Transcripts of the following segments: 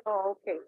Oh, okay.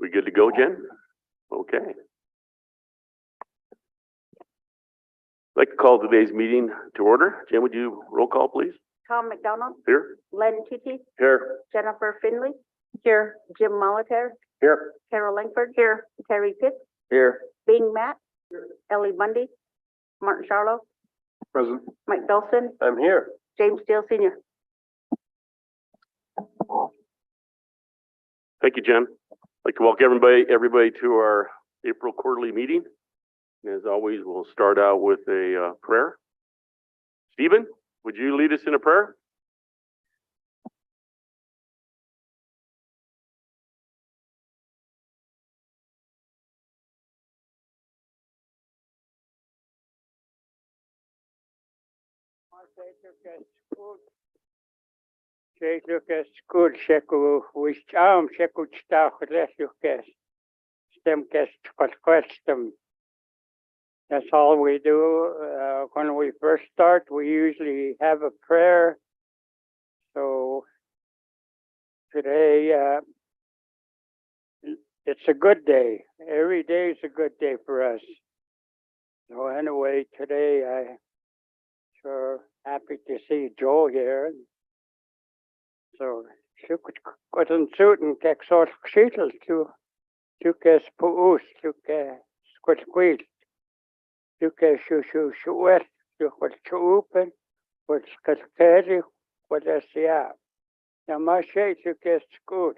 We good to go, Jen? Okay. I'd like to call today's meeting to order. Jen, would you roll call, please? Tom McDonald, Here. Len Titi, Here. Jennifer Finley. Here. Jim Molitor, Here. Carol Langford. Here. Terry Pitt, Here. Bing Matt, Ellie Bundy, Martin Charlo, Present. Mike Dawson, I'm here. James Steele Senior. Thank you, Jen. I'd like to welcome everybody to our April quarterly meeting. And as always, we'll start out with a prayer. Stephen, would you lead us in a prayer? That's all we do. When we first start, we usually have a prayer. So today, it's a good day. Every day is a good day for us. So anyway, today I sure happy to see Joe here. So couldn't suit and get sort of sheetal to kes puus to ke squid. Tuke shu wet to what open what scary what is yeah. Now my shay to get school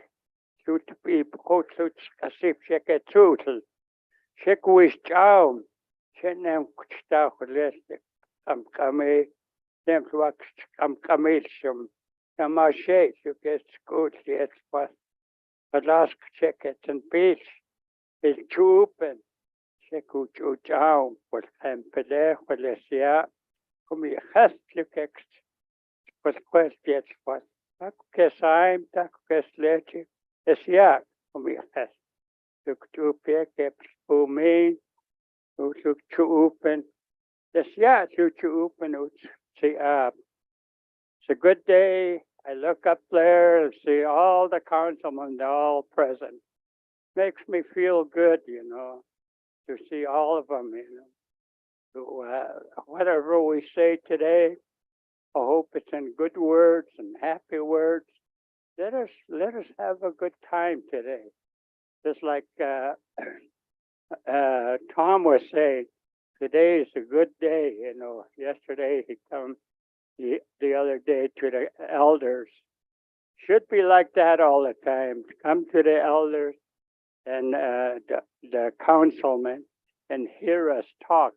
to be coach to asif check a total. Check wish down. Check them staff list. Come them to wax some. Now my shay to get school yes but last check it and peace is too open. Check down what I'm pede what is yeah. Come here has look ex what questions what I'm that leche is yeah. Come here has look to pick up who mean who look to open yes yeah to open see it's a good day. I look up there and see all the councilmen, they're all present. Makes me feel good, to see all of them, So, whatever we say today, I hope it's in good words and happy words. Let us have a good time today. Just like Tom was saying, today is a good day, Yesterday he come the other day to the elders. Should be like that all the time. Come to the elders and the councilmen and hear us talk,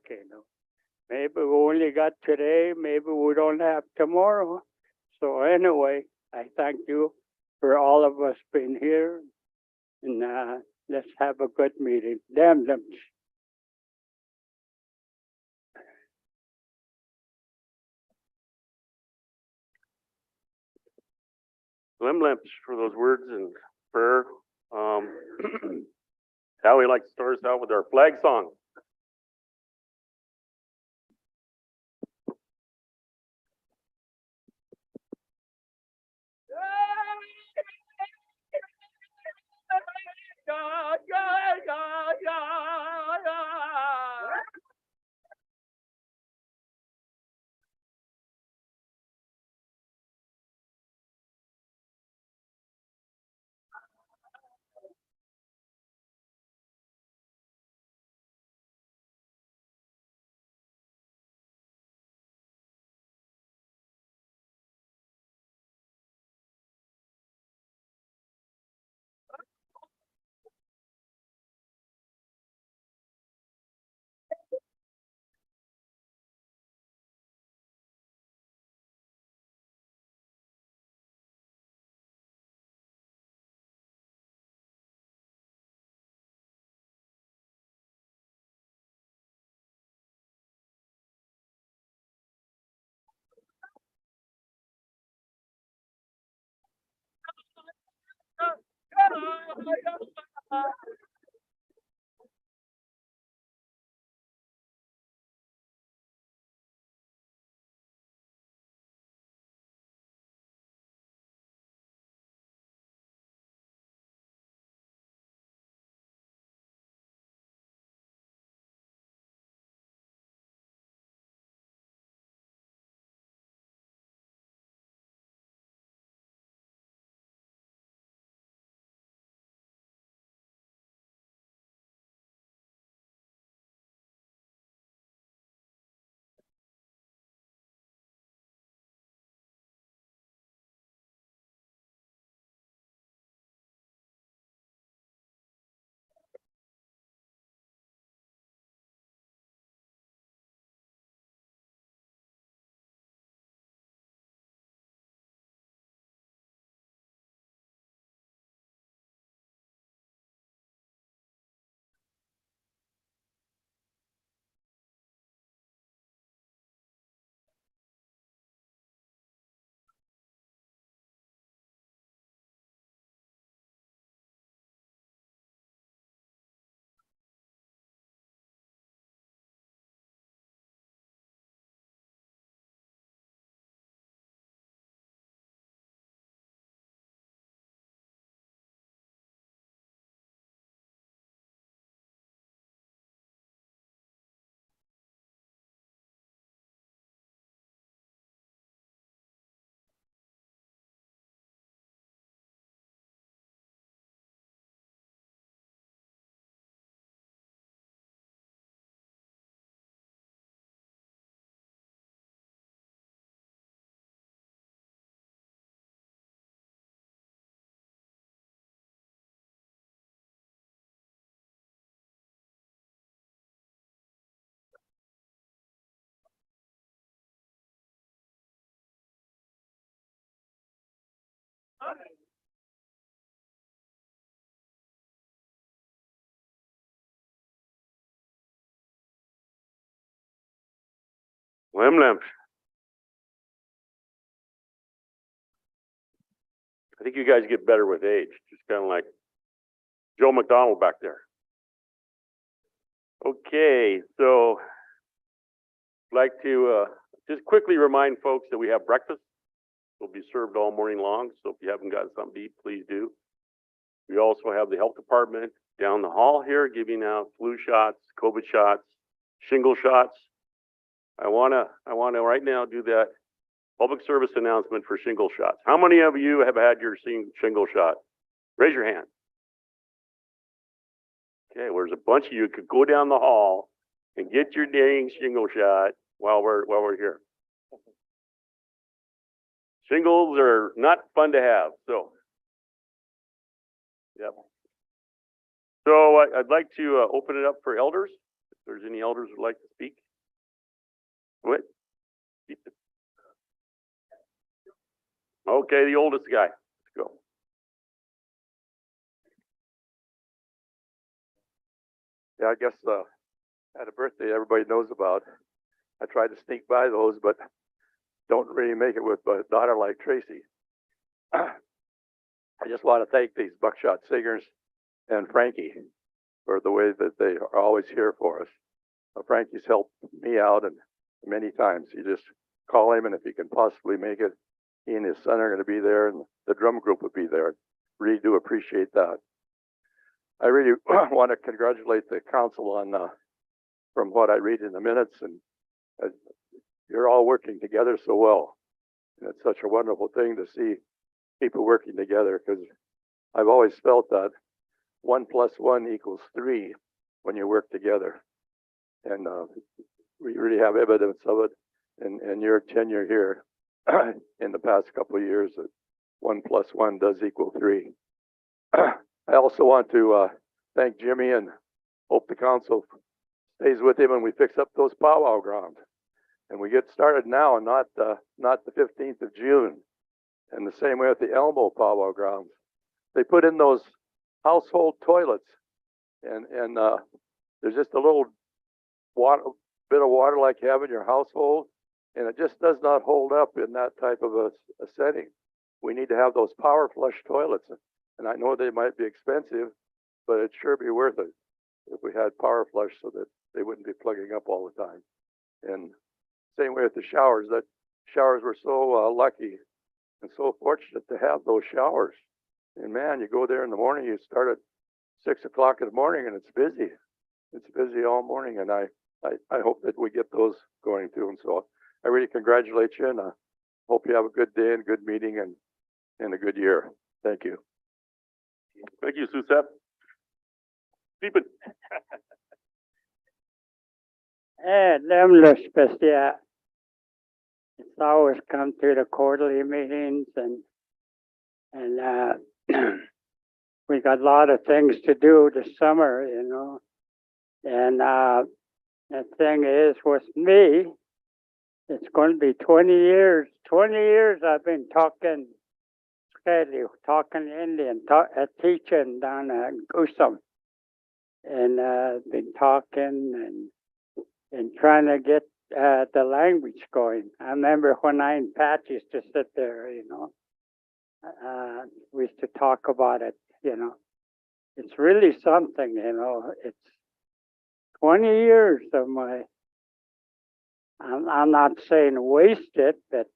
Maybe we only got today, maybe we don't have tomorrow. So anyway, I thank you for all of us being here. And let's have a good meeting. Damn them. Limps for those words and prayer. How we like to start us out with our flag song. Lim lim. I think you guys get better with age, just kind of like Joe McDonald back there. Okay, so I'd like to just quickly remind folks that we have breakfast. Will be served all morning long, so if you haven't got something to eat, please do. We also have the health department down the hall here giving out flu shots, COVID shots, shingle shots. I wanna right now do that public service announcement for shingle shots. How many of you have had your shingle shot? Raise your hand. Okay, well, there's a bunch of you could go down the hall and get your dang shingle shot while we're here. Shingles are not fun to have, so. Yep. So I'd like to open it up for elders. If there's any elders who'd like to speak. What? Okay, the oldest guy. Let's go. Yeah, I guess had a birthday everybody knows about. I tried to sneak by those, but don't really make it with a daughter like Tracy. I just want to thank these buckshot singers and Frankie for the way that they are always here for us. Frankie's helped me out and many times. You just call him, and if he can possibly make it, he and his son are going to be there, and the drum group will be there. Really do appreciate that. I really want to congratulate the council on, from what I read in the minutes, and you're all working together so well. And it's such a wonderful thing to see people working together, because I've always felt that 1 + 1 = 3 when you work together. And we really have evidence of it in your tenure here in the past couple of years, that 1 + 1 does = 3. I also want to thank Jimmy and hope the council stays with him and we fix up those powwow grounds. And we get started now, and not the 15th of June. And the same way with the Elmo powwow grounds. They put in those household toilets, and there's just a little bit of water like you have in your household, and it just does not hold up in that type of a setting. We need to have those power flush toilets, and I know they might be expensive, but it'd sure be worth it if we had power flush so that they wouldn't be plugging up all the time. And same way with the showers. That showers were so lucky and so fortunate to have those showers. And man, you go there in the morning, you start at 6 o'clock in the morning, and it's busy. It's busy all morning, and I hope that we get those going too. And so I really congratulate you, and I hope you have a good day and good meeting and a good year. Thank you. Thank you, Susep. Stephen. Nämlich special. It's always come to the quarterly meetings, and we got a lot of things to do this summer, you know. And the thing is, with me, it's going to be 20 years. 20 years I've been talking Indian, teaching down at Gusum, and been talking and trying to get the language going. I remember when I and Pat used to sit there, you know, we used to talk about it, you know. It's really something, you know. It's 20 years of my, I'm not saying wasted, but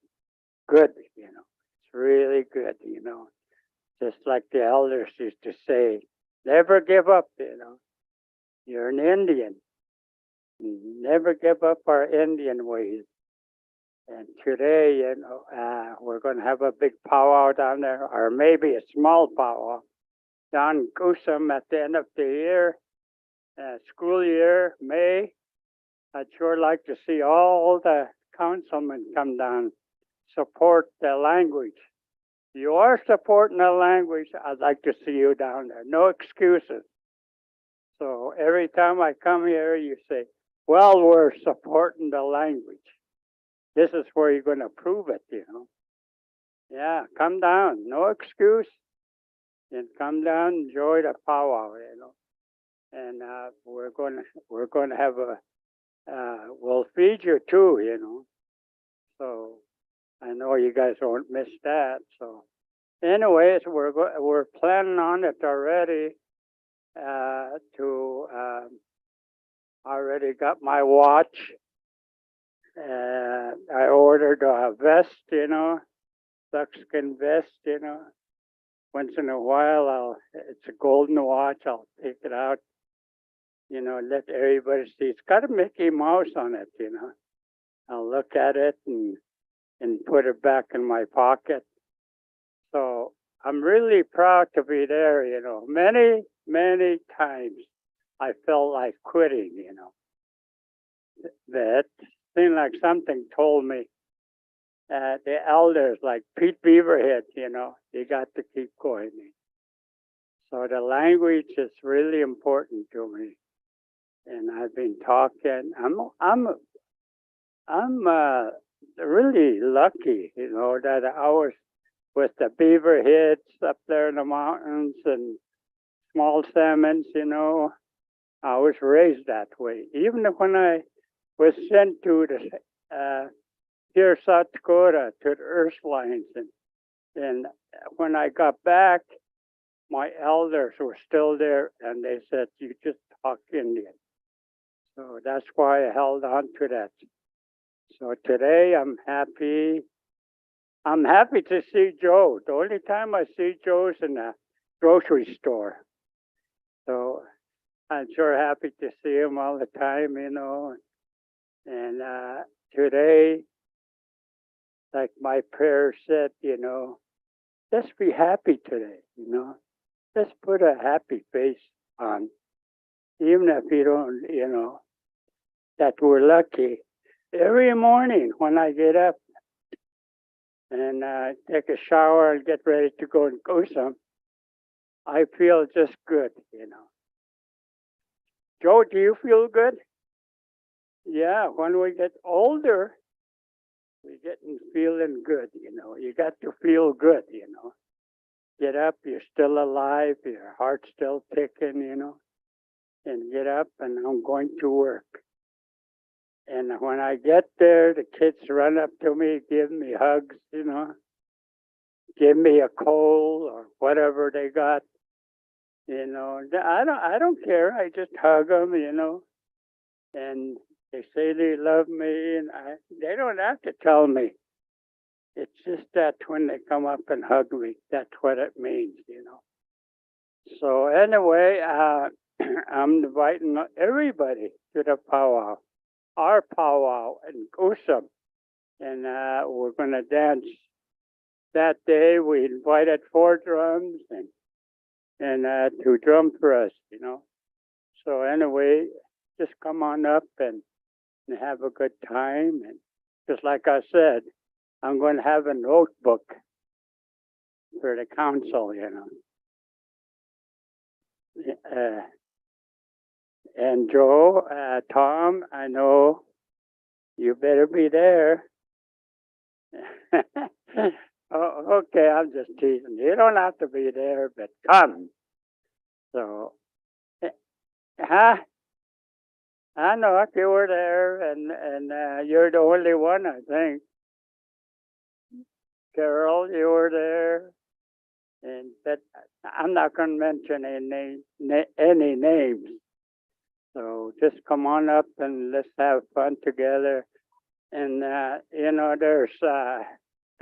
good, you know. It's really good, you know. Just like the elders used to say, never give up, you know. You're an Indian. Never give up our Indian ways. And today, you know, we're going to have a big powwow down there, or maybe a small powwow down in Gusum at the end of the year, school year, May. I'd sure like to see all the councilmen come down, support the language. You are supporting the language. I'd like to see you down there. No excuses. So every time I come here, you say, well, we're supporting the language. This is where you're going to prove it, you know. Yeah, come down. No excuse. And come down, enjoy the powwow, you know. And we're going to have we'll feed you too, you know. So I know you guys won't miss that. So anyways, we're planning on it already. Already got my watch. I ordered a vest, you know, buckskin vest, you know. Once in a while, it's a golden watch. I'll take it out, you know, let everybody see. It's got a Mickey Mouse on it, you know. I'll look at it and put it back in my pocket. So I'm really proud to be there, you know. Many, many times I felt like quitting, you know. That seemed like something told me, the elders like Pete Beaverhead, you know, you got to keep going. So the language is really important to me. And I've been talking, I'm really lucky, you know, that I was with the beaverheads up there in the mountains and small salmons, you know. I was raised that way. Even when I was sent to the here, South Dakota, to the Ursulines, and when I got back, my elders were still there, and they said, "You just talk Indian." So that's why I held on to that. So today I'm happy. I'm happy to see Joe. The only time I see Joe is in the grocery store. So I'm sure happy to see him all the time, you know. And today, like my prayer said, you know, just be happy today, you know. Just put a happy face on. Even if you don't, you know, that we're lucky. Every morning when I get up and take a shower and get ready to go and go some, I feel just good, you know. Joe, do you feel good? Yeah, when we get older, we getting feeling good, you know. You got to feel good, you know. Get up, you're still alive, your heart's still ticking, you know. And get up and I'm going to work. And when I get there, the kids run up to me, give me hugs, you know, give me a coal or whatever they got, you know. I don't care. I just hug them, you know, and they say they love me, and they don't have to tell me. It's just that when they come up and hug me, that's what it means, you know. So anyway, I'm inviting everybody to the powwow. Our powwow in Kusum, and we're going to dance. That day, we invited 4 drums and to drum for us, you know. So anyway, just come on up and have a good time. And just like I said, I'm going to have a notebook for the council, you know. And Joe, Tom, I know you better be there. Oh, okay, I'm just teasing. You don't have to be there, but come. So, huh? I know if you were there, and you're the only one, I think. Carol, you were there, and but I'm not going to mention any names. So just come on up and let's have fun together. And, you know, there's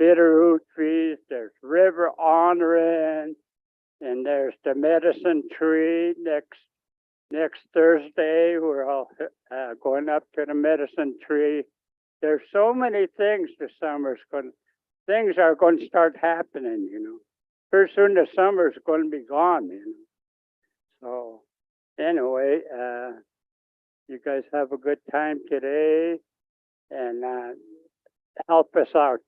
bitterroot trees, there's river honoring, and there's the medicine tree next Thursday. We're all going up to the medicine tree. There's so many things the summer's things are going to start happening, you know. Pretty soon the summer's going to be gone, you know. So anyway, you guys have a good time today and help us out.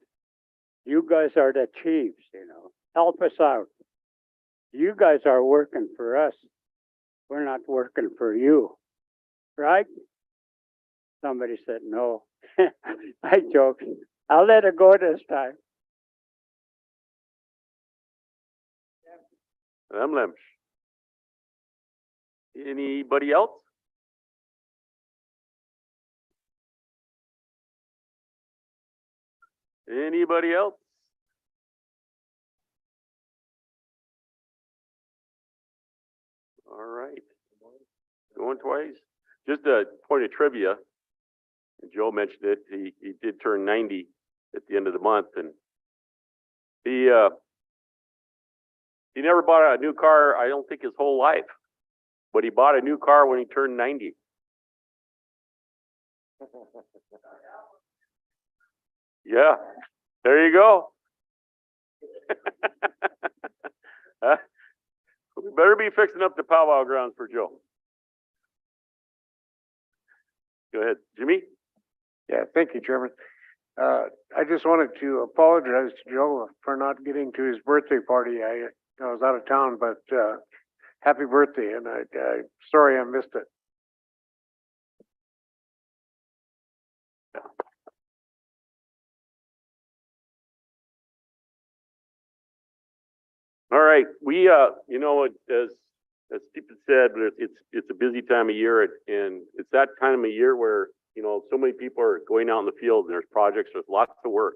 You guys are the chiefs, you know. Help us out. You guys are working for us. We're not working for you, right? Somebody said no. I joked. I'll let it go this time. Lemsch. Anybody else? Anybody else? All right. Going twice. Just a point of trivia. Joe mentioned it. He did turn 90 at the end of the month, and he never bought a new car, I don't think, his whole life. But he bought a new car when he turned 90. Yeah, there you go. We better be fixing up the powwow grounds for Joe. Go ahead, Jimmy. Yeah, thank you, Chairman. I just wanted to apologize to Joe for not getting to his birthday party. I was out of town, but happy birthday, and I sorry I missed it. All right, we you know, as Stephen said, it's a busy time of year, and it's that time of year where, you know, so many people are going out in the field and there's projects, there's lots of work.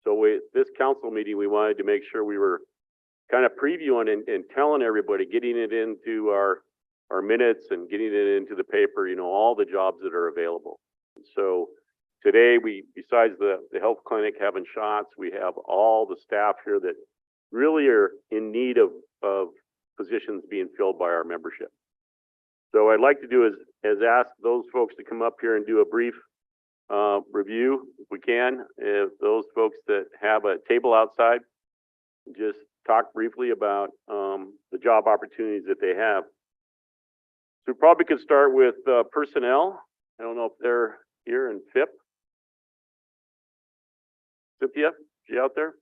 So this council meeting, we wanted to make sure we were kind of previewing and telling everybody, getting it into our minutes and getting it into the paper, you know, all the jobs that are available. So today, besides the health clinic having shots, we have all the staff here that really are in need of positions being filled by our membership. So what I'd like to do is ask those folks to come up here and do a brief review, if we can. If those folks that have a table outside, just talk briefly about the job opportunities that they have. So we probably could start with personnel. I don't know if they're here in FIP. Cynthia, is she out there?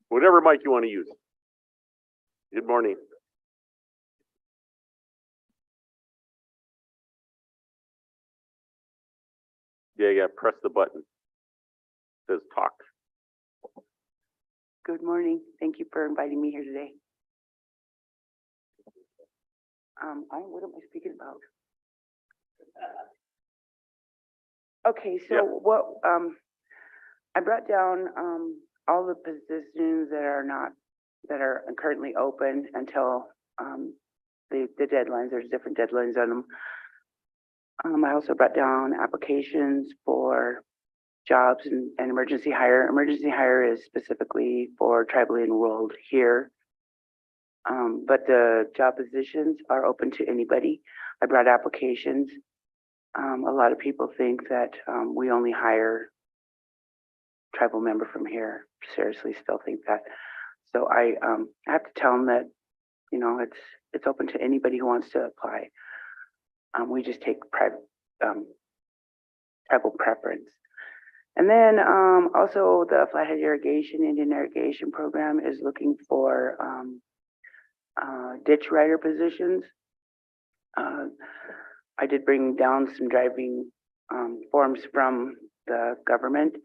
Whatever mic you want to use. Good morning. Yeah, press the button. It says talk. Good morning. Thank you for inviting me here today. What am I speaking about? Okay, so Yeah. what I brought down all the positions that are currently open until the deadlines. There's different deadlines on them. I also brought down applications for jobs and emergency hire. Emergency hire is specifically for tribally enrolled here. But the job positions are open to anybody. I brought applications. A lot of people think that we only hire tribal member from here. Seriously, still think that. So I have to tell them that, you know, it's open to anybody who wants to apply. We just take tribal preference. And then also the Flathead Irrigation, Indian Irrigation Program is looking for ditch rider positions. I did bring down some driving forms from the government.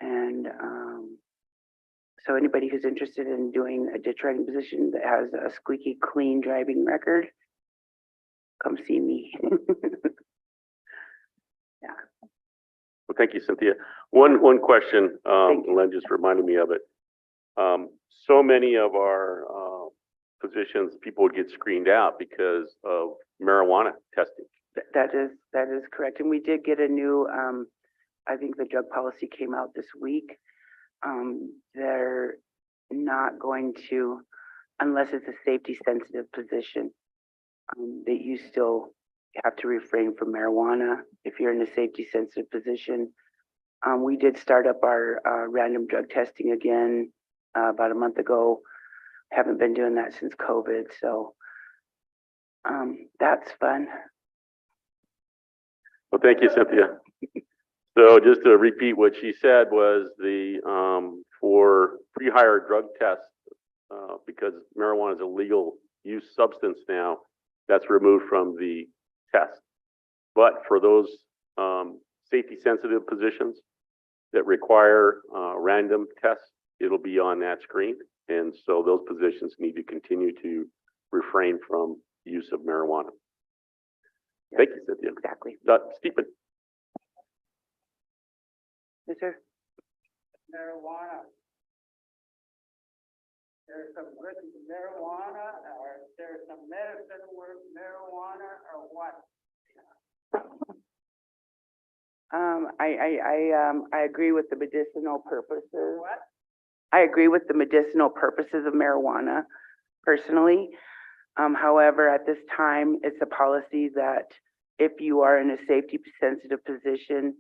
And so anybody who's interested in doing a ditch riding position that has a squeaky clean driving record, come see me. Yeah. Well, thank you, Cynthia. One question, Thank you. Len just reminded me of it. So many of our positions, people would get screened out because of marijuana testing. That is correct. And we did get a new, I think the drug policy came out this week. They're not going to, unless it's a safety sensitive position, that you still have to refrain from marijuana if you're in a safety sensitive position. We did start up our random drug testing again about a month ago. Haven't been doing that since COVID, so that's fun. Well, thank you, Cynthia. So just to repeat what she said was for pre-hire drug tests, because marijuana is a legal use substance now, that's removed from the test. But for those safety sensitive positions that require random tests, it'll be on that screen. And so those positions need to continue to refrain from use of marijuana. Thank you, Cynthia. Exactly. Stephen. Yes, sir. Marijuana. There's some good marijuana, or there's some medicine with marijuana, or what? I agree with the medicinal purposes. What? I agree with the medicinal purposes of marijuana personally. However, at this time, it's a policy that if you are in a safety sensitive position,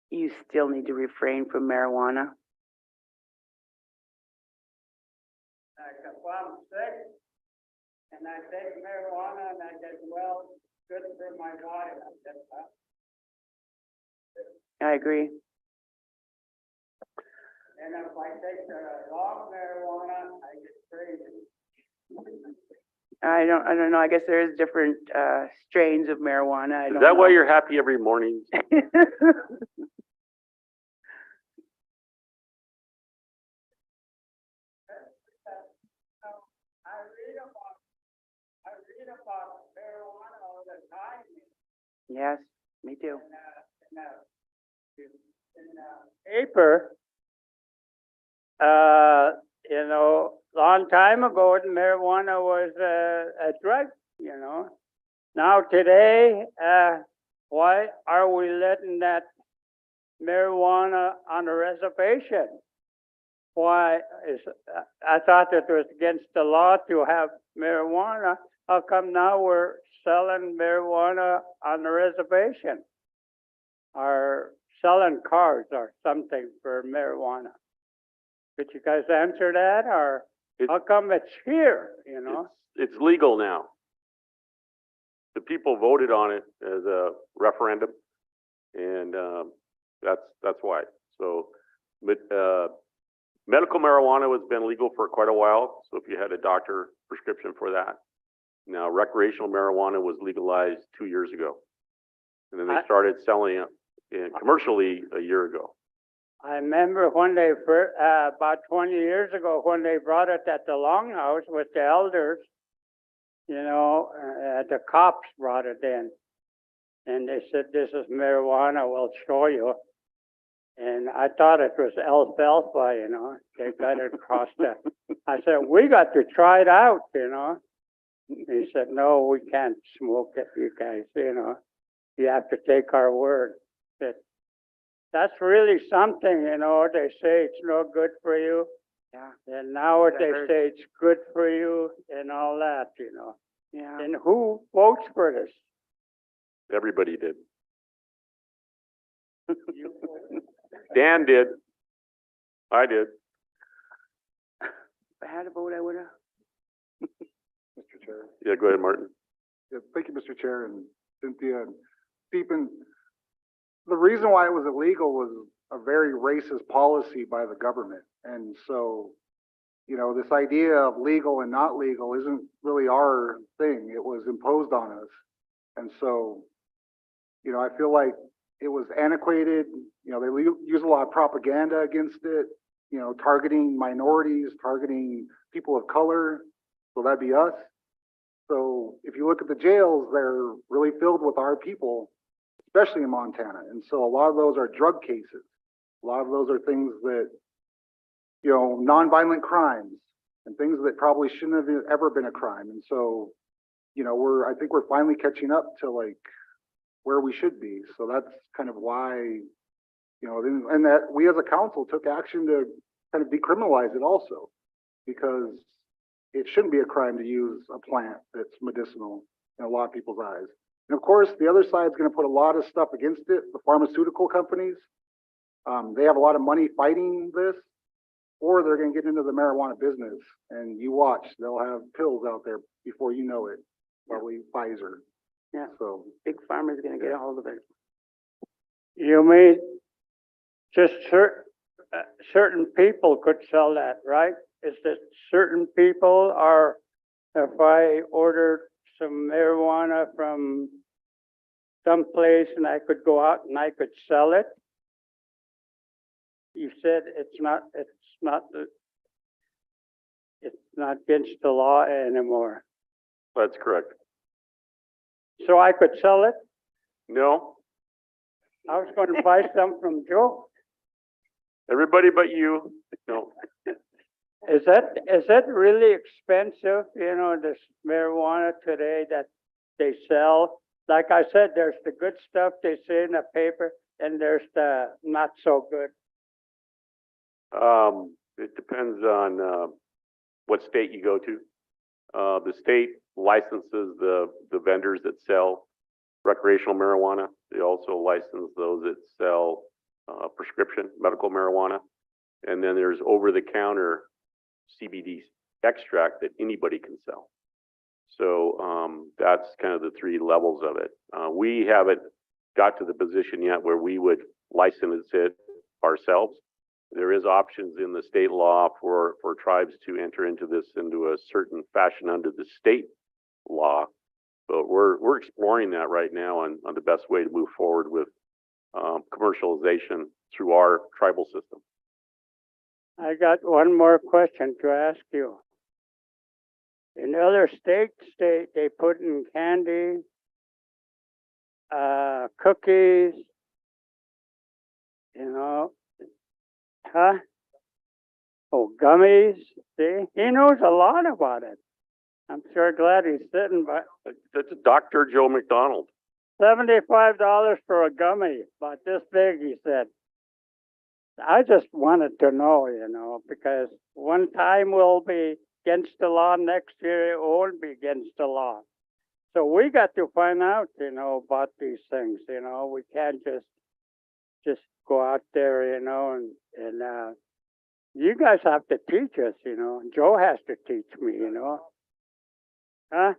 you still need to refrain from marijuana. Like if I'm sick and I take marijuana and I get well, good for my body. I said, I agree. and if I take the long marijuana, I get crazy. I don't know. I guess there is different strains of marijuana. I Is don't that why know. you're happy every morning? I read about marijuana all the time. Yes, me too. Paper, you know, long time ago, marijuana was a drug, you know. Now today, why are we letting that marijuana on a reservation? Why is, I thought that it was against the law to have marijuana. How come now we're selling marijuana on the reservation? Or selling cars or something for marijuana? Could you guys answer that, or It- how come it's here, you know? It's legal now. The people voted on it as a referendum, and that's why. So, medical marijuana has been legal for quite a while. So if you had a doctor prescription for that, now recreational marijuana was legalized 2 years ago, and then they started selling it commercially a year ago. I remember when they first, about 20 years ago, when they brought it at the Longhouse with the elders, you know, the cops brought it in. And they said, this is marijuana, we'll show you. And I thought it was alfalfa, you know, they got it across the, I said, we got to try it out, you know. He said, no, we can't smoke it, you guys, you know, you have to take our word. That that's really something, you know, they say it's no good for you. Yeah, And now I they heard. say it's good for you and all that, you know. yeah. And who votes for this? Everybody did. Dan did. I did. If I had a vote, I would have. Mr. Chair. Yeah, go ahead, Martin. Yeah, thank you, Mr. Chair, and Cynthia and Stephen. The reason why it was illegal was a very racist policy by the government. And so, you know, this idea of legal and not legal isn't really our thing. It was imposed on us. And so, you know, I feel like it was antiquated. You know, they use a lot of propaganda against it, you know, targeting minorities, targeting people of color. So that'd be us. So if you look at the jails, they're really filled with our people, especially in Montana. And so a lot of those are drug cases. A lot of those are things that, you know, nonviolent crimes and things that probably shouldn't have ever been a crime. And so, you know, I think we're finally catching up to like where we should be. So that's kind of why, you know, and that we as a council took action to kind of decriminalize it also, because it shouldn't be a crime to use a plant that's medicinal in a lot of people's eyes. And of course, the other side is going to put a lot of stuff against it. The pharmaceutical companies, they have a lot of money fighting this, or they're going to get into the marijuana business. And you watch, they'll have pills out there before you know it, probably Pfizer. Yeah. So, Big Pharma's gonna get a hold of it. You mean just certain people could sell that, right? Is that certain people are if I ordered some marijuana from someplace and I could go out and I could sell it? You said it's not against the law anymore. That's correct. So I could sell it? No, I was going to buy some from Joe. everybody but you, no. Is that really expensive, you know, this marijuana today that they sell? Like I said, there's the good stuff they say in the paper and there's the not so good. It depends on, what state you go to. The state licenses the vendors that sell recreational marijuana. They also license those that sell, prescription medical marijuana. And then there's over-the-counter CBD extract that anybody can sell. So, that's kind of the three levels of it. We haven't got to the position yet where we would license it ourselves. There is options in the state law for tribes to enter into this into a certain fashion under the state law. But we're exploring that right now on the best way to move forward with commercialization through our tribal system. I got one more question to ask you. In other states, they put in candy, cookies, you know, huh? Oh, gummies. See, he knows a lot about it. I'm sure glad he's sitting by. That's Dr. Joe McDonald. $75 for a gummy, about this big, he said. I just wanted to know, you know, because one time we'll be against the law, next year it won't be against the law. So we got to find out, you know, about these things, you know. We can't just go out there, you know, and you guys have to teach us, you know. Joe has to teach me, you know. Huh?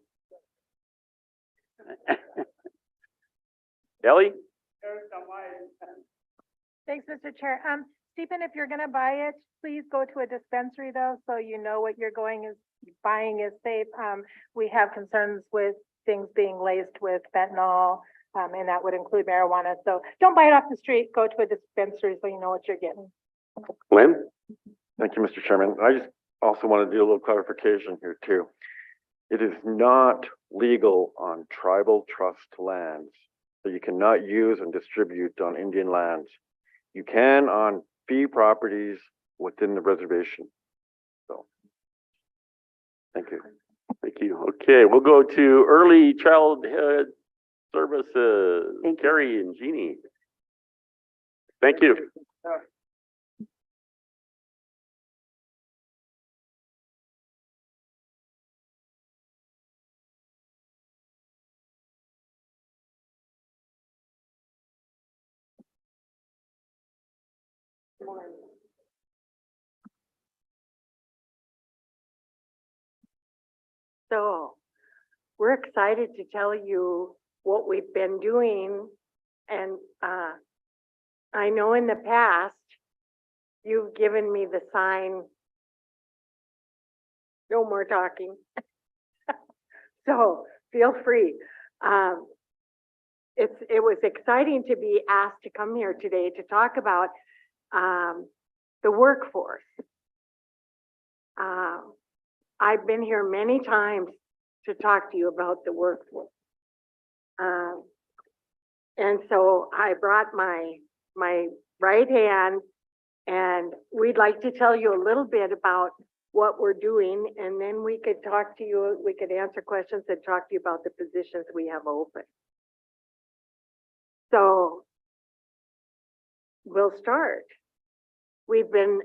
Ellie? Thanks, Mr. Chair. Stephen, if you're gonna buy it, please go to a dispensary though, so you know what you're buying is safe. We have concerns with things being laced with fentanyl, and that would include marijuana. So don't buy it off the street, go to a dispensary so you know what you're getting. Lynn? Thank you, Mr. Chairman. I just also want to do a little clarification here too. It is not legal on tribal trust lands. So you cannot use and distribute on Indian lands. You can on fee properties within the reservation. So, thank you. Thank you. Okay, we'll go to early childhood services. Thank you. Carrie and Jeannie. Thank you. So we're excited to tell you what we've been doing. And I know in the past, you've given me the sign, no more talking. So feel free. It was exciting to be asked to come here today to talk about the workforce. I've been here many times to talk to you about the workforce. And so I brought my right hand, and we'd like to tell you a little bit about what we're doing, and then we could talk to you, we could answer questions and talk to you about the positions we have open. So we'll start. We've been,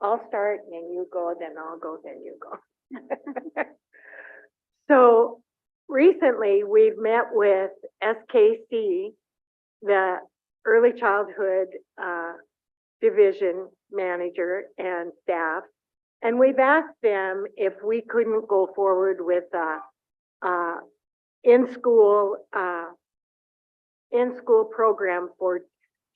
I'll start, and then you go, then I'll go, then you go. So recently, we've met with SKC, the Early Childhood Division Manager and staff, and we've asked them if we couldn't go forward with in-school program for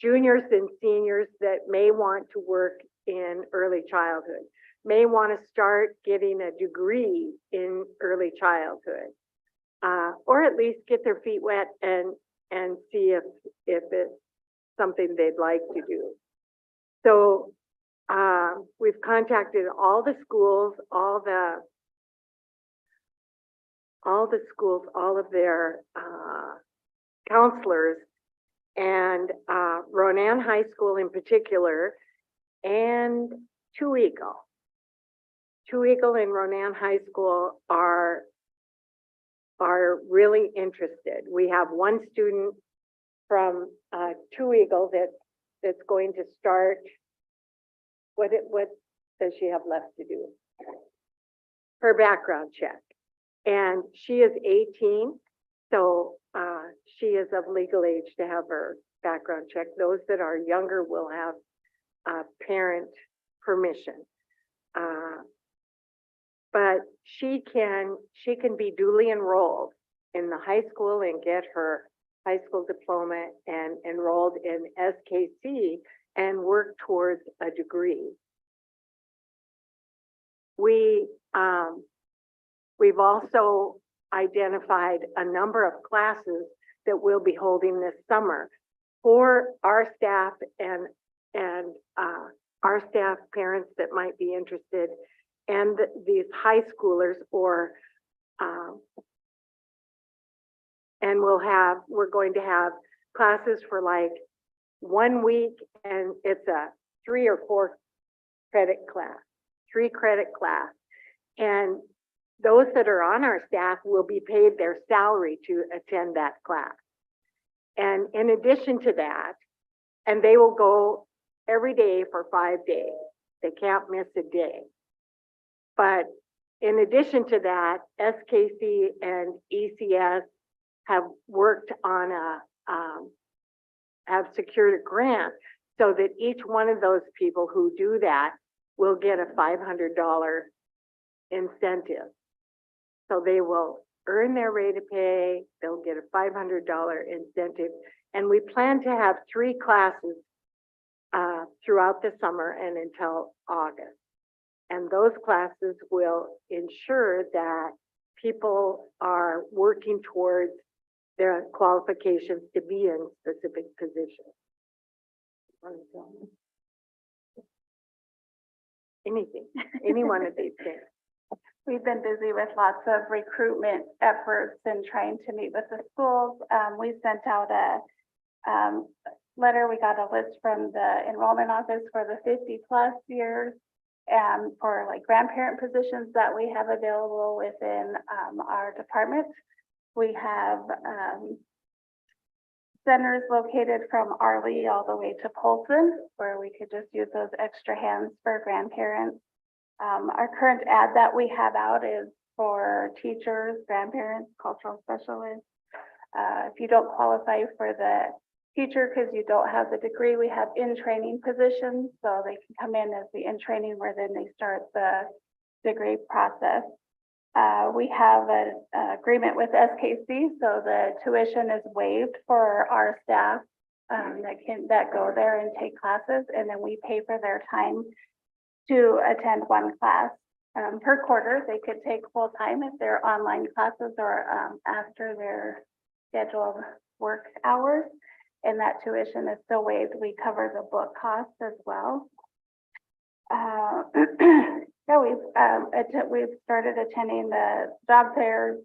juniors and seniors that may want to work in early childhood. may want to start getting a degree in early childhood. Or at least get their feet wet and see if it's something they'd like to do. So, we've contacted all the schools, all of their, counselors, and, Ronan High School in particular, and Two Eagle. Two Eagle and Ronan High School are really interested. We have one student from, Two Eagle that's going to start. What does she have left to do? Her background check. And she is 18, so, she is of legal age to have her background check. Those that are younger will have, parent permission. But she can be duly enrolled in the high school and get her high school diploma and enrolled in SKC and work towards a degree. We've also identified a number of classes that we'll be holding this summer for our staff and our staff parents that might be interested, and these high schoolers, or and we're going to have classes for like 1 week, and it's a 3 or 4 credit class, 3-credit class. And those that are on our staff will be paid their salary to attend that class. And in addition to that, and they will go every day for 5 days. They can't miss a day. But in addition to that, SKC and ECS have worked on have secured a grant so that each one of those people who do that will get a $500 incentive. So they will earn their rate of pay, they'll get a $500 incentive, and we plan to have 3 classes throughout the summer and until August. And those classes will ensure that people are working towards their qualifications to be in specific positions. Anything, any one of these things. We've been busy with lots of recruitment efforts and trying to meet with the schools. We sent out a letter. We got a list from the enrollment office for the 50+ years, and for like grandparent positions that we have available within our department. We have centers located from Arley all the way to Polson, where we could just use those extra hands for grandparents. Our current ad that we have out is for teachers, grandparents, cultural specialists. If you don't qualify for the teacher because you don't have the degree, we have in-training positions, so they can come in as the in-training where then they start the degree process. We have an agreement with SKC, so the tuition is waived for our staff that go there and take classes, and then we pay for their time to attend 1 class per quarter. They could take full time if they're online classes or after their scheduled work hours, and that tuition is still waived. We cover the book costs as well. Yeah, we've started attending the job fairs.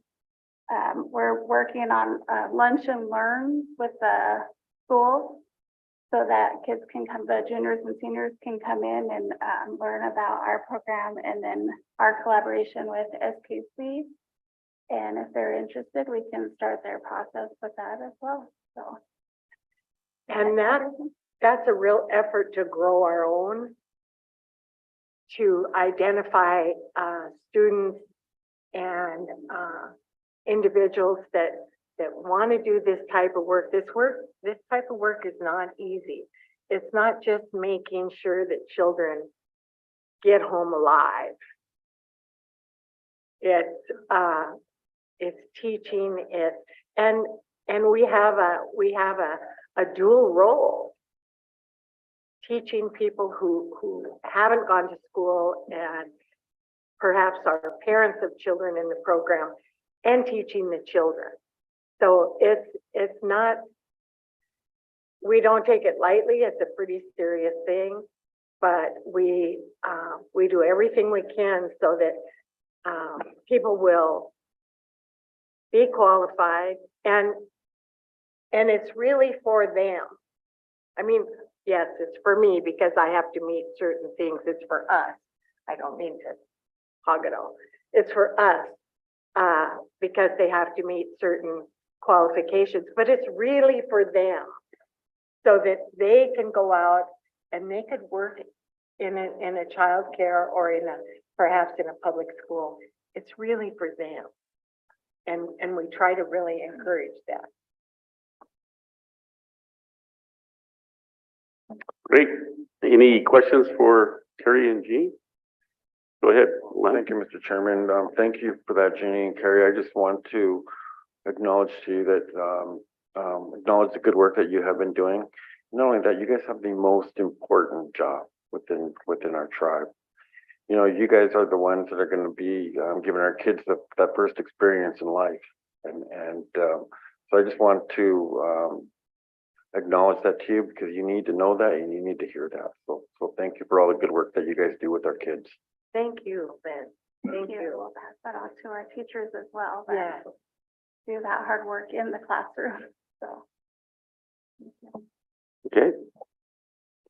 We're working on lunch and learn with the schools so that kids can come, the juniors and seniors can come in and learn about our program, and then our collaboration with SKC. And if they're interested, we can start their process with that as well. So, and that's a real effort to grow our own, to identify students and individuals that want to do this type of work. This type of work is not easy. It's not just making sure that children get home alive. It's teaching it, and we have a dual role. teaching people who haven't gone to school and perhaps are parents of children in the program and teaching the children. So it's not, we don't take it lightly. It's a pretty serious thing, but we do everything we can so that people will be qualified, and it's really for them. I mean, yes, it's for me because I have to meet certain things. It's for us. I don't mean to hog it all. It's for us because they have to meet certain qualifications, but it's really for them so that they can go out and they could work in a childcare or perhaps in a public school. It's really for them. And we try to really encourage that. Great. Any questions for Terry and Jean? Go ahead, Len. Thank you, Mr. Chairman. Thank you for that, Jeannie and Carrie. I just want to acknowledge to you that, acknowledge the good work that you have been doing. Not only that, you guys have the most important job within our tribe. You know, you guys are the ones that are going to be giving our kids that first experience in life. And so I just want to acknowledge that to you because you need to know that and you need to hear that. So thank you for all the good work that you guys do with our kids. Thank you, Ben. Thank you. We'll pass that on to our teachers as well. Yeah. That do that hard work in the classroom, so. Okay.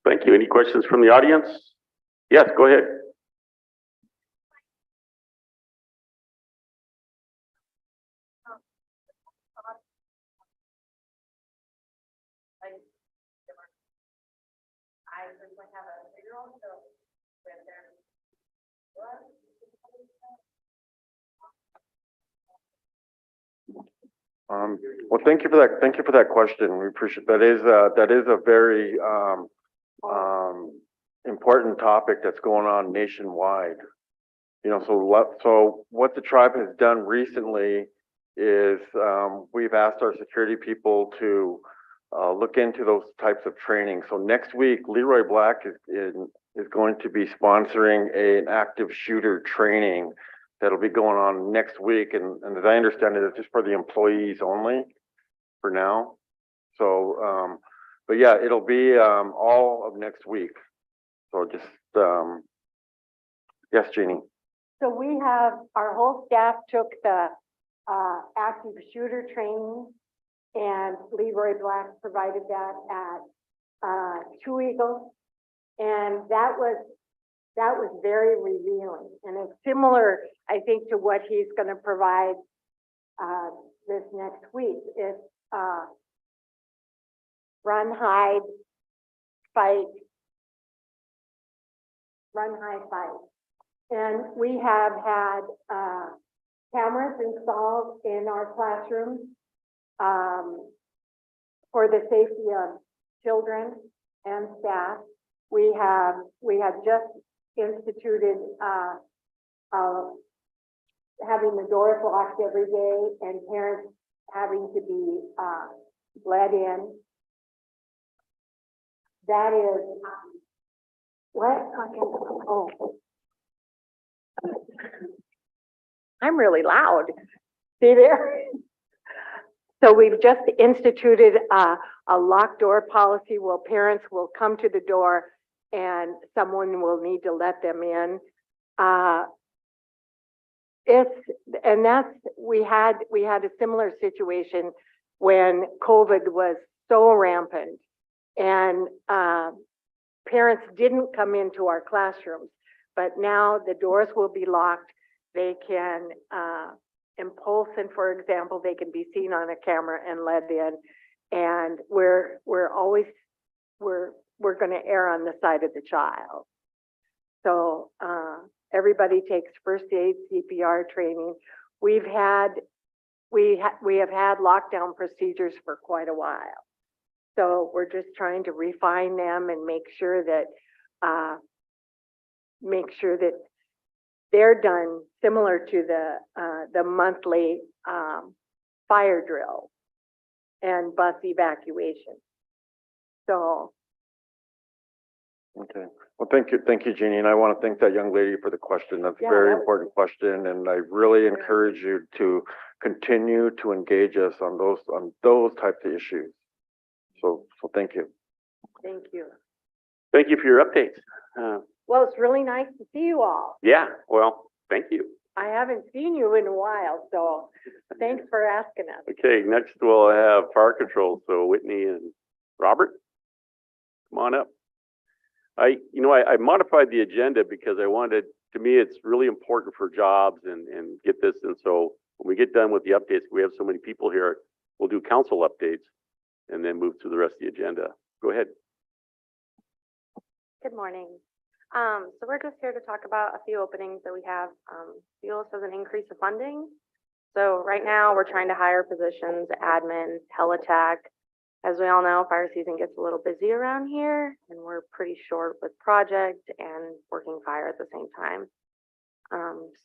Thank you. Any questions from the audience? Yes, go ahead. I personally have a 3-year-old, so when they're Well, thank you for that. Thank you for that question. We appreciate that. That is a very important topic that's going on nationwide. You know, so what the tribe has done recently is we've asked our security people to look into those types of training. So next week, Leroy Black is going to be sponsoring an active shooter training that'll be going on next week. And as I understand it, it's just for the employees only for now. So, but yeah, it'll be all of next week. So just, yes, Jeannie. So we have, our whole staff took the active shooter training, and Leroy Black provided that at Two Eagles. And that was very revealing. And it's similar, I think, to what he's going to provide this next week. It's run, hide, fight, run, hide, fight. And we have had cameras installed in our classrooms for the safety of children and staff. We have just instituted having the doors locked every day and parents having to be let in. That is what? Oh. I'm really loud. See there? So we've just instituted a locked door policy where parents will come to the door and someone will need to let them in. We had a similar situation when COVID was so rampant and parents didn't come into our classrooms, but now the doors will be locked. They can, in Polson, for example, they can be seen on a camera and let in. And we're going to err on the side of the child. So everybody takes first aid, CPR training. We have had lockdown procedures for quite a while. So we're just trying to refine them and make sure that they're done similar to the monthly fire drill and bus evacuation. So Okay. Well, thank you, Jeannie, and I want to thank that young lady for the question. That's a Yeah, very that was- important question, and I really encourage you to continue to engage us on those types of issues. So thank you. Thank you. Thank you for your updates. Well, it's really nice to see you all. Yeah, well, thank you. I haven't seen you in a while, so thanks for asking us. Okay, next we'll have fire control, so Whitney and Robert, come on up. I modified the agenda because to me, it's really important for jobs and get this, and so when we get done with the updates, we have so many people here, we'll do council updates and then move to the rest of the agenda. Go ahead. Good morning. So we're just here to talk about a few openings that we have. Fuels has an increase of funding. So right now, we're trying to hire positions, admin, teletech. As we all know, fire season gets a little busy around here, and we're pretty short with project and working fire at the same time.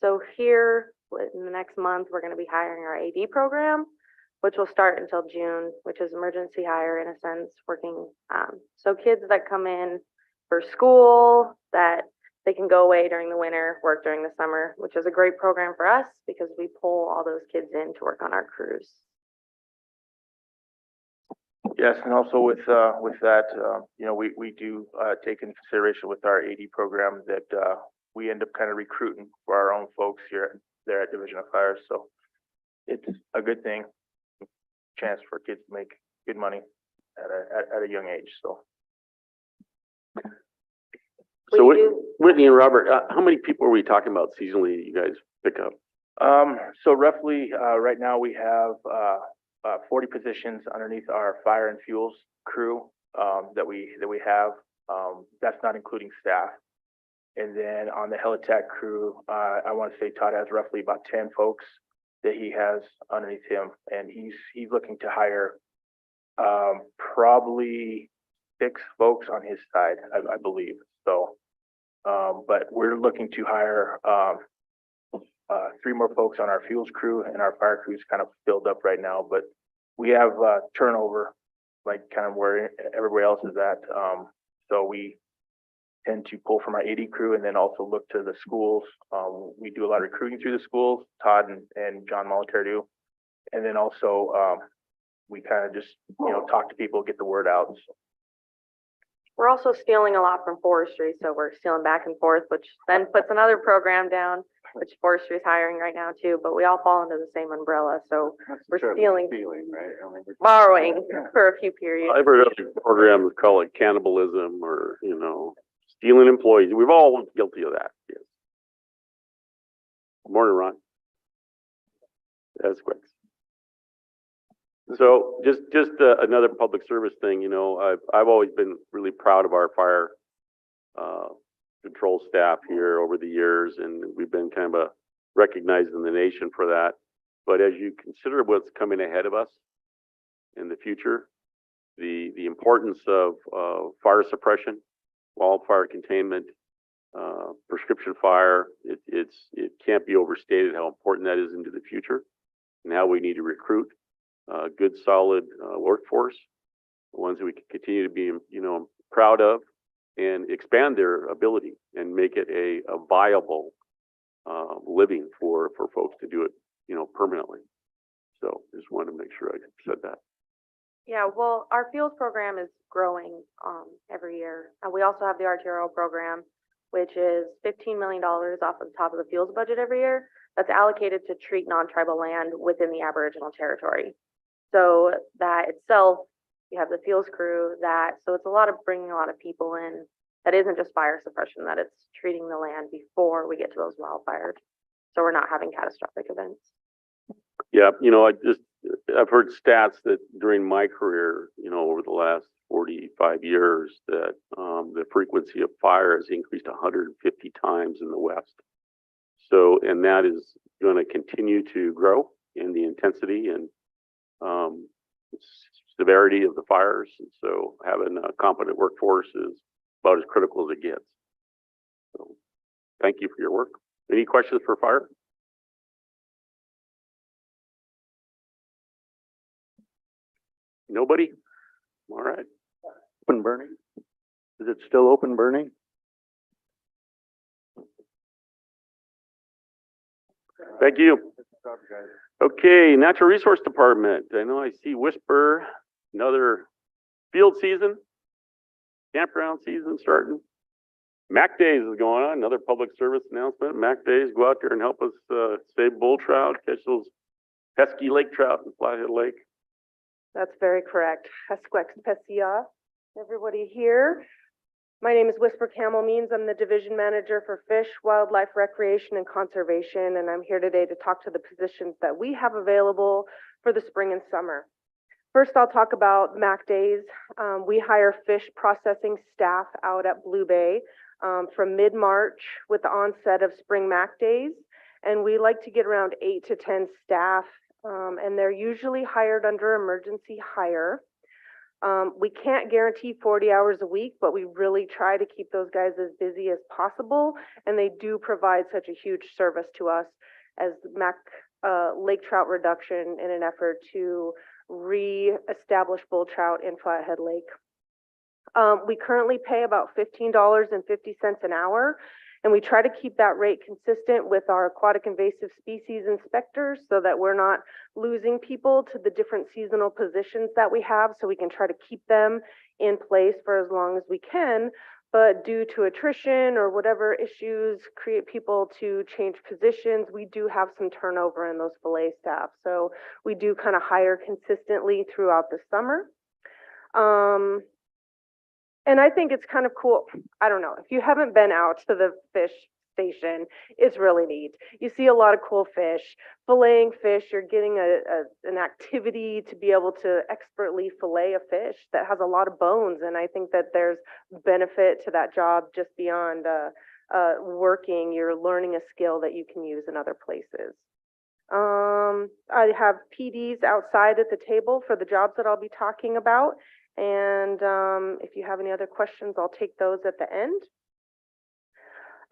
So here, in the next month, we're going to be hiring our AD program, which will start until June, which is emergency hire in a sense, working. So kids that come in for school, that they can go away during the winter, work during the summer, which is a great program for us because we pull all those kids in to work on our crews. Yes, and also with that, we do take into consideration with our AD program that we end up kind of recruiting for our own folks there at Division of Fire. So it's a good thing, chance for kids to make good money at a young age. So. So Whitney and Robert, how many people are we talking about seasonally you guys pick up? So roughly, right now we have 40 positions underneath our fire and fuels crew that we have. That's not including staff. And then on the helitack crew, I want to say Todd has roughly about 10 folks that he has underneath him, and he's looking to hire probably 6 folks on his side, I believe. So, but we're looking to hire 3 more folks on our fuels crew, and our fire crew's kind of filled up right now. But we have turnover, like kind of where everybody else is at. So we tend to pull from our AD crew and then also look to the schools. We do a lot of recruiting through the schools, Todd and John Molitaire do. And then also we kind of just, talk to people, get the word out. So. We're also stealing a lot from forestry, so we're stealing back and forth, which then puts another program down, which forestry is hiring right now too, but we all fall under the same umbrella, so we're stealing, right? borrowing for a few periods. I've heard other programs call it cannibalism or, stealing employees. We've all been guilty of that. Yes. Morning, Ron. That's quick. So just another public service thing, I've always been really proud of our fire control staff here over the years, and we've been kind of recognized in the nation for that. But as you consider what's coming ahead of us in the future, the importance of fire suppression, wildfire containment, prescription fire, it can't be overstated how important that is into the future and how we need to recruit good, solid workforce, ones that we can continue to be, proud of and expand their ability and make it a viable living for folks to do it, permanently. So just wanted to make sure I said that. Yeah, well, our fuels program is growing every year. We also have the RTRO program, which is $15 million off of the top of the fuels budget every year. That's allocated to treat non-tribal land within the Aboriginal territory. So that itself, you have the fuels crew, so it's bringing a lot of people in. That isn't just fire suppression, that it's treating the land before we get to those wildfires. So we're not having catastrophic events. Yeah, I've heard stats that during my career, over the last 45 years, that the frequency of fire has increased 150 times in the West. So, and that is going to continue to grow in the intensity and severity of the fires. And so having a competent workforce is about as critical as it gets. So thank you for your work. Any questions for fire? Nobody? All right. Open burning. Is it still open burning? Thank you. Okay, Natural Resource Department. I know I see Whisper, another field season, campground season starting. Mac Days is going on, another public service announcement. Mac Days, go out there and help us, save bull trout, catch those pesky lake trout in Flathead Lake. That's very correct. Hesquex Pescia, everybody here. My name is Whisper Camel Means. I'm the Division Manager for Fish, Wildlife, Recreation, and Conservation, and I'm here today to talk to the positions that we have available for the spring and summer. First, I'll talk about MAC Days. We hire fish processing staff out at Blue Bay from mid-March with the onset of spring MAC Days, and we like to get around 8 to 10 staff, and they're usually hired under emergency hire. We can't guarantee 40 hours a week, but we really try to keep those guys as busy as possible, and they do provide such a huge service to us as MAC lake trout reduction in an effort to re-establish bull trout in Flathead Lake. We currently pay about $15.50 an hour, and we try to keep that rate consistent with our aquatic invasive species inspectors so that we're not losing people to the different seasonal positions that we have, so we can try to keep them in place for as long as we can. But due to attrition or whatever issues create people to change positions, we do have some turnover in those fillet staff. So we do kind of hire consistently throughout the summer. And I think it's kind of cool. I don't know, if you haven't been out to the fish station, it's really neat. You see a lot of cool fish, filleting fish. You're getting an activity to be able to expertly fillet a fish that has a lot of bones. And I think that there's benefit to that job just beyond working. You're learning a skill that you can use in other places. I have PDs outside at the table for the jobs that I'll be talking about. And if you have any other questions, I'll take those at the end.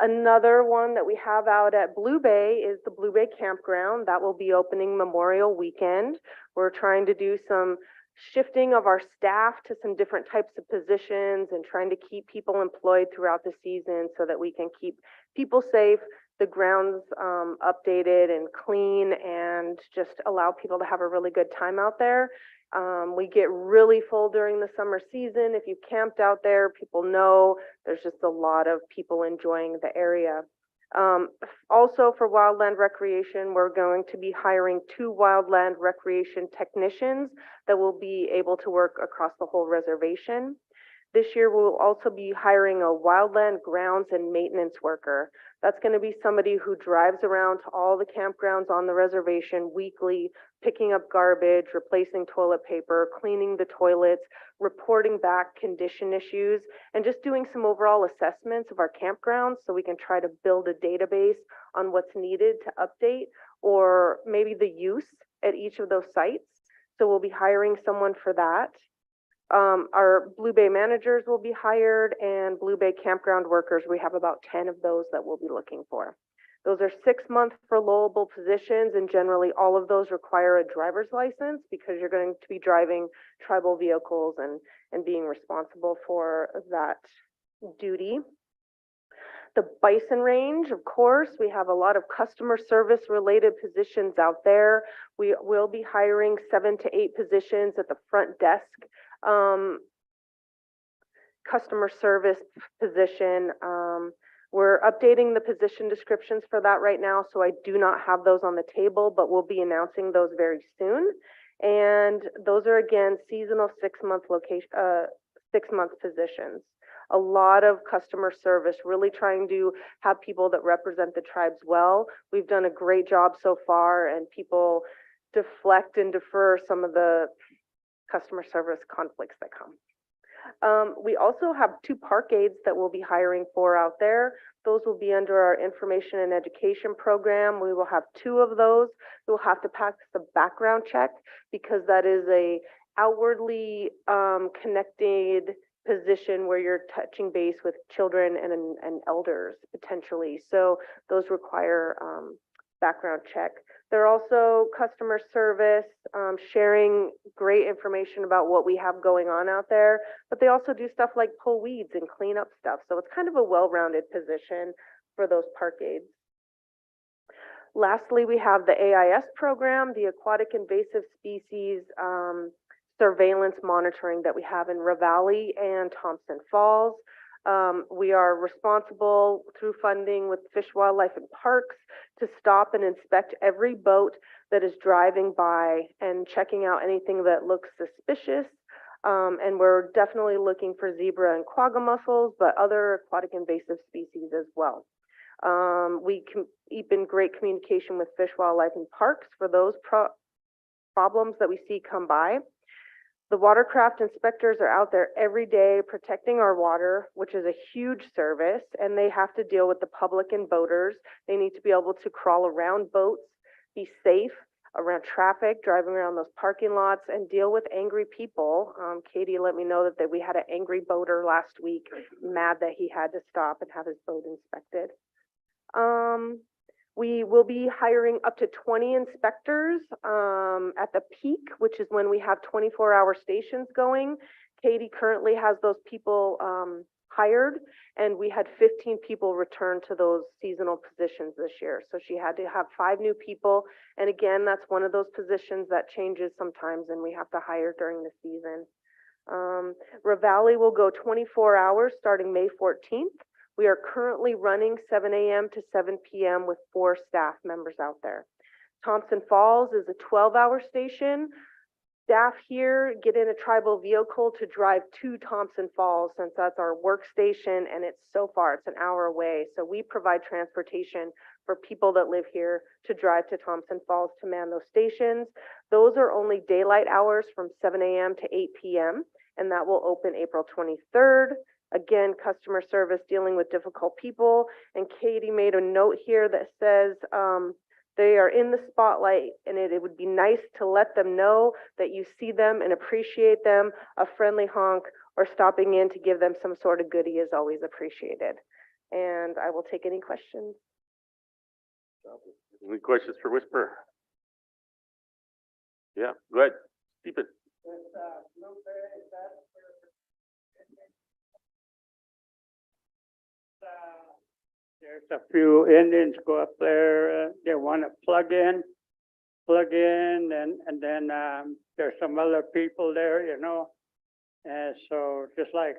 Another one that we have out at Blue Bay is the Blue Bay Campground. That will be opening Memorial Weekend. We're trying to do some shifting of our staff to some different types of positions and trying to keep people employed throughout the season so that we can keep people safe, the grounds updated and clean, and just allow people to have a really good time out there. We get really full during the summer season. If you've camped out there, people know there's just a lot of people enjoying the area. Also for wildland recreation, we're going to be hiring 2 wildland recreation technicians that will be able to work across the whole reservation. This year, we'll also be hiring a wildland grounds and maintenance worker. That's going to be somebody who drives around to all the campgrounds on the reservation weekly, picking up garbage, replacing toilet paper, cleaning the toilets, reporting back condition issues, and just doing some overall assessments of our campgrounds so we can try to build a database on what's needed to update or maybe the use at each of those sites. So we'll be hiring someone for that. Our Blue Bay managers will be hired, and Blue Bay campground workers, we have about 10 of those that we'll be looking for. Those are 6-month furloughable positions, and generally all of those require a driver's license because you're going to be driving tribal vehicles and being responsible for that duty. The bison range, of course, we have a lot of customer service related positions out there. We will be hiring 7 to 8 positions at the front desk. Customer service position. We're updating the position descriptions for that right now, so I do not have those on the table, but we'll be announcing those very soon. And those are again seasonal 6-month location, 6-month positions. A lot of customer service, really trying to have people that represent the tribes well. We've done a great job so far, and people deflect and defer some of the customer service conflicts that come. We also have 2 park aides that we'll be hiring for out there. Those will be under our information and education program. We will have 2 of those. We'll have to pass the background check because that is a outwardly connected position where you're touching base with children and elders potentially. So those require background check. They're also customer service, sharing great information about what we have going on out there, but they also do stuff like pull weeds and clean up stuff. So it's kind of a well-rounded position for those park aides. Lastly, we have the AIS program, the Aquatic Invasive Species Surveillance Monitoring that we have in Ravalli and Thompson Falls. We are responsible through funding with Fish, Wildlife, and Parks to stop and inspect every boat that is driving by and checking out anything that looks suspicious. And we're definitely looking for zebra and quagga mussels, but other aquatic invasive species as well. We keep in great communication with Fish, Wildlife, and Parks for those problems that we see come by. The watercraft inspectors are out there every day protecting our water, which is a huge service, and they have to deal with the public and boaters. They need to be able to crawl around boats, be safe around traffic, driving around those parking lots, and deal with angry people. Katie let me know that we had an angry boater last week, mad that he had to stop and have his boat inspected. We will be hiring up to 20 inspectors at the peak, which is when we have 24-hour stations going. Katie currently has those people hired, and we had 15 people return to those seasonal positions this year. So she had to have 5 new people. And again, that's one of those positions that changes sometimes, and we have to hire during the season. Ravalli will go 24 hours starting May 14th. We are currently running 7 a.m. to 7 p.m. with 4 staff members out there. Thompson Falls is a 12-hour station. Staff here get in a tribal vehicle to drive to Thompson Falls, since that's our workstation, and it's so far, it's an hour away. So we provide transportation for people that live here to drive to Thompson Falls to man those stations. Those are only daylight hours from 7 a.m. to 8 p.m., and that will open April 23rd. Again, customer service, dealing with difficult people. And Katie made a note here that says they are in the spotlight, and it would be nice to let them know that you see them and appreciate them. A friendly honk or stopping in to give them some sort of goodie is always appreciated. And I will take any questions. Any questions for Whisper? Yeah, go ahead, Stephen. There's a few Indians go up there, they want to plug in, and then, there's some other people there, you know. And so just like,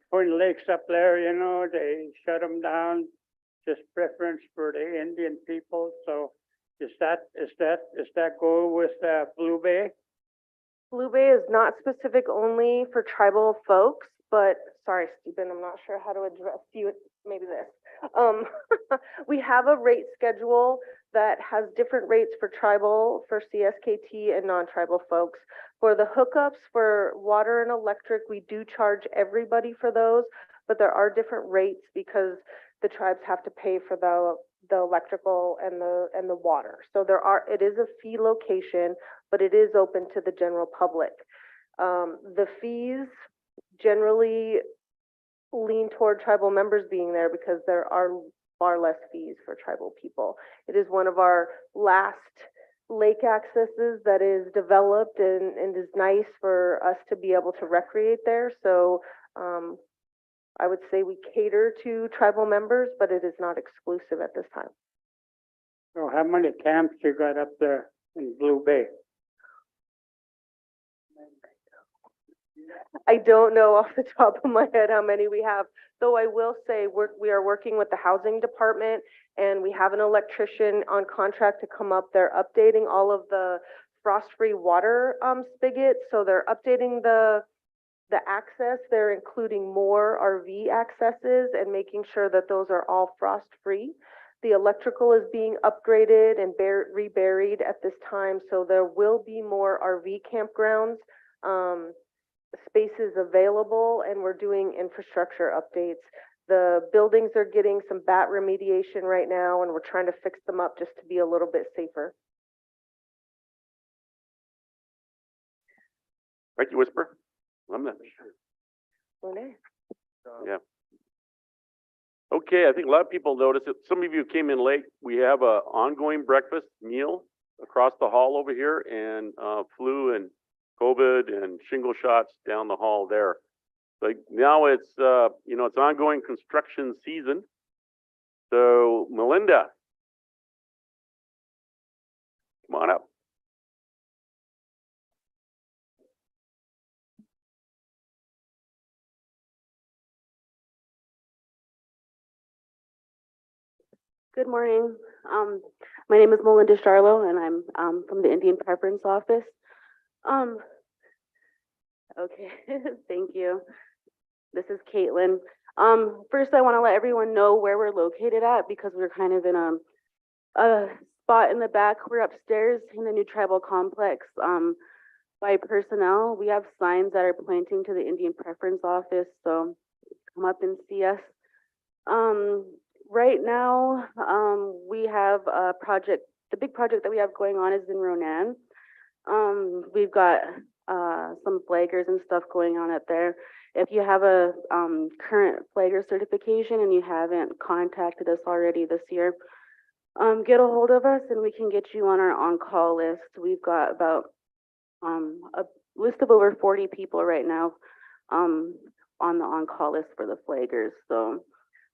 Twin Lakes up there, you know, they shut them down, just preference for the Indian people. So is that go with, Blue Bay? Blue Bay is not specific only for tribal folks, but sorry, Stephen, I'm not sure how to address you. Maybe this. We have a rate schedule that has different rates for tribal, for CSKT, and non-tribal folks. For the hookups for water and electric, we do charge everybody for those, but there are different rates because the tribes have to pay for the electrical and the water. So it is a fee location, but it is open to the general public. The fees generally lean toward tribal members being there because there are far less fees for tribal people. It is one of our last lake accesses that is developed and is nice for us to be able to recreate there. So I would say we cater to tribal members, but it is not exclusive at this time. So how many camps you got up there in Blue Bay? I don't know off the top of my head how many we have, though I will say we are working with the housing department, and we have an electrician on contract to come up. They're updating all of the frost-free water spigots, so they're updating the access. They're including more RV accesses and making sure that those are all frost-free. The electrical is being upgraded and reburied at this time, so there will be more RV campgrounds. Spaces available, and we're doing infrastructure updates. The buildings are getting some bat remediation right now, and we're trying to fix them up just to be a little bit safer. Thank you, Whisper. I'm not sure. Renee? Yeah. Okay, I think a lot of people noticed it. Some of you came in late. We have a ongoing breakfast meal across the hall over here, and flu and COVID and shingle shots down the hall there. Like now it's it's ongoing construction season. So Melinda, come on up. Good morning. My name is Melinda Charlo, and I'm from the Indian Preference Office. Okay, thank you. This is Caitlin. First, I want to let everyone know where we're located at because we're kind of in a spot in the back. We're upstairs in the new tribal complex. By personnel, we have signs that are pointing to the Indian Preference Office, so come up and see us. Right now, we have a project. The big project that we have going on is in Ronan. We've got some flaggers and stuff going on up there. If you have a current flagger certification and you haven't contacted us already this year, get a hold of us and we can get you on our on-call list. We've got about a list of over 40 people right now on the on-call list for the flaggers. So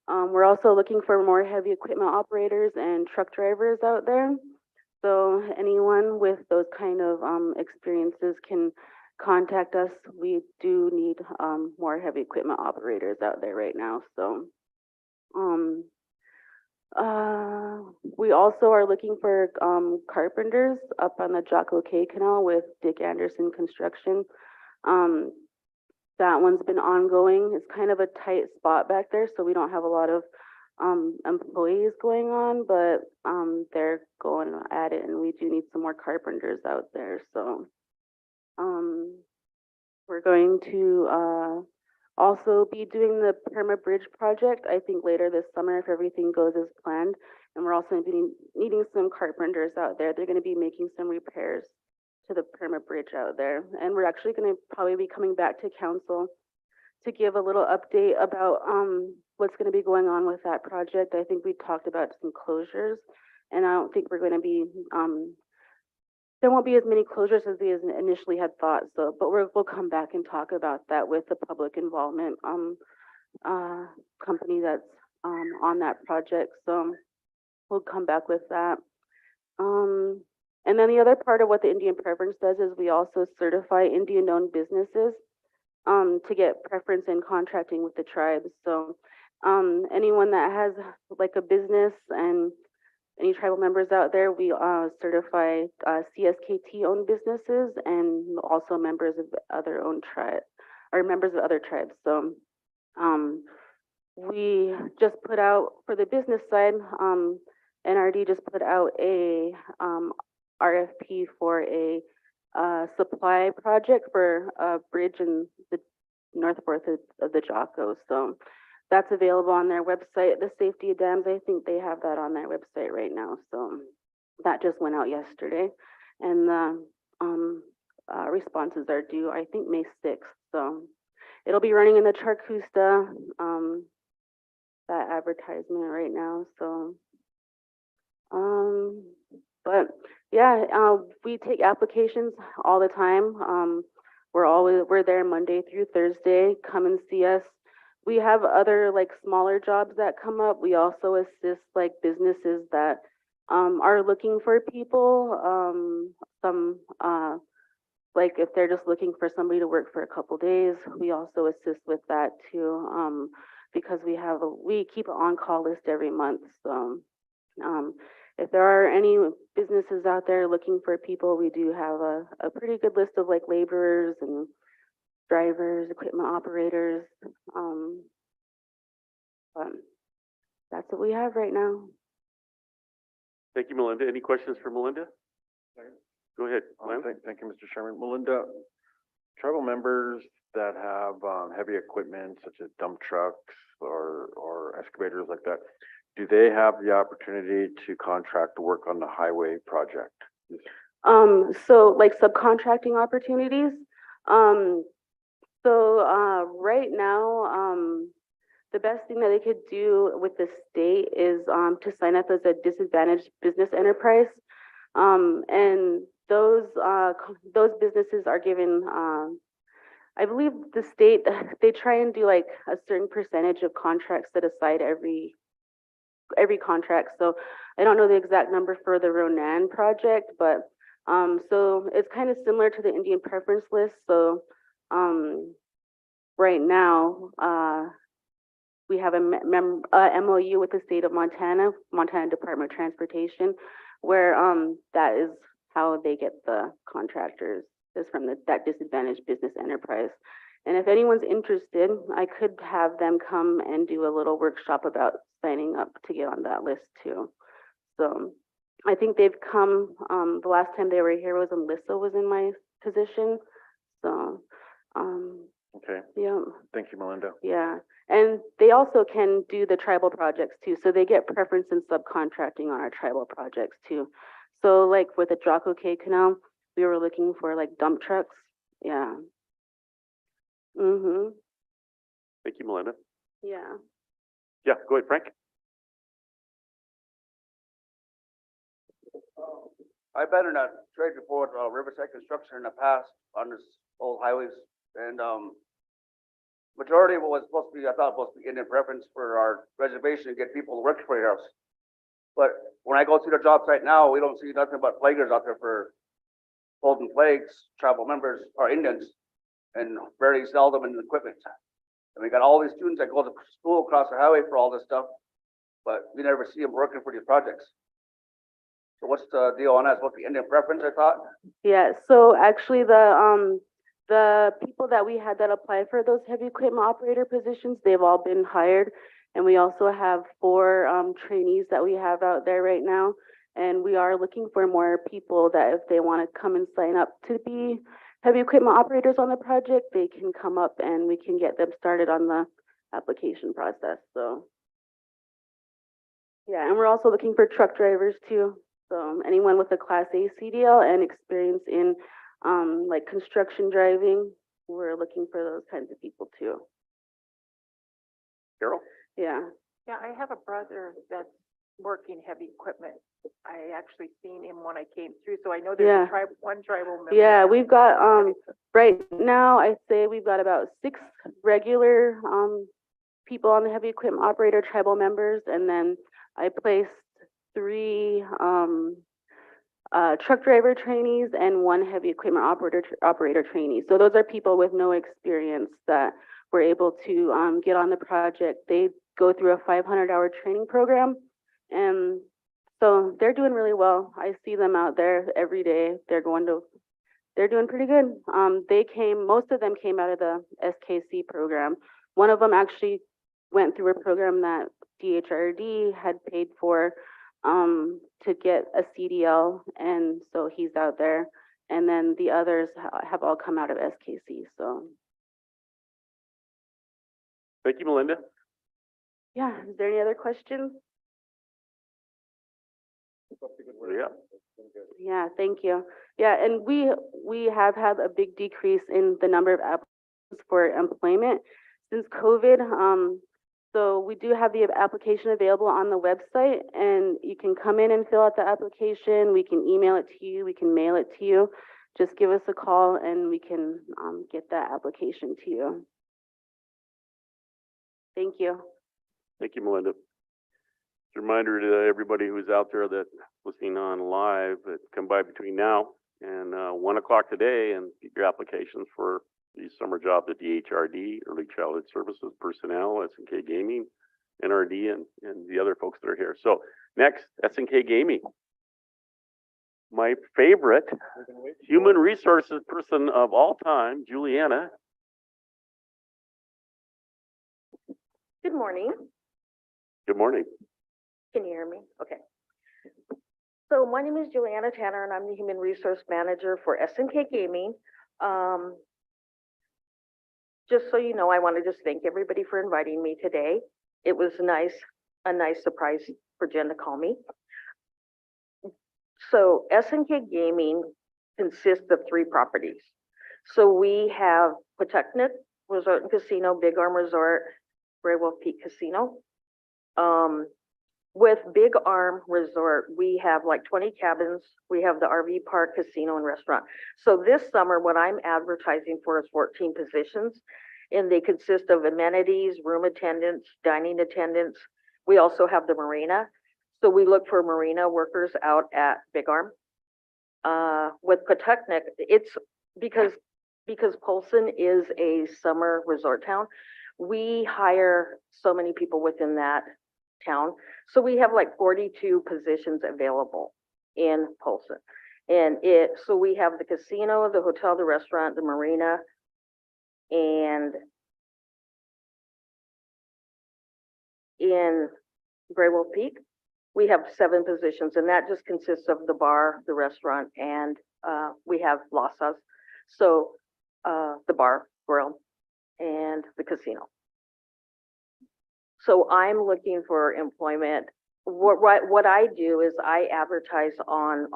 we're also looking for more heavy equipment operators and truck drivers out there. So anyone with those kind of experiences can contact us. We do need more heavy equipment operators out there right now. So we also are looking for carpenters up on the Jocko K Canal with Dick Anderson Construction. That one's been ongoing. It's kind of a tight spot back there, so we don't have a lot of employees going on, but they're going at it, and we do need some more carpenters out there. So we're going to also be doing the Perma Bridge project, I think later this summer if everything goes as planned. And we're also needing some carpenters out there. They're going to be making some repairs to the Perma Bridge out there. And we're actually going to probably be coming back to council to give a little update about what's going to be going on with that project. I think we talked about some closures, and I don't think we're going to be, there won't be as many closures as we initially had thought. So, but we'll come back and talk about that with the public involvement company that's on that project. So we'll come back with that. And then the other part of what the Indian Preference does is we also certify Indian-owned businesses to get preference in contracting with the tribes. So anyone that has like a business and any tribal members out there, we certify CSKT-owned businesses and also members of other owned tribes or members of other tribes. So we just put out for the business side, NRD just put out a RFP for a supply project for a bridge in the northwest of the Jocko. So that's available on their website. The safety dams, I think they have that on their website right now. So that just went out yesterday. And the responses are due, I think, May 6th. So it'll be running in the Charcusta, that advertisement right now. So, but yeah, we take applications all the time. We're there Monday through Thursday. Come and see us. We have other like smaller jobs that come up. We also assist like businesses that are looking for people. Like if they're just looking for somebody to work for a couple days, we also assist with that too. Because we keep an on-call list every month. So if there are any businesses out there looking for people, we do have a pretty good list of like laborers and drivers, equipment operators. But that's what we have right now. Thank you, Melinda. Any questions for Melinda? Go ahead, Glenn. Thank you, Mr. Chairman. Melinda, tribal members that have heavy equipment such as dump trucks or excavators like that, do they have the opportunity to contract to work on the highway project? So like subcontracting opportunities. So right now, the best thing that they could do with the state is, to sign up as a disadvantaged business enterprise. And those businesses are given, I believe the state, they try and do like a certain percentage of contracts set aside every contract. So I don't know the exact number for the Ronan project, but so it's kind of similar to the Indian preference list. So right now, we have a MOU with the state of Montana, Montana Department of Transportation, where that is how they get the contractors, is from that disadvantaged business enterprise. And if anyone's interested, I could have them come and do a little workshop about signing up to get on that list too. So I think they've come, the last time they were here was when Lissa was in my position. So, Okay, yeah, thank you, Melinda. yeah. And they also can do the tribal projects too. So they get preference in subcontracting on our tribal projects too. So like with the Jocko K Canal, we were looking for like dump trucks. Yeah. Mm-hmm. Thank you, Melinda. Yeah. Yeah, go ahead, Frank. I've been in a trade before with Riverside Construction in the past on this old highways, and majority of it was supposed to be, I thought it was supposed to be Indian preference for our reservation to get people to work for your house. But when I go to the job site now, we don't see nothing but flaggers out there for holding flags, tribal members or Indians, and very seldom in equipment. And we got all these students that go to school across the highway for all this stuff, but we never see them working for these projects. So what's the deal on that? It's supposed to be Indian preference, I thought? Yeah, so actually the people that we had that apply for those heavy equipment operator positions, they've all been hired. And we also have 4 trainees that we have out there right now. And we are looking for more people that if they want to come and sign up to be heavy equipment operators on the project, they can come up and we can get them started on the application process. So yeah, and we're also looking for truck drivers too. So anyone with a Class A CDL and experience in like construction driving, we're looking for those kinds of people too. Carol? Yeah. Yeah, I have a brother that's working heavy equipment. I actually seen him when I came through, so I know there's Yeah. one tribal member. Yeah, we've got right now I'd say we've got about 6 regular people on the heavy equipment operator tribal members, and then I placed 3 truck driver trainees and 1 heavy equipment operator trainee. So those are people with no experience that were able to get on the project. They go through a 500-hour training program, and so they're doing really well. I see them out there every day. They're doing pretty good. Most of them came out of the SKC program. One of them actually went through a program that DHRD had paid for to get a CDL, and so he's out there. And then the others have all come out of SKC. So Thank you, Melinda. yeah, is there any other questions? Yeah. Yeah, thank you. Yeah, and we have had a big decrease in the number of applicants for employment since COVID. So we do have the application available on the website, and you can come in and fill out the application. We can email it to you. We can mail it to you. Just give us a call, and we can get that application to you. Thank you. Thank you, Melinda. Just a reminder to everybody who's out there that's listening on live, that come by between now and 1 o'clock today and get your applications for these summer jobs at DHRD, Early Childhood Services Personnel, SNK Gaming, NRD, and the other folks that are here. So next, SNK Gaming. My favorite human resources person of all time, Juliana. Good morning. Good morning. Can you hear me? Okay. So my name is Juliana Tanner, and I'm the Human Resource Manager for SNK Gaming. Just so you know, I want to just thank everybody for inviting me today. It was a nice surprise for Jen to call me. So SNK Gaming consists of 3 properties. So we have Patuxent Resort and Casino, Big Arm Resort, Gray Wolf Peak Casino. With Big Arm Resort, we have like 20 cabins. We have the RV park, casino, and restaurant. So this summer, what I'm advertising for is 14 positions, and they consist of amenities, room attendants, dining attendants. We also have the marina. So we look for marina workers out at Big Arm. With Patuxent, it's because Polson is a summer resort town, we hire so many people within that town. So we have like 42 positions available in Polson. And so we have the casino, the hotel, the restaurant, the marina, and in Gray Wolf Peak, we have 7 positions, and that just consists of the bar, the restaurant, and we have Lasas. So the bar, grill, and the casino. So I'm looking for employment. What I do is I advertise on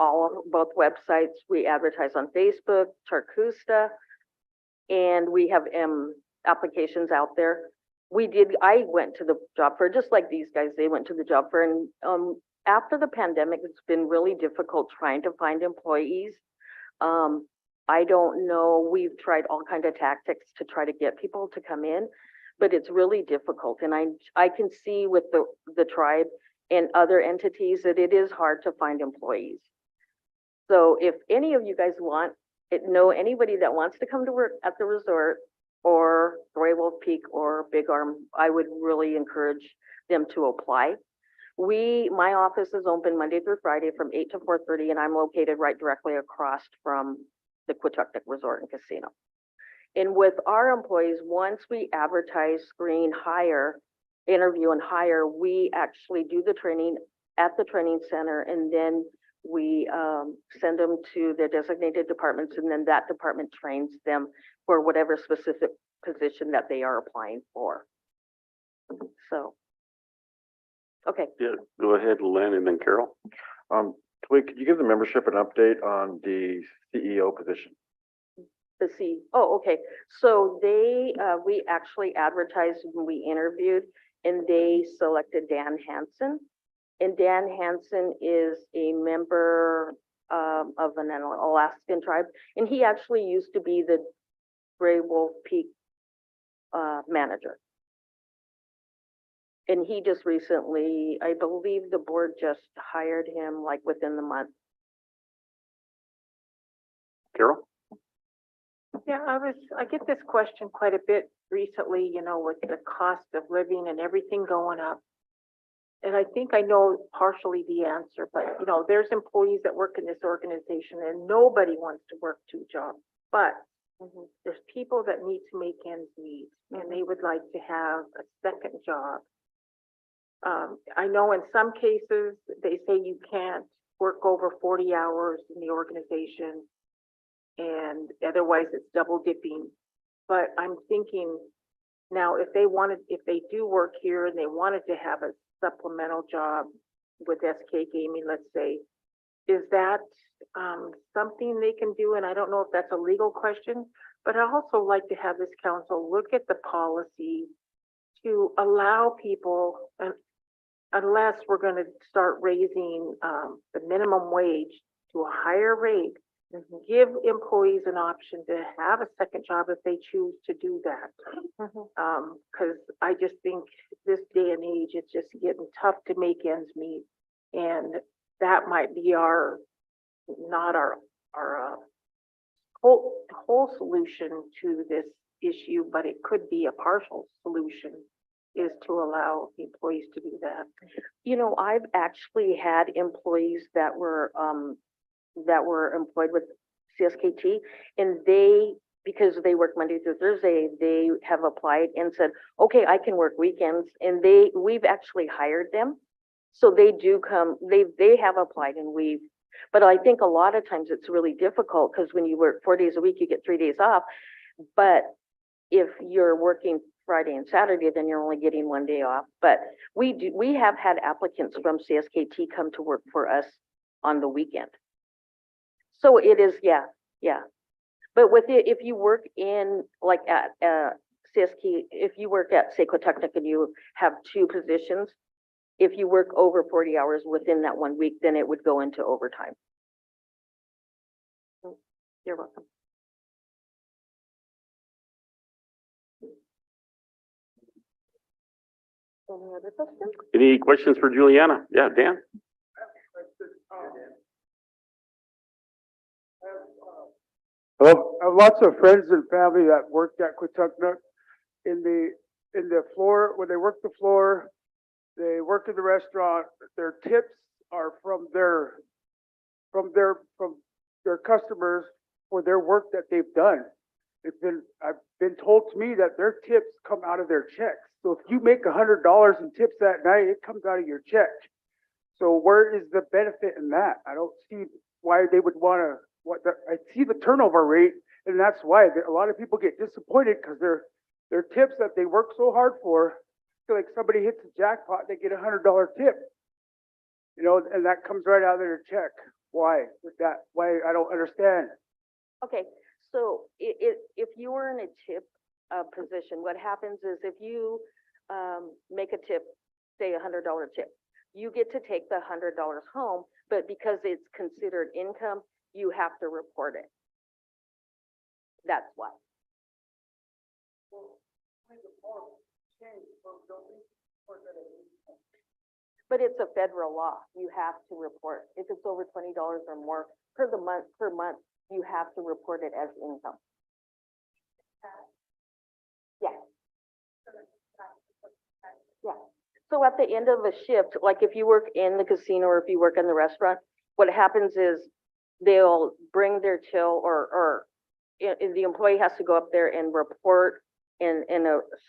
both websites. We advertise on Facebook, Charcusta, and we have applications out there. I went to the job fair, just like these guys, they went to the job fair, and after the pandemic, it's been really difficult trying to find employees. I don't know, we've tried all kinds of tactics to try to get people to come in, but it's really difficult. And I can see with the tribe and other entities that it is hard to find employees. So if any of you guys know anybody that wants to come to work at the resort or Gray Wolf Peak or Big Arm, I would really encourage them to apply. My office is open Monday through Friday from 8 to 4:30, and I'm located right directly across from the Quatuxent Resort and Casino. And with our employees, once we advertise, screen, hire, interview and hire, we actually do the training at the training center, and then we send them to their designated departments, and then that department trains them for whatever specific position that they are applying for. So, okay. Yeah, go ahead, Len, and then Carol. Dwight, could you give the membership an update on the CEO position? Okay. So we actually advertised when we interviewed, and they selected Dan Hansen. And Dan Hansen is a member of an Alaskan tribe, and he actually used to be the Gray Wolf Peak manager. And he just recently, I believe the board just hired him like within the month. Carol? Yeah, I get this question quite a bit recently, with the cost of living and everything going up. And I think I know partially the answer, but there's employees that work in this organization and nobody wants to work 2 jobs. But there's people that need to make ends meet, and they would like to have a second job. I know in some cases, they say you can't work over 40 hours in the organization, and otherwise it's double dipping. But I'm thinking now, if they do work here and they wanted to have a supplemental job with SK Gaming, let's say, is that something they can do? And I don't know if that's a legal question, but I'd also like to have this council look at the policy to allow people, unless we're going to start raising the minimum wage to a higher rate, give employees an option to have a second job if they choose to do that. Because I just think this day and age, it's just getting tough to make ends meet. And that might be not our whole solution to this issue, but it could be a partial solution, is to allow employees to do that. I've actually had employees that were employed with CSKT, and because they work Monday through Thursday, they have applied and said, okay, I can work weekends, and we've actually hired them. So they do come, they have applied, and but I think a lot of times it's really difficult, because when you work 4 days a week, you get 3 days off. But if you're working Friday and Saturday, then you're only getting 1 day off. But we have had applicants from CSKT come to work for us on the weekend. So it is, yeah. But if you work in, like at CSK, if you work at Sequotechnic and you have two positions, if you work over 40 hours within that 1 week, then it would go into overtime. You're welcome. Any other questions? Any questions for Juliana? Yeah, Dan? I have lots of friends and family that worked at Quatucknuck in the floor, when they work the floor, they work in the restaurant, their tips are from their customers for their work that they've done. I've been told to me that their tips come out of their checks. So if you make $100 in tips that night, it comes out of your check. So where is the benefit in that? I don't see why they would want to. I see the turnover rate, and that's why a lot of people get disappointed because their tips that they work so hard for, feel like somebody hits a jackpot, they get $100 tip. You know, and that comes right out of their check. Why? With that, why I don't understand. Okay, so if you were in a tip position, what happens is if you make a tip, say $100 tip, you get to take the $100 home, but because it's considered income, you have to report it. That's why. But it's a federal law. You have to report. If it's over $20 or more per month, you have to report it as income. Yeah. Yeah. So at the end of a shift, like if you work in the casino or if you work in the restaurant, what happens is they'll bring their till or the employee has to go up there and report in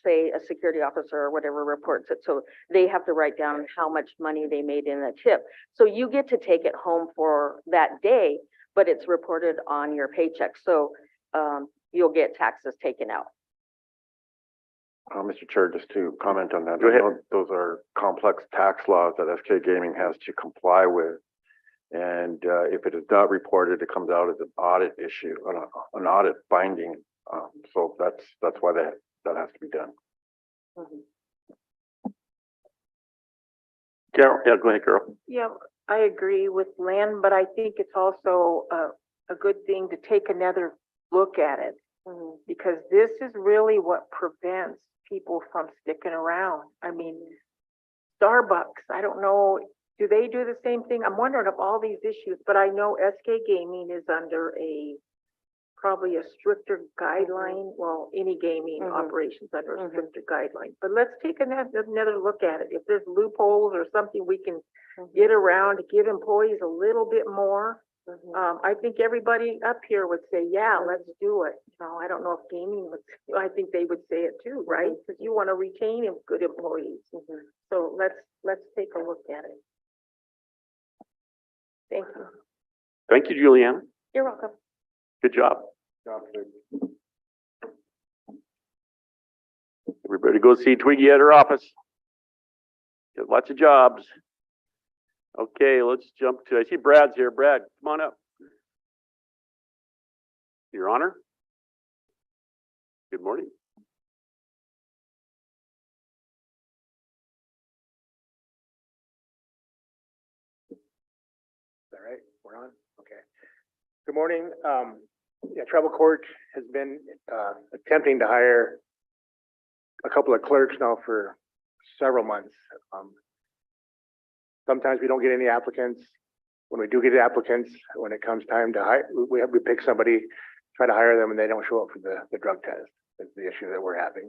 say a security officer or whatever reports it. So they have to write down how much money they made in a tip. So you get to take it home for that day, but it's reported on your paycheck. So you'll get taxes taken out. Mr. Chair, just to comment on that. Go ahead. I know those are complex tax laws that SK Gaming has to comply with. And if it is not reported, it comes out as an audit issue, an audit finding. So that's why that has to be done. Carol, yeah, go ahead, Carol. Yeah, I agree with Lynn, but I think it's also a good thing to take another look at it. Because this is really what prevents people from sticking around. I mean, Starbucks, I don't know, do they do the same thing? I'm wondering of all these issues, but I know SK Gaming is under probably a stricter guideline. Well, any gaming operations under a stricter guideline. But let's take another look at it. If there's loopholes or something we can get around to give employees a little bit more, I think everybody up here would say, yeah, let's do it. You know, I don't know if gaming would, I think they would say it too, right? Because you want to retain good employees. So let's take a look at it. Thank you. Thank you, Juliana. You're welcome. Good job. Everybody go see Twiggy at her office. Got lots of jobs. Okay, let's jump to, I see Brad's here. Brad, come on up. Your Honor. Good morning. All right, we're on. Okay. Good morning. Yeah, Tribal Court has been attempting to hire a couple of clerks now for several months. Sometimes we don't get any applicants. When we do get applicants, when it comes time to hire, we pick somebody, try to hire them, and they don't show up for the drug test. That's the issue that we're having.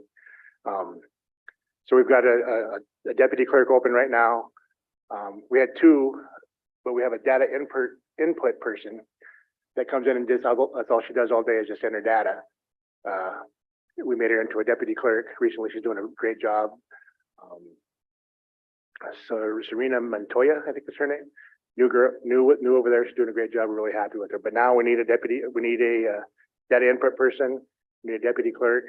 So we've got a deputy clerk open right now. We had two, but we have a data input person that comes in and that's all she does all day is just enter data. We made her into a deputy clerk recently. She's doing a great job. So Serena Montoya, I think is her name. New girl, new over there. She's doing a great job. We're really happy with her. But now we need a deputy. We need a data input person. We need a deputy clerk.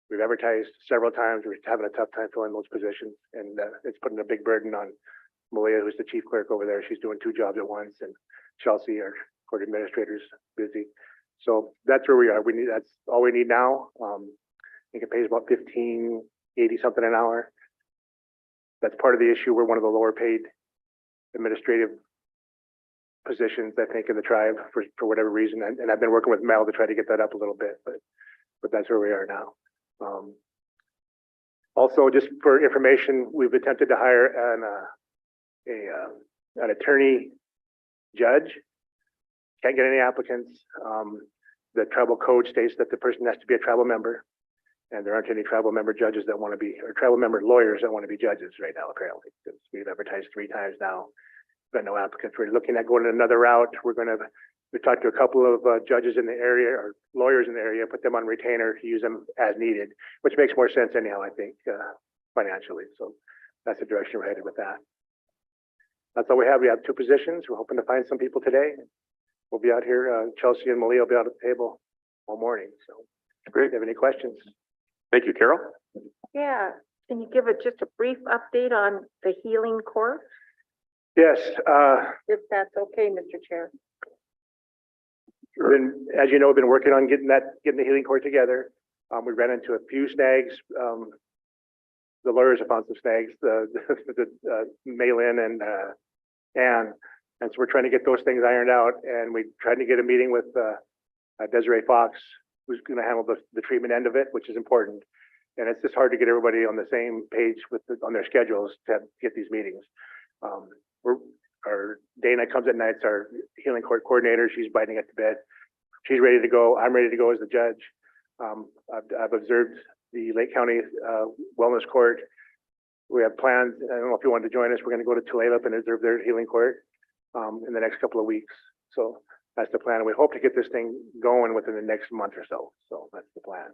We've advertised several times. We're having a tough time filling those positions, and it's putting a big burden on Malia, who's the chief clerk over there. She's doing two jobs at once, and Chelsea, our court administrator's busy. So that's where we are. That's all we need now. think it pays about 15.80 something an hour. That's part of the issue. We're one of the lower paid administrative positions, I think, in the tribe for whatever reason. And I've been working with Mel to try to get that up a little bit, but that's where we are now. Also, just for information, we've attempted to hire an attorney judge. Can't get any applicants. The tribal code states that the person has to be a tribal member, and there aren't any tribal member judges that want to be, or tribal member lawyers that want to be judges right now, apparently, because we've advertised 3 times now, but no applicants. We're looking at going another route. We talked to a couple of judges in the area, or lawyers in the area, put them on retainer to use them as needed, which makes more sense anyhow, I think, financially. So that's the direction we're headed with that. That's all we have. We have 2 positions. We're hoping to find some people today. We'll be out here. Chelsea and Malia will be out at the table all morning. So great. If you have any questions? Thank you, Carol. Yeah, can you give just a brief update on the healing court, Yes. if that's okay, Mr. Chair? As you know, been working on getting the healing court together. We ran into a few snags. The lawyers have found some snags, the mail-in and so we're trying to get those things ironed out. And we tried to get a meeting with Desiree Fox, who's going to handle the treatment end of it, which is important. And it's just hard to get everybody on the same page on their schedules to get these meetings. Our Dana comes at nights, our healing court coordinator. She's biting at the bit. She's ready to go. I'm ready to go as the judge. I've observed the Lake County Wellness Court. We have plans. I don't know if you wanted to join us. We're going to go to Tulalip and observe their healing court in the next couple of weeks. So that's the plan. We hope to get this thing going within the next month or so. So that's the plan.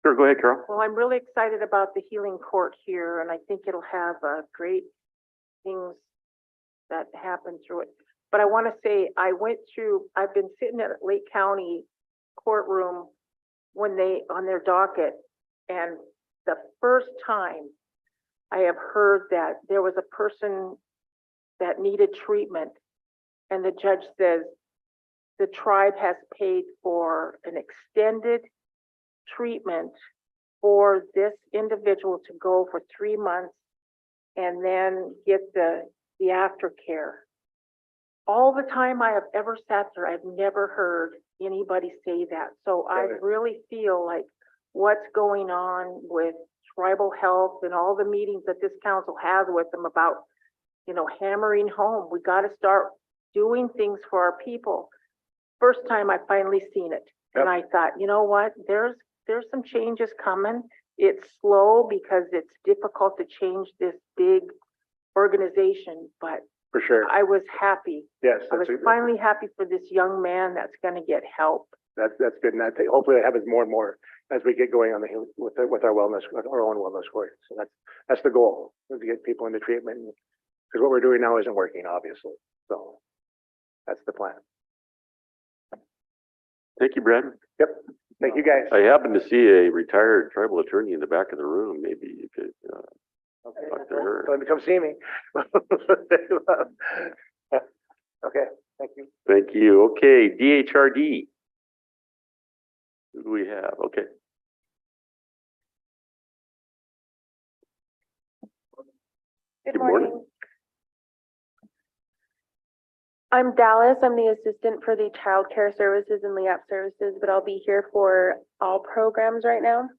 Sure, go ahead, Carol. Well, I'm really excited about the healing court here, and I think it'll have great things that happen through it. But I want to say, I've been sitting at Lake County courtroom when on their docket, and the first time I have heard that there was a person that needed treatment, and the judge says the tribe has paid for an extended treatment for this individual to go for 3 months and then get the aftercare. All the time I have ever sat there, I've never heard anybody say that. So I really feel like what's going on with tribal health and all the meetings that this council has with them about, hammering home. We got to start doing things for our people. First time I finally seen it. And I thought, you know what, there's some changes coming. It's slow because it's difficult to change this big organization, but For sure. I was happy. Yes. I was finally happy for this young man that's going to get help. That's good. And hopefully that happens more and more as we get going on with our wellness, our own wellness court. So that's the goal, is to get people into treatment. Because what we're doing now isn't working, obviously. So that's the plan. Thank you, Brad. Yep. Thank you, guys. I happen to see a retired tribal attorney in the back of the room. Maybe you could Okay. talk to her. Let me come see me. Okay. Thank you. Thank you. Okay, DHRD. Who do we have? Okay. Good Good morning. morning. I'm Dallas. I'm the assistant for the Child Care Services and LEAP Services, but I'll be here for all programs right now.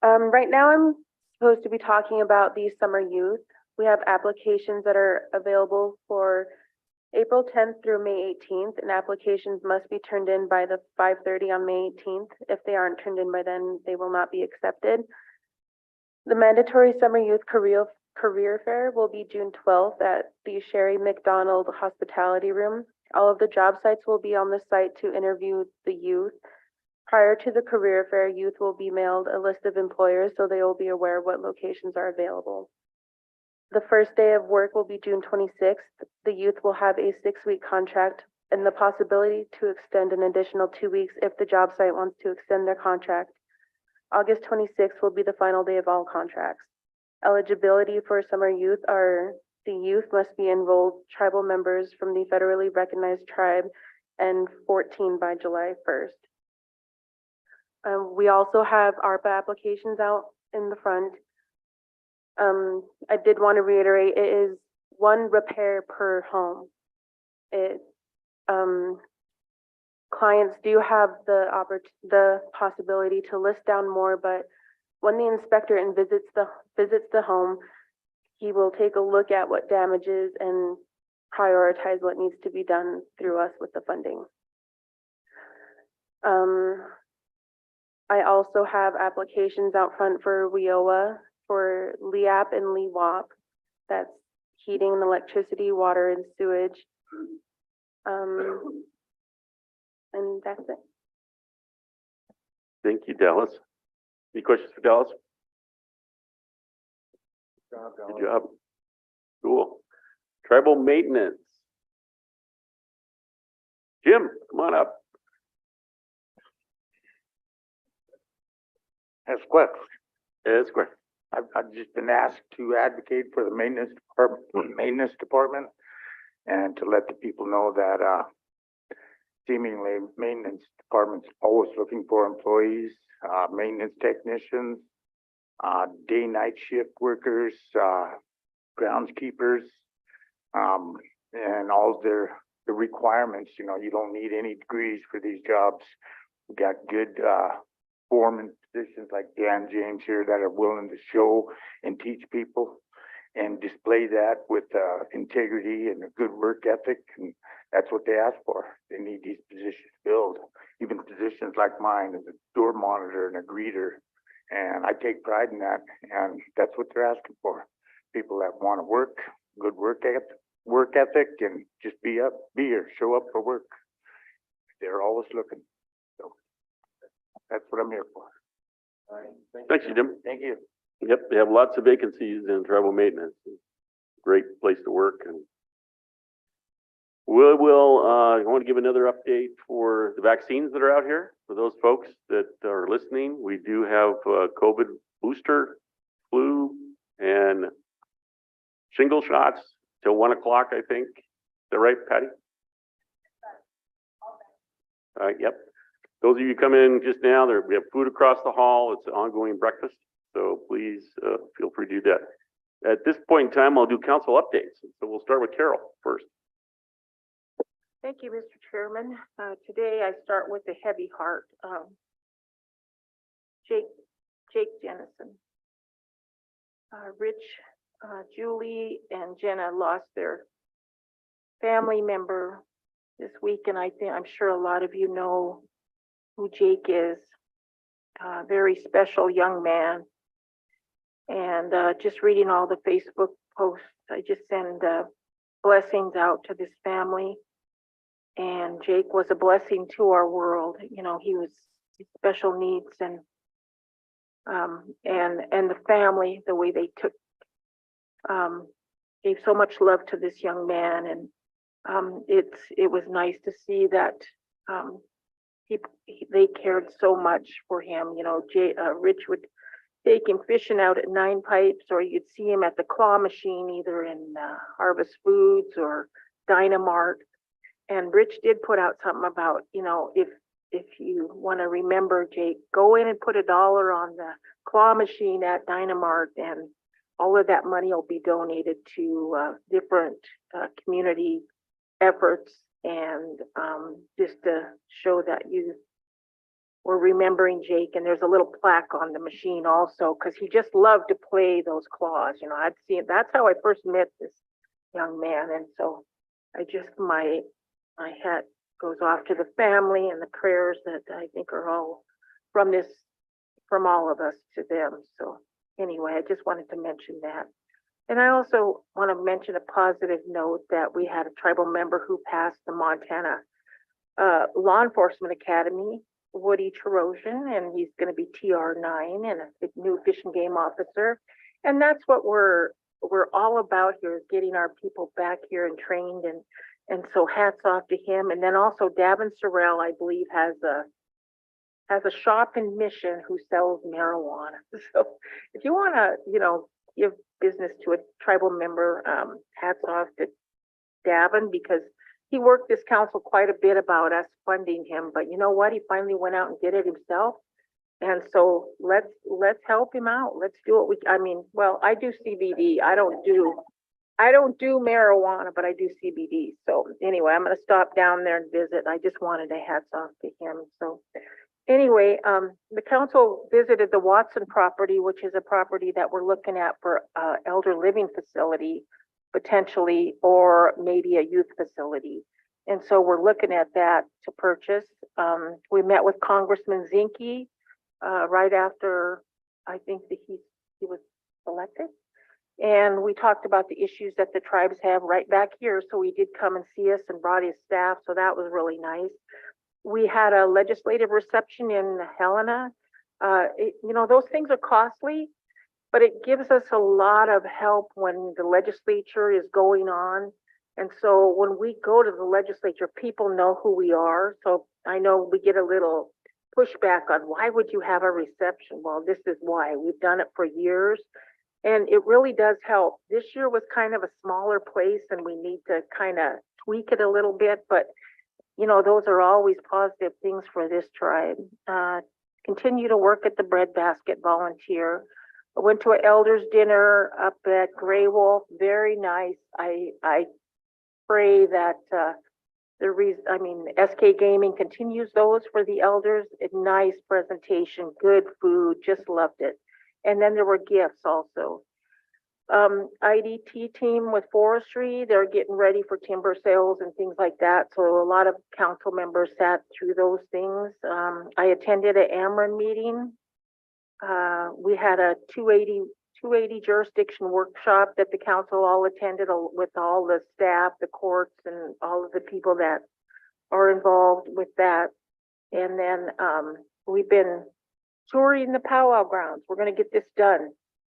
Right now I'm supposed to be talking about the summer youth. We have applications that are available for April 10th through May 18th, and applications must be turned in by the 5:30 on May 18th. If they aren't turned in by then, they will not be accepted. The mandatory summer youth career fair will be June 12th at the Sherry McDonald Hospitality Room. All of the job sites will be on the site to interview the youth. Prior to the career fair, youth will be mailed a list of employers so they will be aware what locations are available. The first day of work will be June 26th. The youth will have a 6-week contract and the possibility to extend an additional 2 weeks if the job site wants to extend their contract. August 26th will be the final day of all contracts. Eligibility for summer youth are the youth must be enrolled tribal members from the federally recognized tribe and 14 by July 1st. We also have ARPA applications out in the front. I did want to reiterate, it is one repair per home. Clients do have the possibility to list down more, but when the inspector visits the home, he will take a look at what damages and prioritize what needs to be done through us with the funding. I also have applications out front for WIOA, for LEAP and LEWAP. That's heating and electricity, water and sewage. And that's it. Thank you, Dallas. Any questions for Dallas? Good job. Cool. Tribal maintenance. Jim, come on up. That's quick. It's great. I've just been asked to advocate for the maintenance department and to let the people know that, seemingly maintenance department's always looking for employees, maintenance technicians, day-night shift workers, groundskeepers, and all the requirements. You know, you don't need any degrees for these jobs. We got good, foreman positions like Dan James here that are willing to show and teach people and display that with integrity and a good work ethic. And that's what they ask for. They need these positions filled, even positions like mine as a door monitor and a greeter. And I take pride in that. And that's what they're asking for. People that want to work, good work ethic, and just be here, show up for work. They're always looking. So that's what I'm here for. Thanks, Jim. Thank you. Yep, they have lots of vacancies in tribal maintenance. Great place to work, and I want to give another update for the vaccines that are out here. For those folks that are listening, we do have COVID booster, flu, and shingle shots till 1 o'clock, I think. Is that right, Patty? All right, yep. Those of you come in just now, we have food across the hall. It's an ongoing breakfast, so please feel free to do that. At this point in time, I'll do council updates. So we'll start with Carol first. Thank you, Mr. Chairman. Today I start with a heavy heart. Jake Jennison. Rich, Julie, and Jenna lost their family member this week, and I'm sure a lot of you know who Jake is. A very special young man. And just reading all the Facebook posts, I just send blessings out to this family. And Jake was a blessing to our world. You know, he was special needs, and the family, the way they took, gave so much love to this young man. And it was nice to see that they cared so much for him. You know, Rich would take him fishing out at Nine Pipes, or you'd see him at the claw machine, either in Harvest Foods or Dynamart. And Rich did put out something about, you know, if you want to remember Jake, go in and put $1 on the claw machine at Dynamart, and all of that money will be donated to different community efforts, and just to show that you were remembering Jake. And there's a little plaque on the machine also, because he just loved to play those claws. You know, I'd see it. That's how I first met this young man. And so my hat goes off to the family, and the prayers that I think are all from all of us to them. So anyway, I just wanted to mention that. And I also want to mention a positive note that we had a tribal member who passed the Montana Law Enforcement Academy, Woody Terosian, and he's going to be TR9 and a new Fish and Game officer. And that's what we're all about here, is getting our people back here and trained. And so hats off to him. And then also Davin Sorrell, I believe, has a shop in Mission who sells marijuana. So if you want to, you know, give business to a tribal member, hats off to Davin, because he worked this council quite a bit about us funding him. But you know what? He finally went out and did it himself. And so let's help him out. Let's do what I mean, well, I do CBD. I don't do marijuana, but I do CBD. So anyway, I'm gonna stop down there and visit. I just wanted to hats off to him. So anyway, the council visited the Watson property, which is a property that we're looking at for elder living facility potentially, or maybe a youth facility. And so we're looking at that to purchase. We met with Congressman Zinke right after I think that he was elected. And we talked about the issues that the tribes have right back here. So he did come and see us and brought his staff. So that was really nice. We had a legislative reception in Helena. Those things are costly, but it gives us a lot of help when the legislature is going on. And so when we go to the legislature, people know who we are. So I know we get a little pushback on why would you have a reception? Well, this is why. We've done it for years. And it really does help. This year was kind of a smaller place and we need to kind of tweak it a little bit, but those are always positive things for this tribe. Continue to work at the breadbasket volunteer. I went to an elders dinner up at Grey Wolf, very nice. I pray that SK Gaming continues those for the elders. A nice presentation, good food, just loved it. And then there were gifts also. IDT team with forestry, they're getting ready for timber sales and things like that. So a lot of council members sat through those things. I attended an Ameren meeting. We had a 280 jurisdiction workshop that the council all attended with all the staff, the courts, and all of the people that are involved with that. And then we've been touring the powwow grounds. We're going to get this done.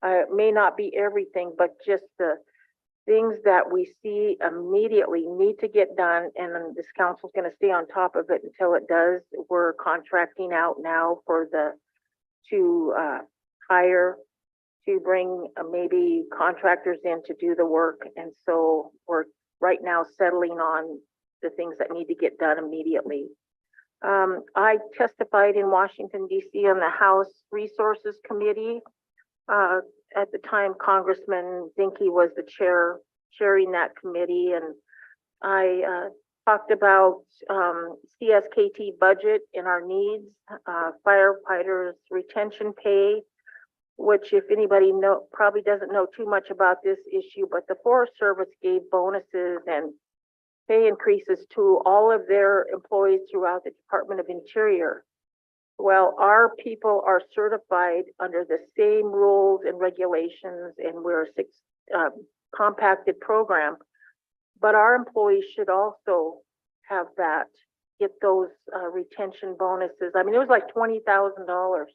It may not be everything, but just the things that we see immediately need to get done. And then this council's going to stay on top of it until it does. We're contracting out now to hire, to bring maybe contractors in to do the work. And so we're right now settling on the things that need to get done immediately. I testified in Washington, D.C. on the House Resources Committee. At the time, Congressman Zinke was the chairing that committee, and I talked about CSKT budget and our needs, firefighters retention pay, which if anybody probably doesn't know too much about this issue, but the Forest Service gave bonuses and pay increases to all of their employees throughout the Department of Interior. Well, our people are certified under the same rules and regulations, and we're a compacted program, but our employees should also have that, get those retention bonuses. I mean, it was like $20,000.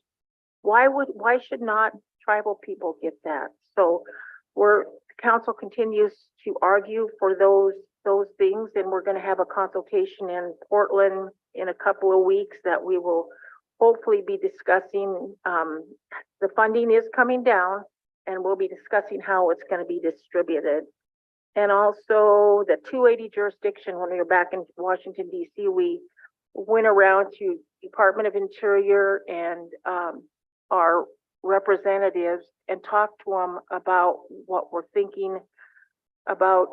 Why should not tribal people get that? So the council continues to argue for those things, and we're going to have a consultation in Portland in a couple of weeks that we will hopefully be discussing. The funding is coming down, and we'll be discussing how it's going to be distributed. And also the 280 jurisdiction, when we were back in Washington, D.C., we went around to Department of Interior and our representatives and talked to them about what we're thinking about,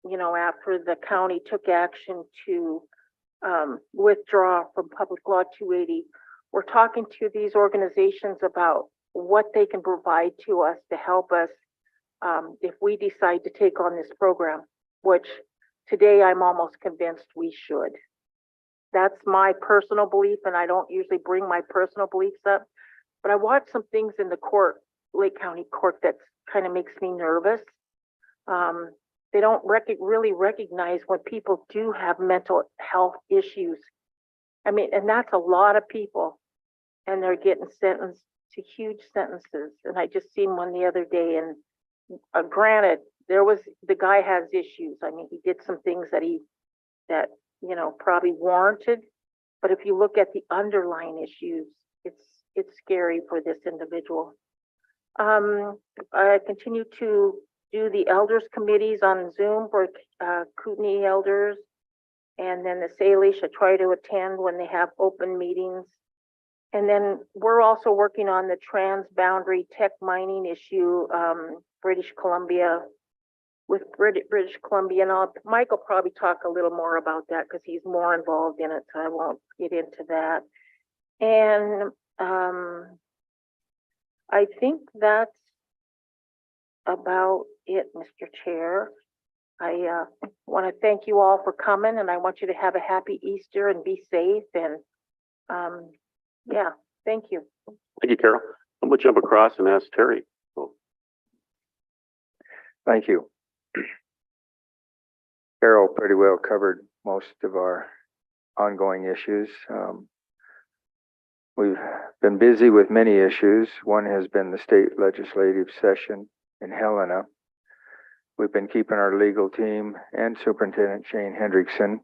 after the county took action to withdraw from Public Law 280. We're talking to these organizations about what they can provide to us to help us if we decide to take on this program, which today I'm almost convinced we should. That's my personal belief, and I don't usually bring my personal beliefs up, but I watched some things in the court, Lake County Court, that kind of makes me nervous. They don't really recognize when people do have mental health issues. I mean, and that's a lot of people, and they're getting sentenced to huge sentences. And I just seen one the other day, and granted, the guy has issues. I mean, he did some things that probably warranted, but if you look at the underlying issues, it's scary for this individual. I continue to do the elders committees on Zoom for Kootenai elders, and then the Salish I try to attend when they have open meetings. And then we're also working on the transboundary tech mining issue, British Columbia, with British Columbia. And Mike will probably talk a little more about that because he's more involved in it, so I won't get into that. And I think that's about it, Mr. Chair. I want to thank you all for coming, and I want you to have a happy Easter and be safe. And yeah, thank you. Thank you, Carol. I'm gonna jump across and ask Terry. Oh, Thank you. Carol pretty well covered most of our ongoing issues. We've been busy with many issues. One has been the state legislative session in Helena. We've been keeping our legal team and Superintendent Shane Hendrickson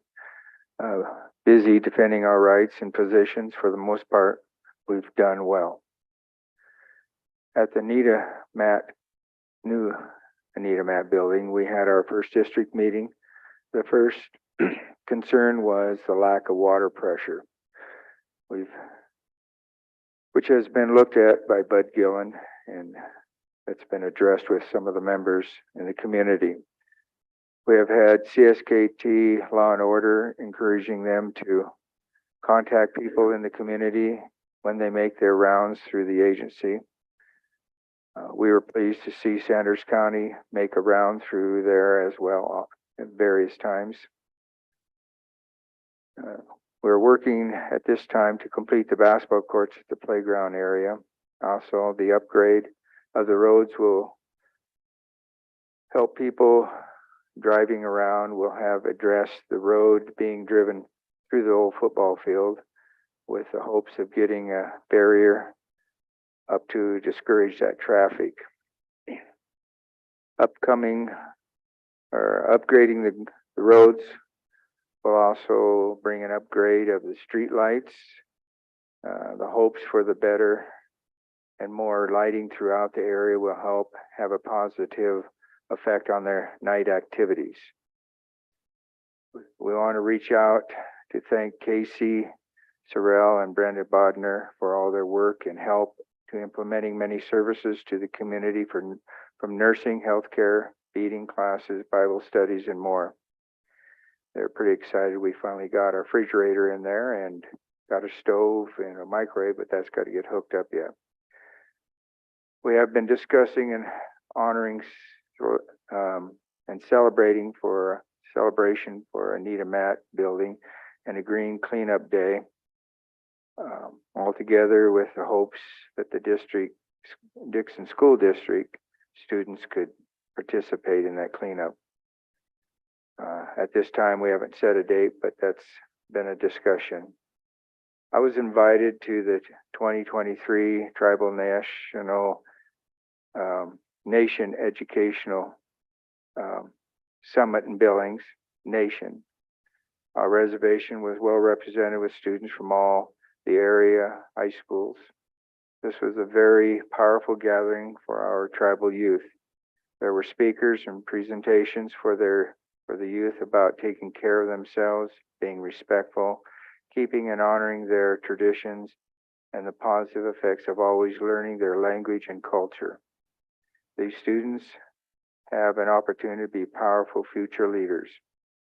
busy defending our rights and positions. For the most part, we've done well. At the new Anita Matt building, we had our first district meeting. The first concern was the lack of water pressure, which has been looked at by Bud Gillen, and it's been addressed with some of the members in the community. We have had CSKT Law and Order encouraging them to contact people in the community when they make their rounds through the agency. We were pleased to see Sanders County make a round through there as well at various times. We're working at this time to complete the basketball courts at the playground area. Also, the upgrade of the roads will help people driving around. We'll have addressed the road being driven through the old football field with the hopes of getting a barrier up to discourage that traffic. Upcoming or upgrading the roads will also bring an upgrade of the street lights. The hopes for the better and more lighting throughout the area will help have a positive effect on their night activities. We want to reach out to thank Casey Sorrell and Brenda Bodner for all their work and help to implementing many services to the community from nursing, healthcare, feeding classes, Bible studies, and more. They're pretty excited. We finally got our refrigerator in there and got a stove and a microwave, but that's got to get hooked up yet. We have been discussing and honoring and celebrating for celebration for Anita Matt building and a green cleanup day, all together with the hopes that the Dixon School District students could participate in that cleanup. At this time, we haven't set a date, but that's been a discussion. I was invited to the 2023 Tribal National Nation Educational Summit in Billings, Nation. Our reservation was well represented with students from all the area high schools. This was a very powerful gathering for our tribal youth. There were speakers and presentations for the youth about taking care of themselves, being respectful, keeping and honoring their traditions, and the positive effects of always learning their language and culture. These students have an opportunity to be powerful future leaders.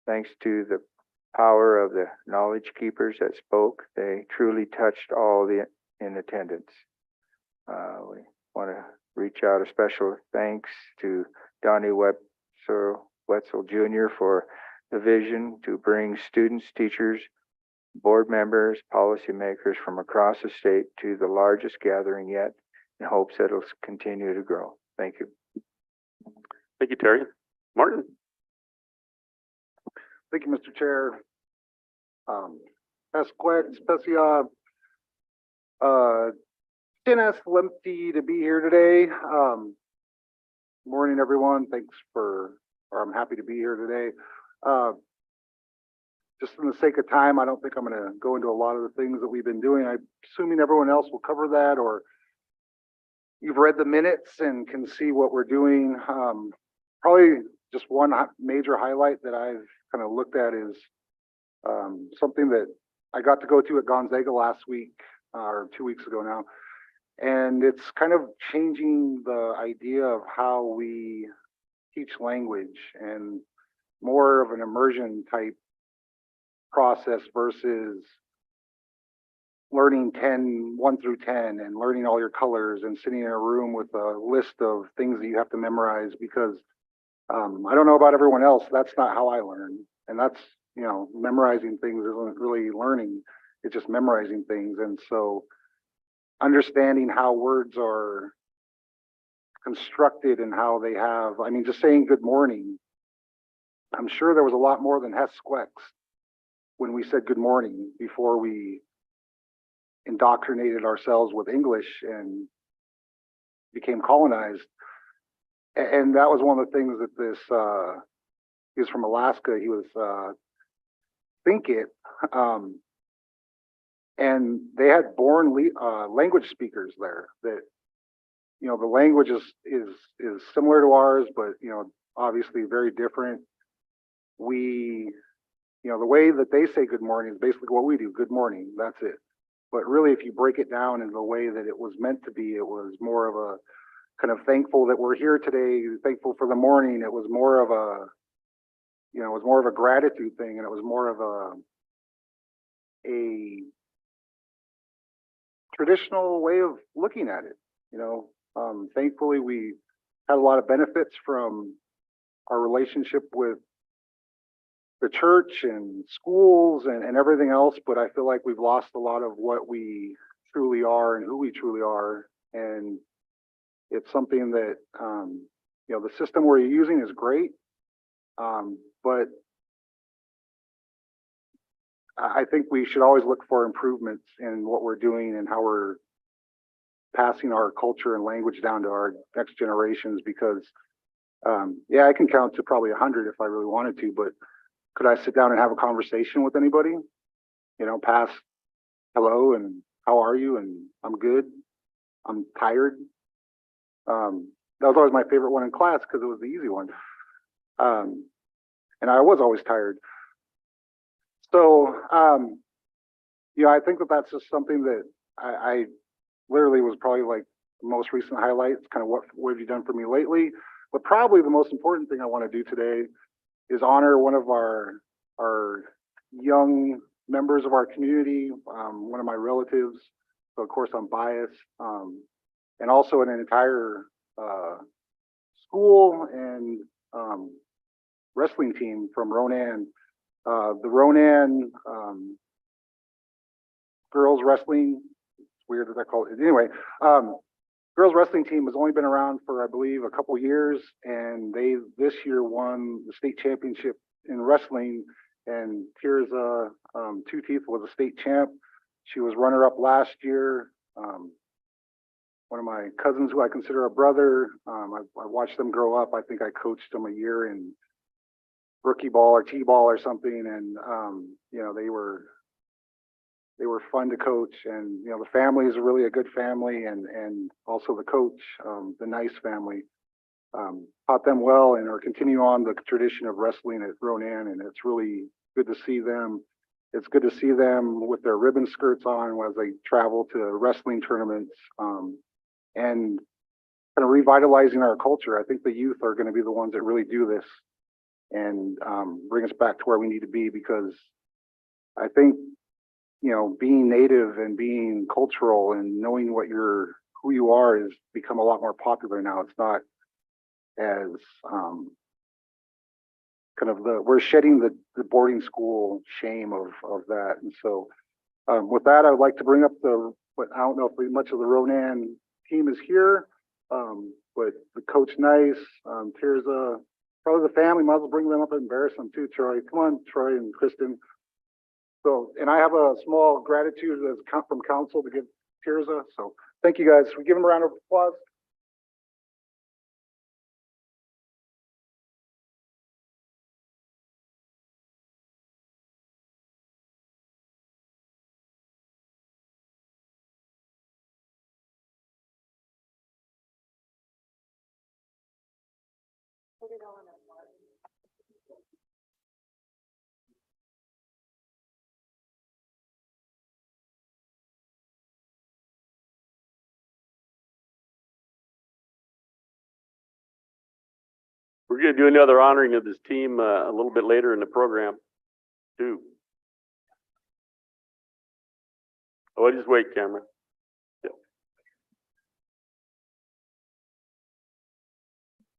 Thanks to the power of the knowledge keepers that spoke, they truly touched all in attendance. We want to reach out a special thanks to Donnie Wetzel Jr. for the vision to bring students, teachers, board members, policymakers from across the state to the largest gathering yet, in hopes that it'll continue to grow. Thank you. thank you, Terry. Martin? Thank you, Mr. Chair. Specia, Dennis Limpy to be here today. Morning, everyone. I'm happy to be here today. Just in the sake of time, I don't think I'm going to go into a lot of the things that we've been doing. I'm assuming everyone else will cover that, or you've read the minutes and can see what we're doing. Probably just one major highlight that I've kind of looked at is something that I got to go to at Gonzaga last week. or 2 weeks ago now. And it's kind of changing the idea of how we teach language and more of an immersion type process versus learning 1 through 10 and learning all your colors and sitting in a room with a list of things that you have to memorize because I don't know about everyone else. That's not how I learn. And that's, memorizing things isn't really learning. It's just memorizing things. And so understanding how words are constructed and how they have, just saying good morning. I'm sure there was a lot more than Hess Squex when we said good morning before we indoctrinated ourselves with English and became colonized. And that was one of the things that this, he was from Alaska, he was Think It, and they had born language speakers there that, the language is similar to ours, but, obviously very different. We, the way that they say good morning is basically what we do, good morning, that's it. But really, if you break it down in the way that it was meant to be, it was more of a kind of thankful that we're here today, thankful for the morning. It was more of a, it was more of a gratitude thing, and it was more of a traditional way of looking at it. Thankfully, we had a lot of benefits from our relationship with the church and schools and everything else, but I feel like we've lost a lot of what we truly are and who we truly are. And it's something that, the system we're using is great, but I think we should always look for improvements in what we're doing and how we're passing our culture and language down to our next generations because, I can count to probably 100 if I really wanted to, but could I sit down and have a conversation with anybody? Pass hello and how are you? And I'm good. I'm tired. That was always my favorite one in class because it was the easy one. And I was always tired. So, I think that that's just something that I literally was probably like the most recent highlights, kind of what have you done for me lately? But probably the most important thing I want to do today is honor one of our young members of our community, one of my relatives. So of course I'm biased, and also an entire school and wrestling team from Ronan. The Ronan girls wrestling, it's weird that I call it, anyway, girls wrestling team has only been around for, I believe, a couple years, and they this year won the state championship in wrestling, and Tirza Two Teeth was a state champ. She was runner-up last year. One of my cousins who I consider a brother, I watched them grow up. I think I coached them a year in rookie ball or T-ball or something, and they were fun to coach, and the family is really a good family, and also the coach, the nice family, taught them well and are continuing on the tradition of wrestling at Ronan, and it's really good to see them. It's good to see them with their ribbon skirts on as they travel to wrestling tournaments, and kind of revitalizing our culture. I think the youth are going to be the ones that really do this and bring us back to where we need to be, because I think being native and being cultural and knowing who you are has become a lot more popular now. It's not as we're shedding the boarding school shame of that. And so with that, I would like to bring up but I don't know if much of the Ronan team is here, but the coach Nice, Tirza, probably the family, might as well bring them up and embarrass them too, Troy. Come on, Troy and Kristen. So, and I have a small gratitude from council to give Tirza. So thank you guys. We give them a round of applause. We're gonna do another honoring of this team, a little bit later in the program, too. Oh, just wait, Cameron. Yeah.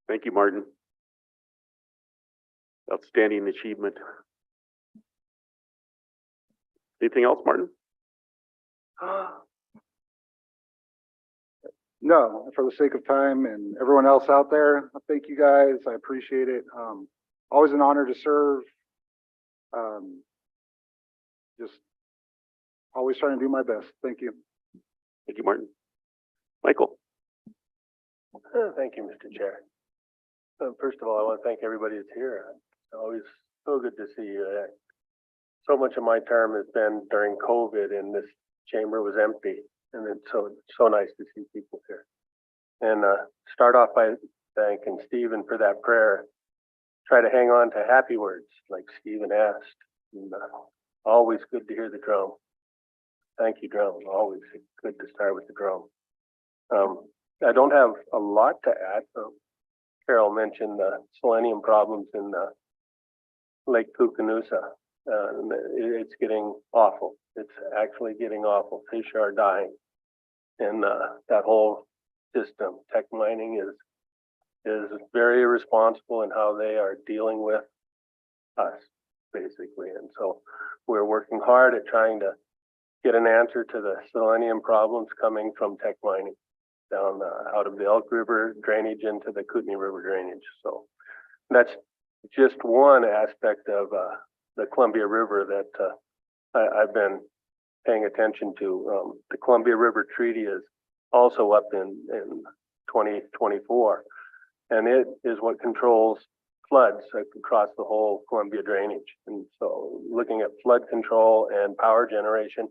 Thank you, Martin. Outstanding achievement. Anything else, Martin? No, for the sake of time and everyone else out there, thank you guys. I appreciate it. Always an honor to serve. Just always trying to do my best. Thank you. Thank you, Martin. Michael? Thank you, Mr. Chair. First of all, I want to thank everybody that's here. It's always so good to see you. So much of my term has been during COVID and this chamber was empty. And it's so nice to see people here. And start off by thanking Stephen for that prayer. Try to hang on to happy words like Stephen asked. And, always good to hear the drum. Thank you, drum. Always good to start with the drum. I don't have a lot to add. Carol mentioned the selenium problems in Lake Koocanusa. It's getting awful. It's actually getting awful. Fish are dying. And that whole system, tech mining is very irresponsible in how they are dealing with us, basically. And so we're working hard at trying to get an answer to the selenium problems coming from tech mining down out of the Elk River drainage into the Kootenai River drainage. So that's just one aspect of the Columbia River that I've been paying attention to. The Columbia River Treaty is also up in 2024, and it is what controls floods across the whole Columbia drainage. And so looking at flood control and power generation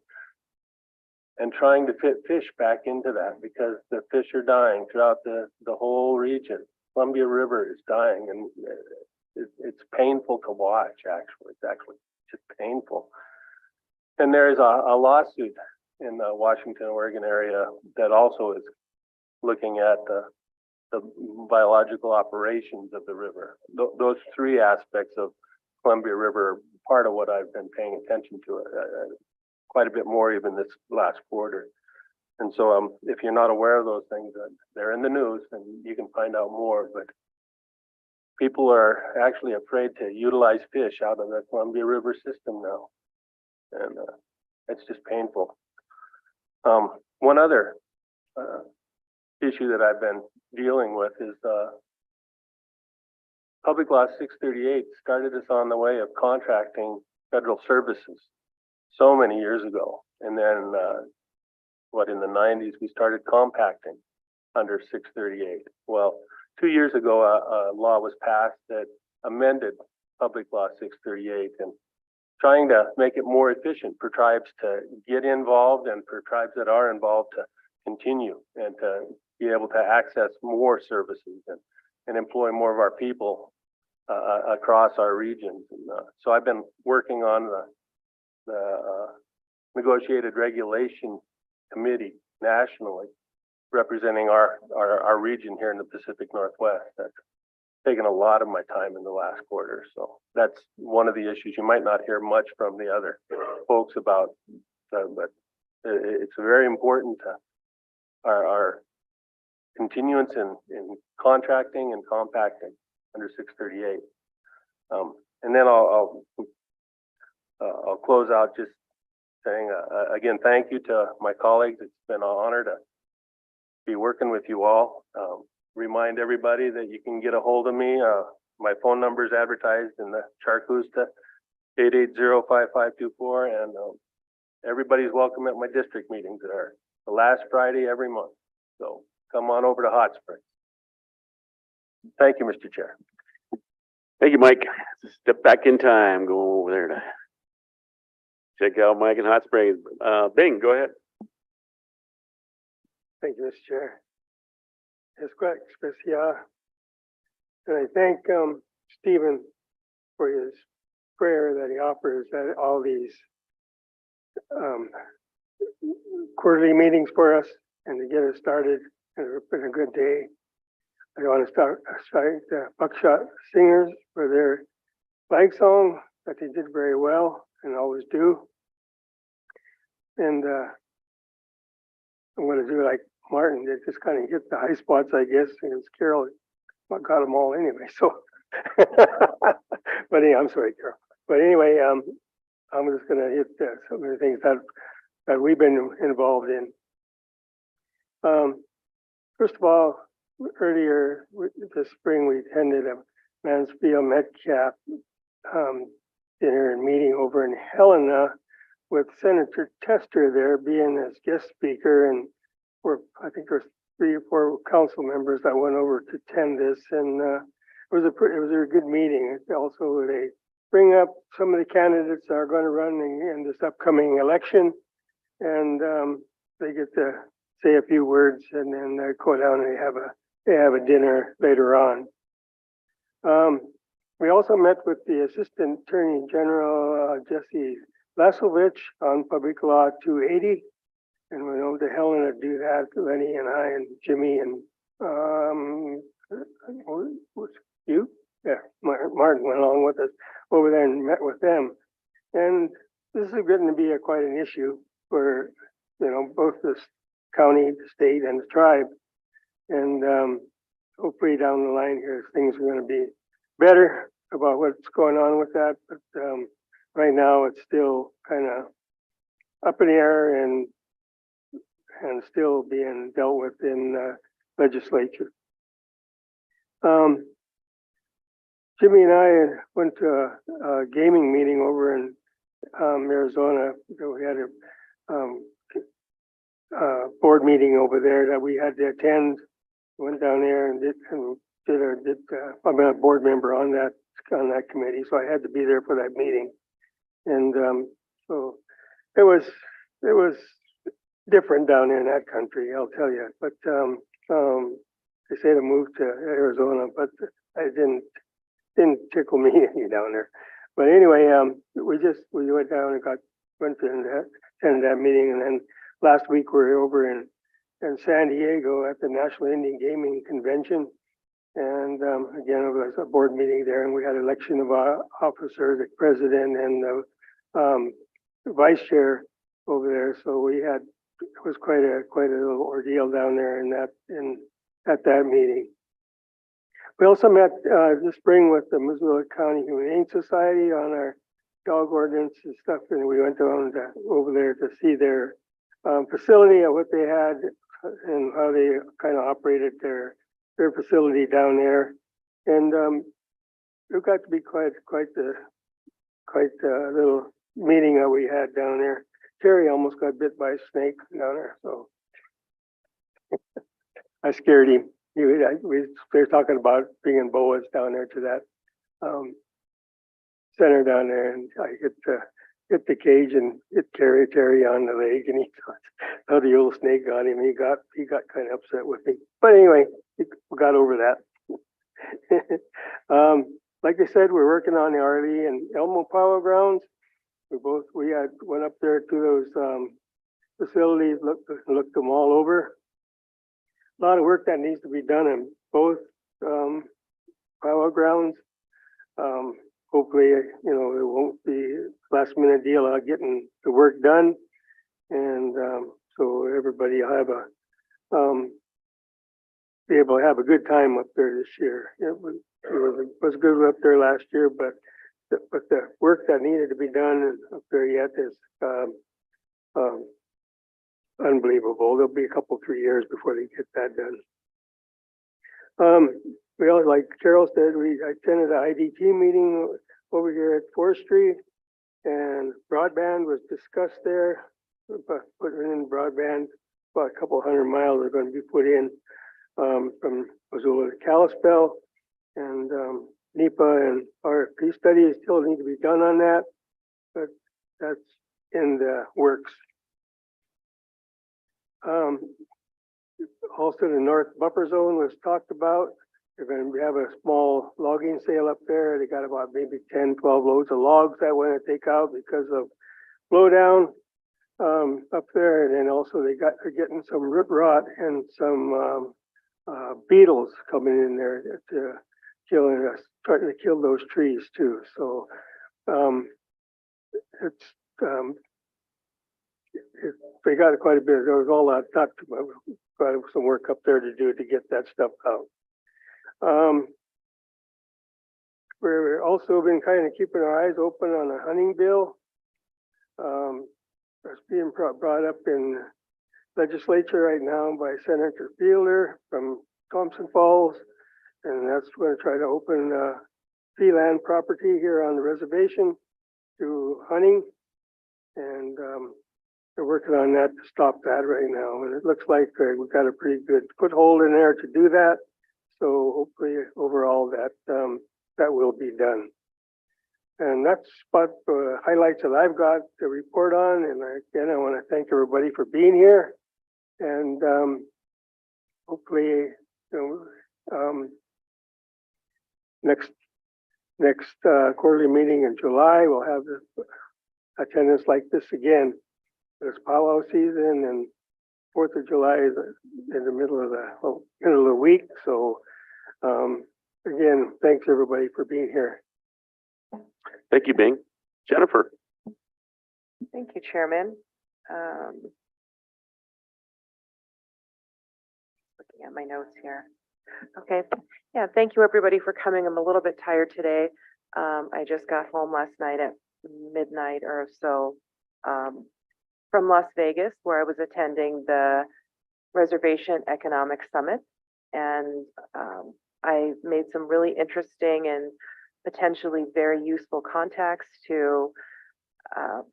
and trying to fit fish back into that, because the fish are dying throughout the whole region. Columbia River is dying, and it's painful to watch, actually. It's actually just painful. And there is a lawsuit in the Washington, Oregon area that also is looking at the biological operations of the river. Those three aspects of Columbia River are part of what I've been paying attention to quite a bit more even this last quarter. And so if you're not aware of those things, they're in the news and you can find out more. But people are actually afraid to utilize fish out of the Columbia River system now. And it's just painful. One other issue that I've been dealing with is Public Law 638 started us on the way of contracting federal services so many years ago. And then, in the 90s, we started compacting under 638. Well, 2 years ago, a law was passed that amended Public Law 638 and trying to make it more efficient for tribes to get involved and for tribes that are involved to continue and to be able to access more services and employ more of our people across our regions. And so I've been working on the negotiated regulation committee nationally, representing our region here in the Pacific Northwest. That's taken a lot of my time in the last quarter. So that's one of the issues you might not hear much from the other folks about, but it's very important to our continuance in contracting and compacting under 638. And then I'll close out just saying, again, thank you to my colleagues. It's been an honor to be working with you all. Remind everybody that you can get a hold of me. My phone number is advertised in the Charcusta 880-5524, and everybody's welcome at my district meetings that are the last Friday every month. So come on over to Hot Springs. Thank you, Mr. Chair. Thank you, Mike. Step back in time, go over there to check out Mike in Hot Springs. Bing, go ahead. Thank you, Mr. Chair. Es quite especial. And I thank Stephen for his prayer that he offers at all these quarterly meetings for us and to get us started. And it's been a good day. I want to start Buckshot Singers for their flag song that they did very well and always do. And I'm going to do like Martin did, just kind of hit the high spots, I guess, because Carol got them all anyway. So, but anyway, I'm sorry, Carol. But anyway, I'm just going to hit some of the things that we've been involved in. First of all, earlier this spring, we attended a Mansfield Metcalf dinner and meeting over in Helena with Senator Tester there being as guest speaker, and I think there's 3 or 4 council members that went over to attend this, and it was a good meeting. Also, they bring up some of the candidates that are going to run in this upcoming election, and they get to say a few words, and then they go down and they have a dinner later on. We also met with the Assistant Attorney General Jesse Lasovich on Public Law 280, and we know to Helena to do that. Lenny and I and Jimmy and was you? Yeah, Martin went along with us over there and met with them. And this is going to be quite an issue for both the county, the state, and the tribe. And hopefully down the line here, things are going to be better about what's going on with that. But right now, it's still kind of up in the air and still being dealt with in legislature. Jimmy and I went to a gaming meeting over in Arizona. We had a board meeting over there that we had to attend. Went down there and I'm a board member on that committee, so I had to be there for that meeting. And so it was different down there in that country, I'll tell you. But they say to move to Arizona, but I didn't tickle me any down there. But anyway, we went down and went to attend that meeting, and then last week we were over in San Diego at the National Indian Gaming Convention. And again, it was a board meeting there, and we had election of our officer, the president, and the vice chair over there. So it was quite a little ordeal down there at that meeting. We also met this spring with the Missoula County Humane Society on our dog ordinance and stuff, and we went down over there to see their facility and what they had and how they kind of operated their facility down there. And it got to be quite a little meeting that we had down there. Terry almost got bit by a snake down there, so I scared him. They're talking about bringing boas down there to that center down there, and I hit the cage and hit Terry on the leg, and he thought the old snake got him. He got kind of upset with me, but anyway, we got over that. Like I said, we're working on the Arley and Elmo Power Grounds. We went up there to those facilities, looked them all over. A lot of work that needs to be done in both power grounds. Hopefully, it won't be last minute deal on getting the work done, and so everybody will be able to have a good time up there this year. It was good up there last year, but the work that needed to be done up there yet is unbelievable. There'll be a couple, 3 years before they get that done. We all, like Carol said, I attended the IDT meeting over here at Forestry, and broadband was discussed there. Putting in broadband, about a couple 100 miles are going to be put in from Missoula to Kalispell, and NEPA and RFP studies still need to be done on that, but that's in the works. Also, the North Buffer Zone was talked about. They're going to have a small logging sale up there. They got about maybe 10, 12 loads of logs that want to take out because of blowdown up there. And then also they're getting some root rot and some beetles coming in there to killing us, trying to kill those trees too. So, it's, they got quite a bit. There was all that, got some work up there to do to get that stuff out. We're also been kind of keeping our eyes open on a hunting bill. That's being brought up in legislature right now by Senator Fielder from Thompson Falls. And that's going to try to open fee land property here on the reservation to hunting. And they're working on that to stop that right now. And it looks like we've got a pretty good foothold in there to do that. So hopefully overall that that will be done. And that's about the highlights that I've got to report on. And again, I want to thank everybody for being here. And hopefully, next quarterly meeting in July, we'll have this attendance like this again. There's powwow season, and 4th of July is in the middle of the week. So again, thanks everybody for being here. Thank you, Bing. Jennifer? Thank you, Chairman. Looking at my notes here. Okay, yeah, thank you everybody for coming. I'm a little bit tired today. I just got home last night at midnight or so from Las Vegas, where I was attending the Reservation Economic Summit. And I made some really interesting and potentially very useful contacts to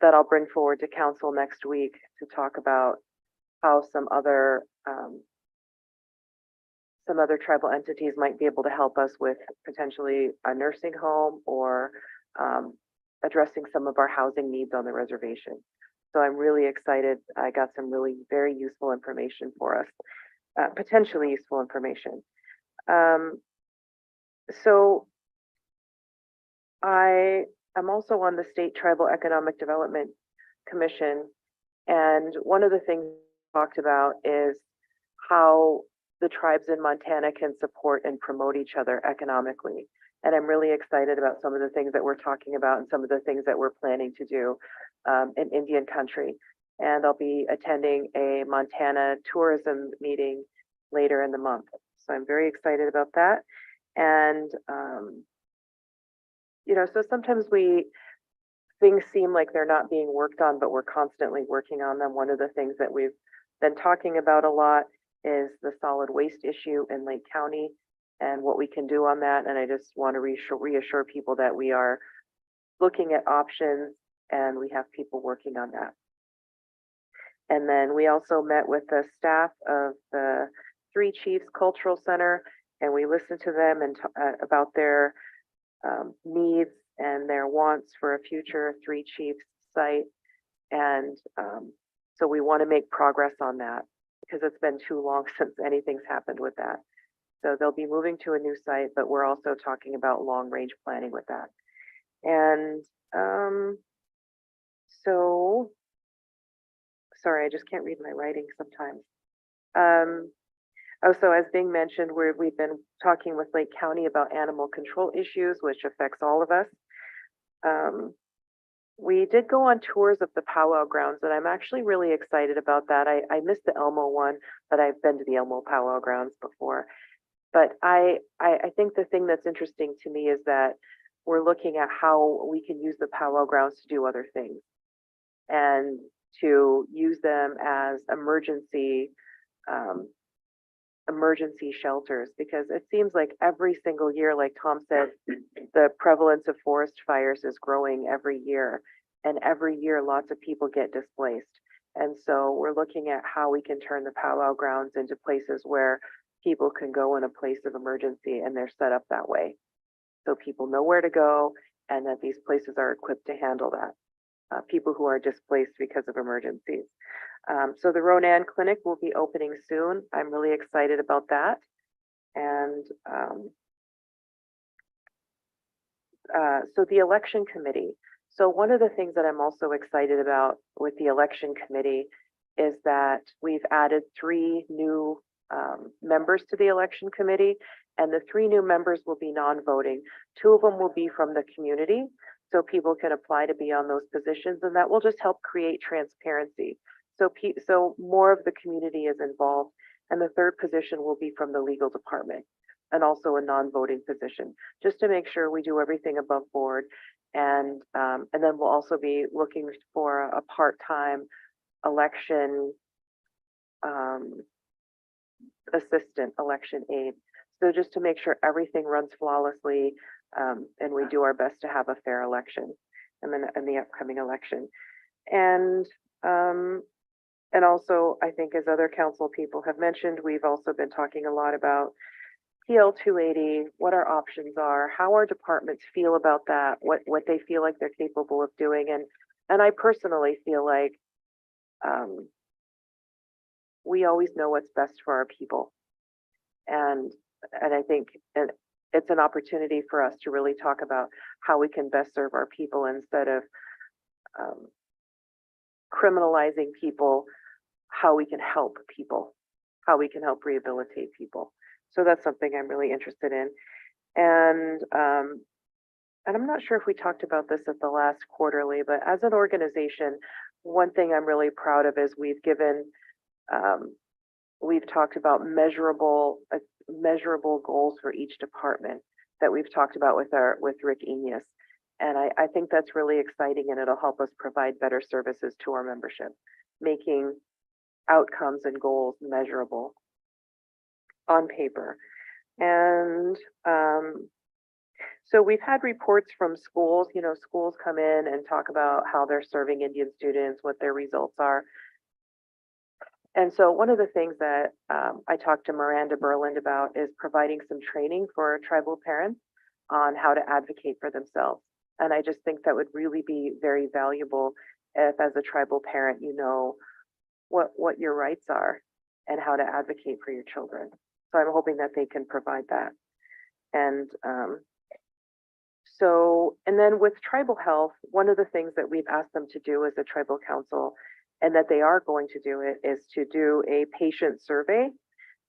that I'll bring forward to council next week to talk about how some other tribal entities might be able to help us with potentially a nursing home or addressing some of our housing needs on the reservation. So I'm really excited. I got some really very useful information for us, potentially useful information. So I am also on the State Tribal Economic Development Commission. And one of the things we talked about is how the tribes in Montana can support and promote each other economically. And I'm really excited about some of the things that we're talking about and some of the things that we're planning to do in Indian country. And I'll be attending a Montana tourism meeting later in the month. So I'm very excited about that. And, so sometimes things seem like they're not being worked on, but we're constantly working on them. One of the things that we've been talking about a lot is the solid waste issue in Lake County and what we can do on that. And I just want to reassure people that we are looking at options and we have people working on that. And then we also met with the staff of the Three Chiefs Cultural Center, and we listened to them and about their needs and their wants for a future Three Chiefs site. And so we want to make progress on that because it's been too long since anything's happened with that. So they'll be moving to a new site, but we're also talking about long range planning with that. And so, sorry, I just can't read my writing sometimes. Also, as Bing mentioned, we've been talking with Lake County about animal control issues, which affects all of us. We did go on tours of the powwow grounds, and I'm actually really excited about that. I missed the Elmo one, but I've been to the Elmo powwow grounds before. But I think the thing that's interesting to me is that we're looking at how we can use the powwow grounds to do other things and to use them as emergency shelters, because it seems like every single year, like Tom said, the prevalence of forest fires is growing every year, and every year lots of people get displaced. And so we're looking at how we can turn the powwow grounds into places where people can go in a place of emergency, and they're set up that way. So people know where to go and that these places are equipped to handle that. People who are displaced because of emergencies. So the Ronan Clinic will be opening soon. I'm really excited about that. And so the election committee. So one of the things that I'm also excited about with the election committee is that we've added 3 new members to the election committee, and the 3 new members will be non-voting. 2 of them will be from the community, so people can apply to be on those positions, and that will just help create transparency. So more of the community is involved, and the 3rd position will be from the legal department, and also a non-voting position, just to make sure we do everything above board. And then we'll also be looking for a part-time election assistant, election aide. So just to make sure everything runs flawlessly, and we do our best to have a fair election and then in the upcoming election. And also, I think as other council people have mentioned, we've also been talking a lot about PL 280, what our options are, how our departments feel about that, what they feel like they're capable of doing. And I personally feel like we always know what's best for our people. And I think it's an opportunity for us to really talk about how we can best serve our people instead of criminalizing people, how we can help people, how we can help rehabilitate people. So that's something I'm really interested in. And I'm not sure if we talked about this at the last quarterly, but as an organization, one thing I'm really proud of is we've talked about measurable goals for each department that we've talked about with Rick Enyas. And I think that's really exciting, and it'll help us provide better services to our membership, making outcomes and goals measurable on paper. And so we've had reports from schools. Schools come in and talk about how they're serving Indian students, what their results are. And so one of the things that I talked to Miranda Berland about is providing some training for tribal parents on how to advocate for themselves. And I just think that would really be very valuable if, as a tribal parent, you know what your rights are and how to advocate for your children. So I'm hoping that they can provide that. And and then with tribal health, one of the things that we've asked them to do as a tribal council, and that they are going to do it, is to do a patient survey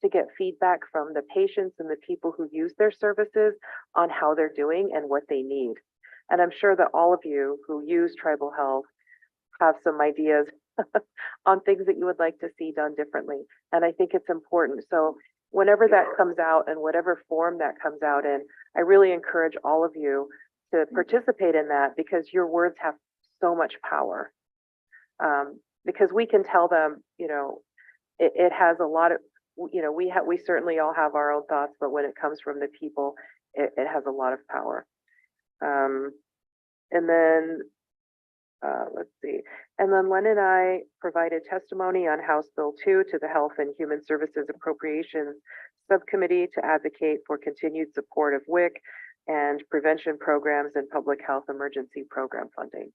to get feedback from the patients and the people who use their services on how they're doing and what they need. And I'm sure that all of you who use tribal health have some ideas on things that you would like to see done differently. And I think it's important. So whenever that comes out and whatever form that comes out in, I really encourage all of you to participate in that, because your words have so much power. Because we can tell them, it has a lot of, we certainly all have our own thoughts, but when it comes from the people, it has a lot of power. And then, let's see. And then Len and I provided testimony on House Bill 2 to the Health and Human Services Appropriations Subcommittee to advocate for continued support of WIC and prevention programs and public health emergency program funding.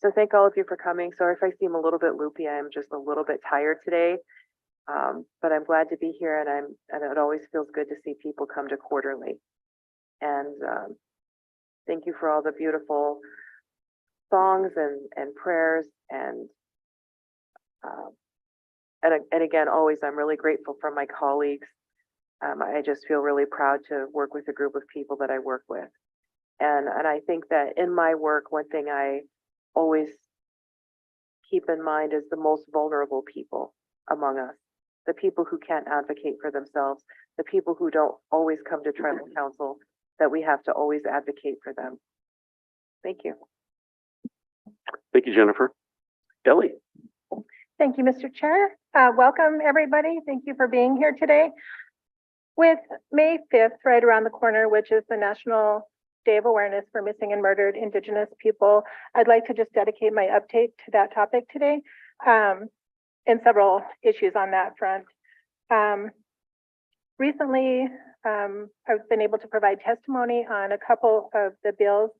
So thank all of you for coming. Sorry if I seem a little bit loopy. I'm just a little bit tired today. But I'm glad to be here, and it always feels good to see people come to quarterly. And thank you for all the beautiful songs and prayers, and again, always I'm really grateful for my colleagues. I just feel really proud to work with a group of people that I work with. And I think that in my work, one thing I always keep in mind is the most vulnerable people among us, the people who can't advocate for themselves, the people who don't always come to tribal council, that we have to always advocate for them. Thank you. Thank you, Jennifer. Ellie? Thank you, Mr. Chair. Welcome, everybody. Thank you for being here today. With May 5th right around the corner, which is the National Day of Awareness for Missing and Murdered Indigenous People, I'd like to just dedicate my update to that topic today, and several issues on that front. Recently, I've been able to provide testimony on a couple of the bills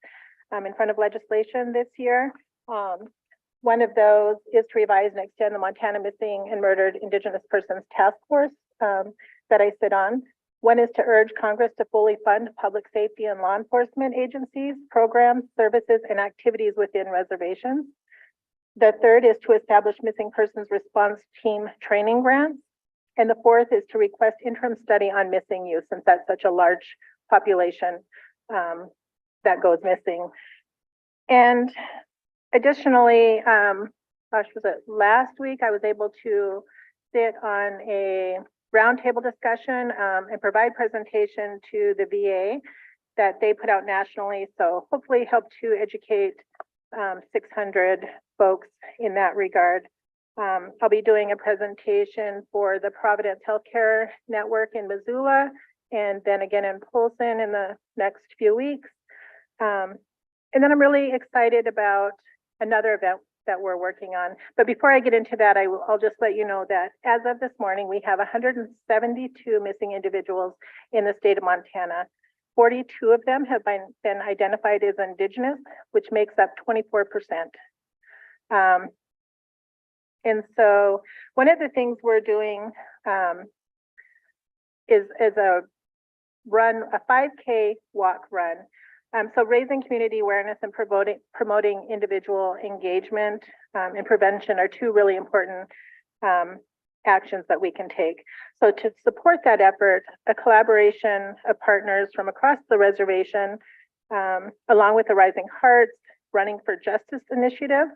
in front of legislation this year. One of those is to revise and extend the Montana Missing and Murdered Indigenous Persons Task Force that I sit on. One is to urge Congress to fully fund public safety and law enforcement agencies, programs, services, and activities within reservations. The third is to establish missing persons response team training grants. And the fourth is to request interim study on missing youth, since that's such a large population that goes missing. And additionally, was it last week, I was able to sit on a roundtable discussion and provide presentation to the VA that they put out nationally. So hopefully help to educate 600 folks in that regard. I'll be doing a presentation for the Providence Healthcare Network in Missoula, and then again in Polson in the next few weeks. And then I'm really excited about another event that we're working on. But before I get into that, I'll just let you know that as of this morning, we have 172 missing individuals in the state of Montana. 42 of them have been identified as Indigenous, which makes up 24%. And so one of the things we're doing is a 5K walk run. So raising community awareness and promoting individual engagement and prevention are two really important actions that we can take. So to support that effort, a collaboration of partners from across the reservation, along with the Rising Hearts Running for Justice Initiative,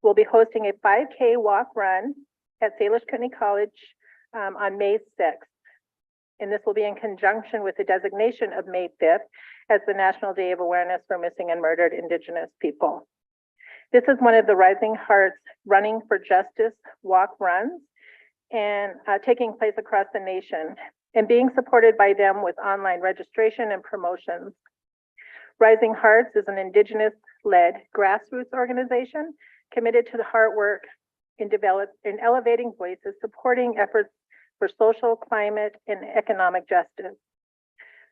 will be hosting a 5K walk run at Salish Kootenai College on May 6th. And this will be in conjunction with the designation of May 5th as the National Day of Awareness for Missing and Murdered Indigenous People. This is one of the Rising Hearts Running for Justice walk runs, and taking place across the nation and being supported by them with online registration and promotions. Rising Hearts is an Indigenous-led grassroots organization committed to the heart work in elevating voices, supporting efforts for social, climate, and economic justice.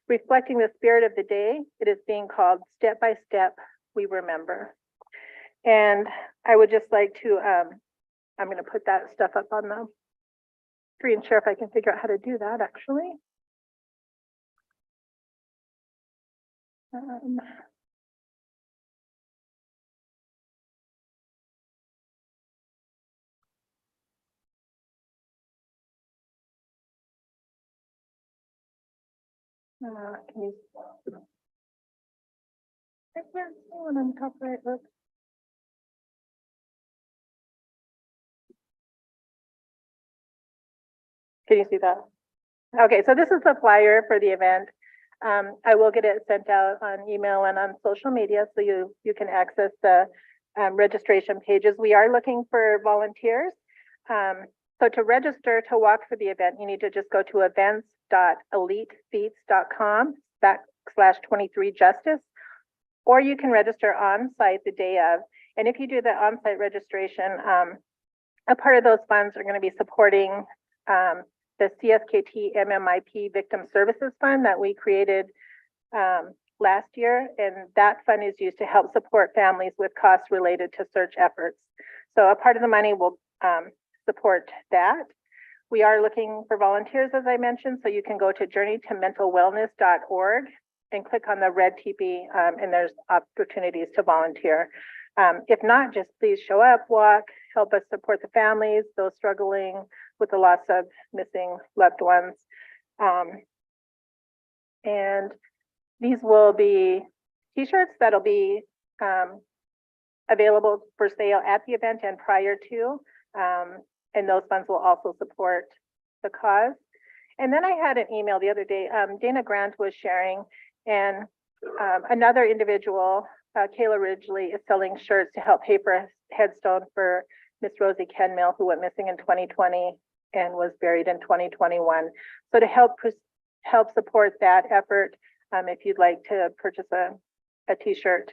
Reflecting the spirit of the day, it is being called Step by Step, We Remember. And I would just like to, I'm going to put that stuff up on the screen, share if I can figure out how to do that actually. Can you? I can't see one on top right. Look. Can you see that? Okay, so this is the flyer for the event. I will get it sent out on email and on social media, so you can access the registration pages. We are looking for volunteers. So to register to walk for the event, you need to just go to events.elitefeats.com/23justice, or you can register on site the day of. And if you do the on-site registration, a part of those funds are going to be supporting the CSKT MMIP Victim Services Fund that we created last year. And that fund is used to help support families with costs related to search efforts. So a part of the money will support that. We are looking for volunteers, as I mentioned, so you can go to journeytomentalwellness.org and click on the red teepee, and there's opportunities to volunteer. If not, just please show up, walk, help us support the families, those struggling with the loss of missing loved ones. And these will be t-shirts that'll be available for sale at the event and prior to, and those funds will also support the cause. And then I had an email the other day, Dana Grant was sharing, and another individual, Kayla Ridgely, is selling shirts to help pay for a headstone for Miss Rosie Kenmill, who went missing in 2020 and was buried in 2021. So to help support that effort, if you'd like to purchase a t-shirt,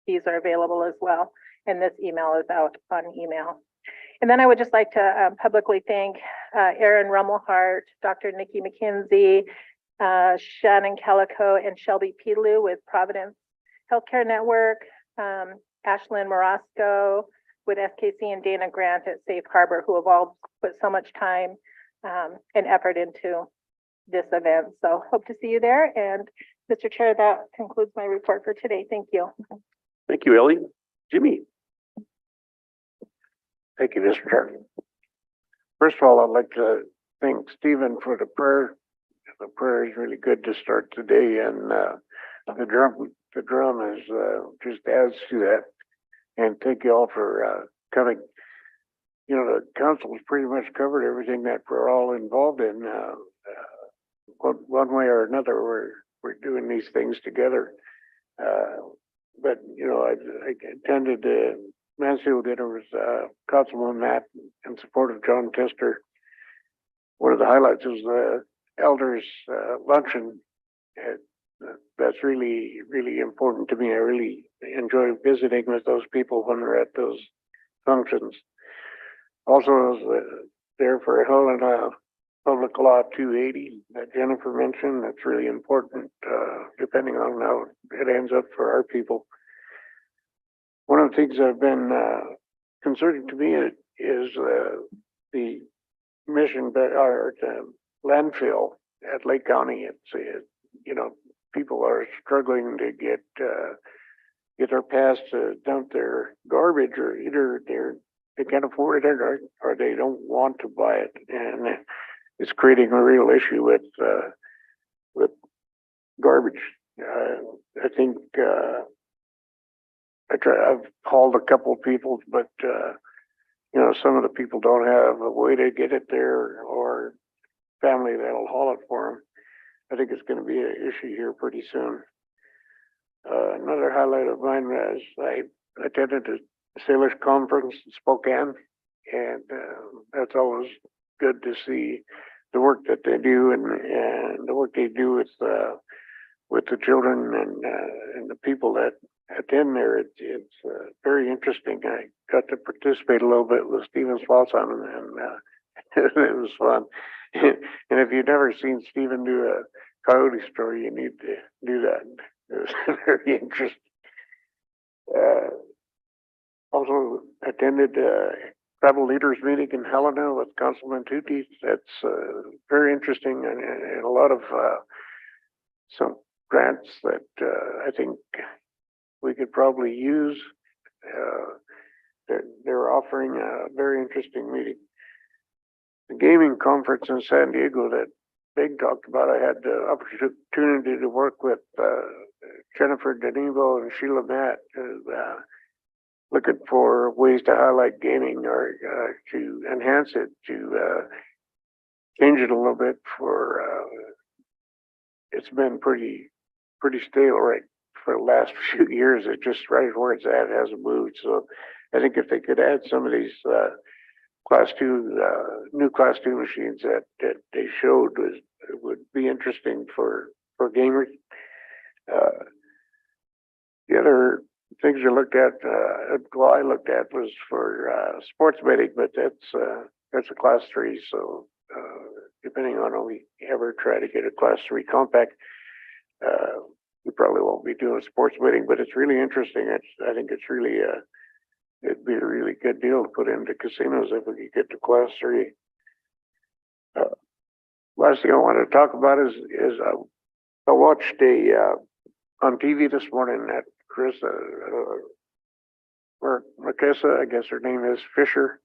these are available as well. And this email is out on email. And then I would just like to publicly thank Erin Rummelhart, Dr. Nikki McKenzie, Shannon Calico, and Shelby Petalou with Providence Healthcare Network, Ashlyn Morosco with SKC, and Dana Grant at Safe Harbor, who have all put so much time and effort into this event. So hope to see you there. And Mr. Chair, that concludes my report for today. Thank you. Thank you, Ellie. Jimmy. Thank you, Mr. Chair. First of all, I'd like to thank Stephen for the prayer. The prayer is really good to start the day, and the drum is just adds to that. And thank you all for coming. You know, the council's pretty much covered everything that we're all involved in. One way or another, we're doing these things together. But you know, I attended Mansfield dinner was Councilman Matt in support of John Tester. One of the highlights was the elders luncheon. That's really, really important to me. I really enjoy visiting with those people when we're at those functions. Also, I was there for Helena Public Law 280 that Jennifer mentioned. That's really important, depending on how it ends up for our people. One of the things that have been concerning to me is the mission, or the landfill at Lake County. You know, people are struggling to get their pass to dump their garbage, or either they can't afford it or they don't want to buy it, and it's creating a real issue with garbage. I think I've called a couple of people, but you know, some of the people don't have a way to get it there or family that'll haul it for them. I think it's going to be an issue here pretty soon. Another highlight of mine was I attended a Sailors Conference in Spokane, and that's always good to see the work that they do and the work they do with the children and the people that attend there. It's very interesting. I got to participate a little bit with Stephen Swalson, and it was fun. And if you've never seen Stephen do a coyote story, you need to do that. It was very interesting. Also attended tribal leaders meeting in Helena with Councilman Tutti. That's very interesting, and a lot of some grants that I think we could probably use. They're offering a very interesting meeting. The gaming conference in San Diego that Big talked about, I had the opportunity to work with Jennifer Denivo and Sheila Matt, looking for ways to highlight gaming or to enhance it, to change it a little bit. It's been pretty stale right for the last few years. It just right where it's at, it hasn't moved. So I think if they could add some of these new class 2 machines that they showed, it would be interesting for gamers. The other things I looked at, I looked at was for sports betting, but that's a class 3. So depending on if we ever try to get a class 3 compact, we probably won't be doing sports betting. But it's really interesting. I think it's really it'd be a really good deal to put into casinos if we could get to class 3. Last thing I wanted to talk about is I watched on TV this morning that Marquesa, I guess her name is, Fisher,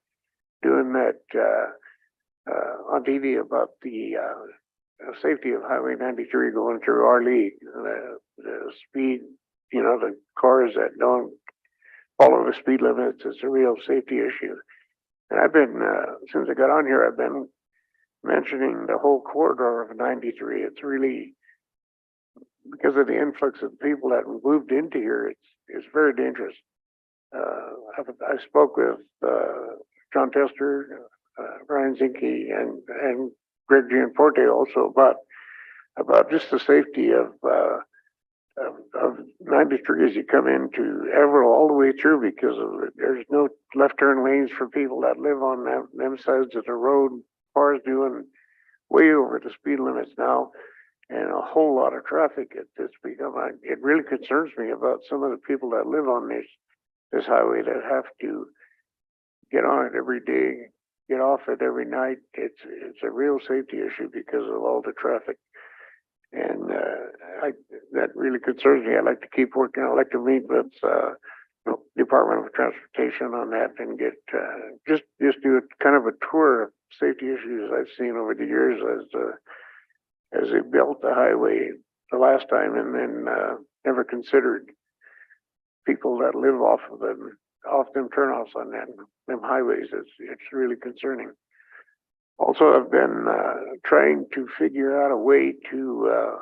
doing that on TV about the safety of Highway 93 going through our league. The speed, you know, the cars that don't follow the speed limits, it's a real safety issue. And I've been, since I got on here, I've been mentioning the whole corridor of 93. It's really, because of the influx of people that moved into here, it's very dangerous. I spoke with John Tester, Brian Zinke, and Greg Gianforte also about just the safety of 93 as you come into Everett all the way through, because there's no left turn lanes for people that live on them sides of the road. Cars doing way over the speed limits now, and a whole lot of traffic. It really concerns me about some of the people that live on this highway that have to get on it every day, get off it every night. It's a real safety issue because of all the traffic. And that really concerns me. I'd like to keep working. I'd like to meet with Department of Transportation on that and get, just do a kind of a tour of safety issues I've seen over the years as they built the highway the last time and then, never considered people that live off them turnoffs on them highways. It's really concerning. Also, I've been, trying to figure out a way to,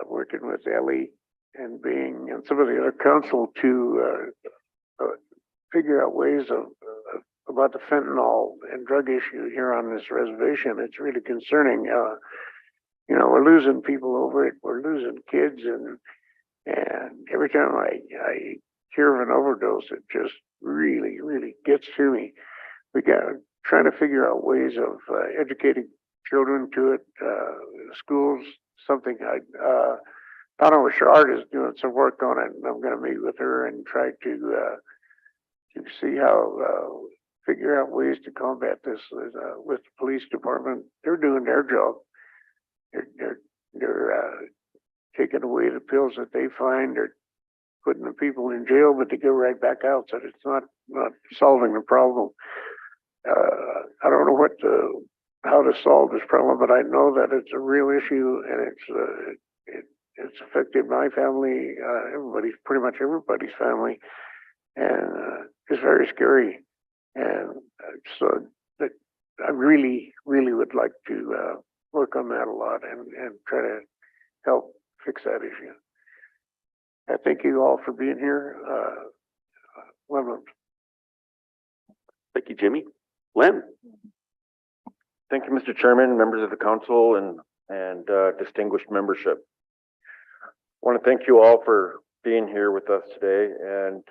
working with Ellie and some of the other council to, figure out ways about the fentanyl and drug issue here on this reservation. It's really concerning. We're losing people over it. We're losing kids, and every time I hear of an overdose, it just really, really gets to me. We got trying to figure out ways of educating children to it. Schools, something Donna Richard is doing some work on it, and I'm going to meet with her and try to see how figure out ways to combat this with the police department. They're doing their job. They're taking away the pills that they find. They're putting the people in jail, but they go right back out. So it's not solving the problem. I don't know how to solve this problem, but I know that it's a real issue, and it's affected my family, pretty much everybody's family, and it's very scary. And so that I really, really would like to work on that a lot and try to help fix that issue. I thank you all for being here. Thank you, Jimmy. Len? Thank you, Mr. Chairman, members of the council, and distinguished membership. I want to thank you all for being here with us today. And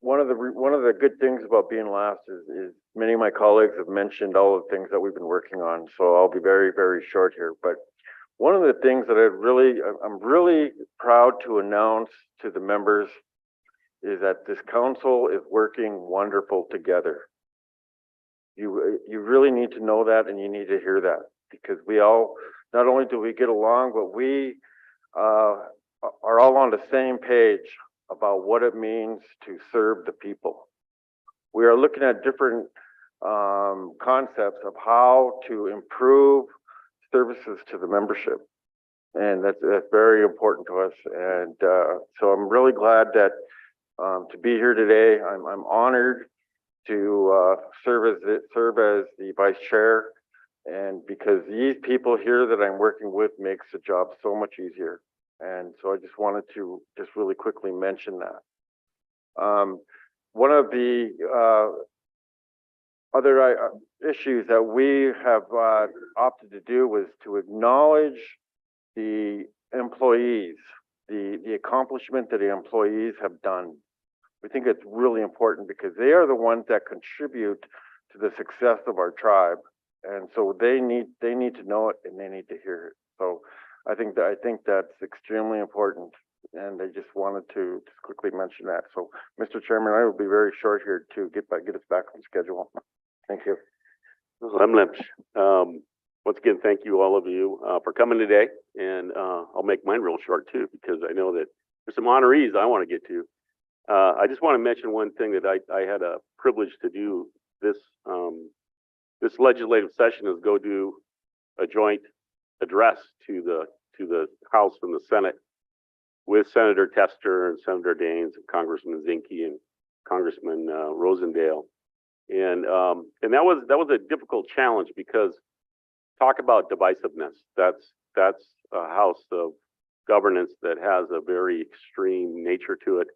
one of the good things about being last is many of my colleagues have mentioned all the things that we've been working on. So I'll be very, very short here. But one of the things that I'm really proud to announce to the members is that this council is working wonderful together. You really need to know that, and you need to hear that, because we all, not only do we get along, but we are all on the same page about what it means to serve the people. We are looking at different concepts of how to improve services to the membership, and that's very important to us. And so I'm really glad that to be here today. I'm honored to serve as the vice chair, and because these people here that I'm working with makes the job so much easier. And so I just wanted to just really quickly mention that. One of the other issues that we have opted to do was to acknowledge the employees, the accomplishment that the employees have done. We think it's really important because they are the ones that contribute to the success of our tribe, and so they need to know it, and they need to hear it. So I think that's extremely important, and I just wanted to just quickly mention that. So, Mr. Chairman, I will be very short here to get us back on schedule. Thank you. I'm Lynch. Once again, thank you, all of you, for coming today, and I'll make mine real short too, because I know that there's some honorees I want to get to. I just want to mention one thing that I had a privilege to do this legislative session, is go do a joint address to the House and the Senate with Senator Tester and Senator Daines and Congressman Zinke and Congressman Rosendale, and that was a difficult challenge, because talk about divisiveness. That's a house of governance that has a very extreme nature to it.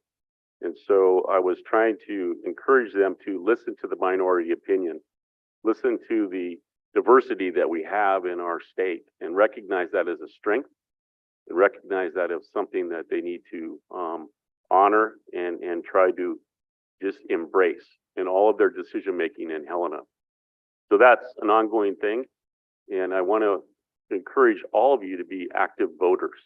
And so I was trying to encourage them to listen to the minority opinion, listen to the diversity that we have in our state, and recognize that as a strength, and recognize that as something that they need to honor and try to just embrace in all of their decision making in Helena. So that's an ongoing thing, and I want to encourage all of you to be active voters.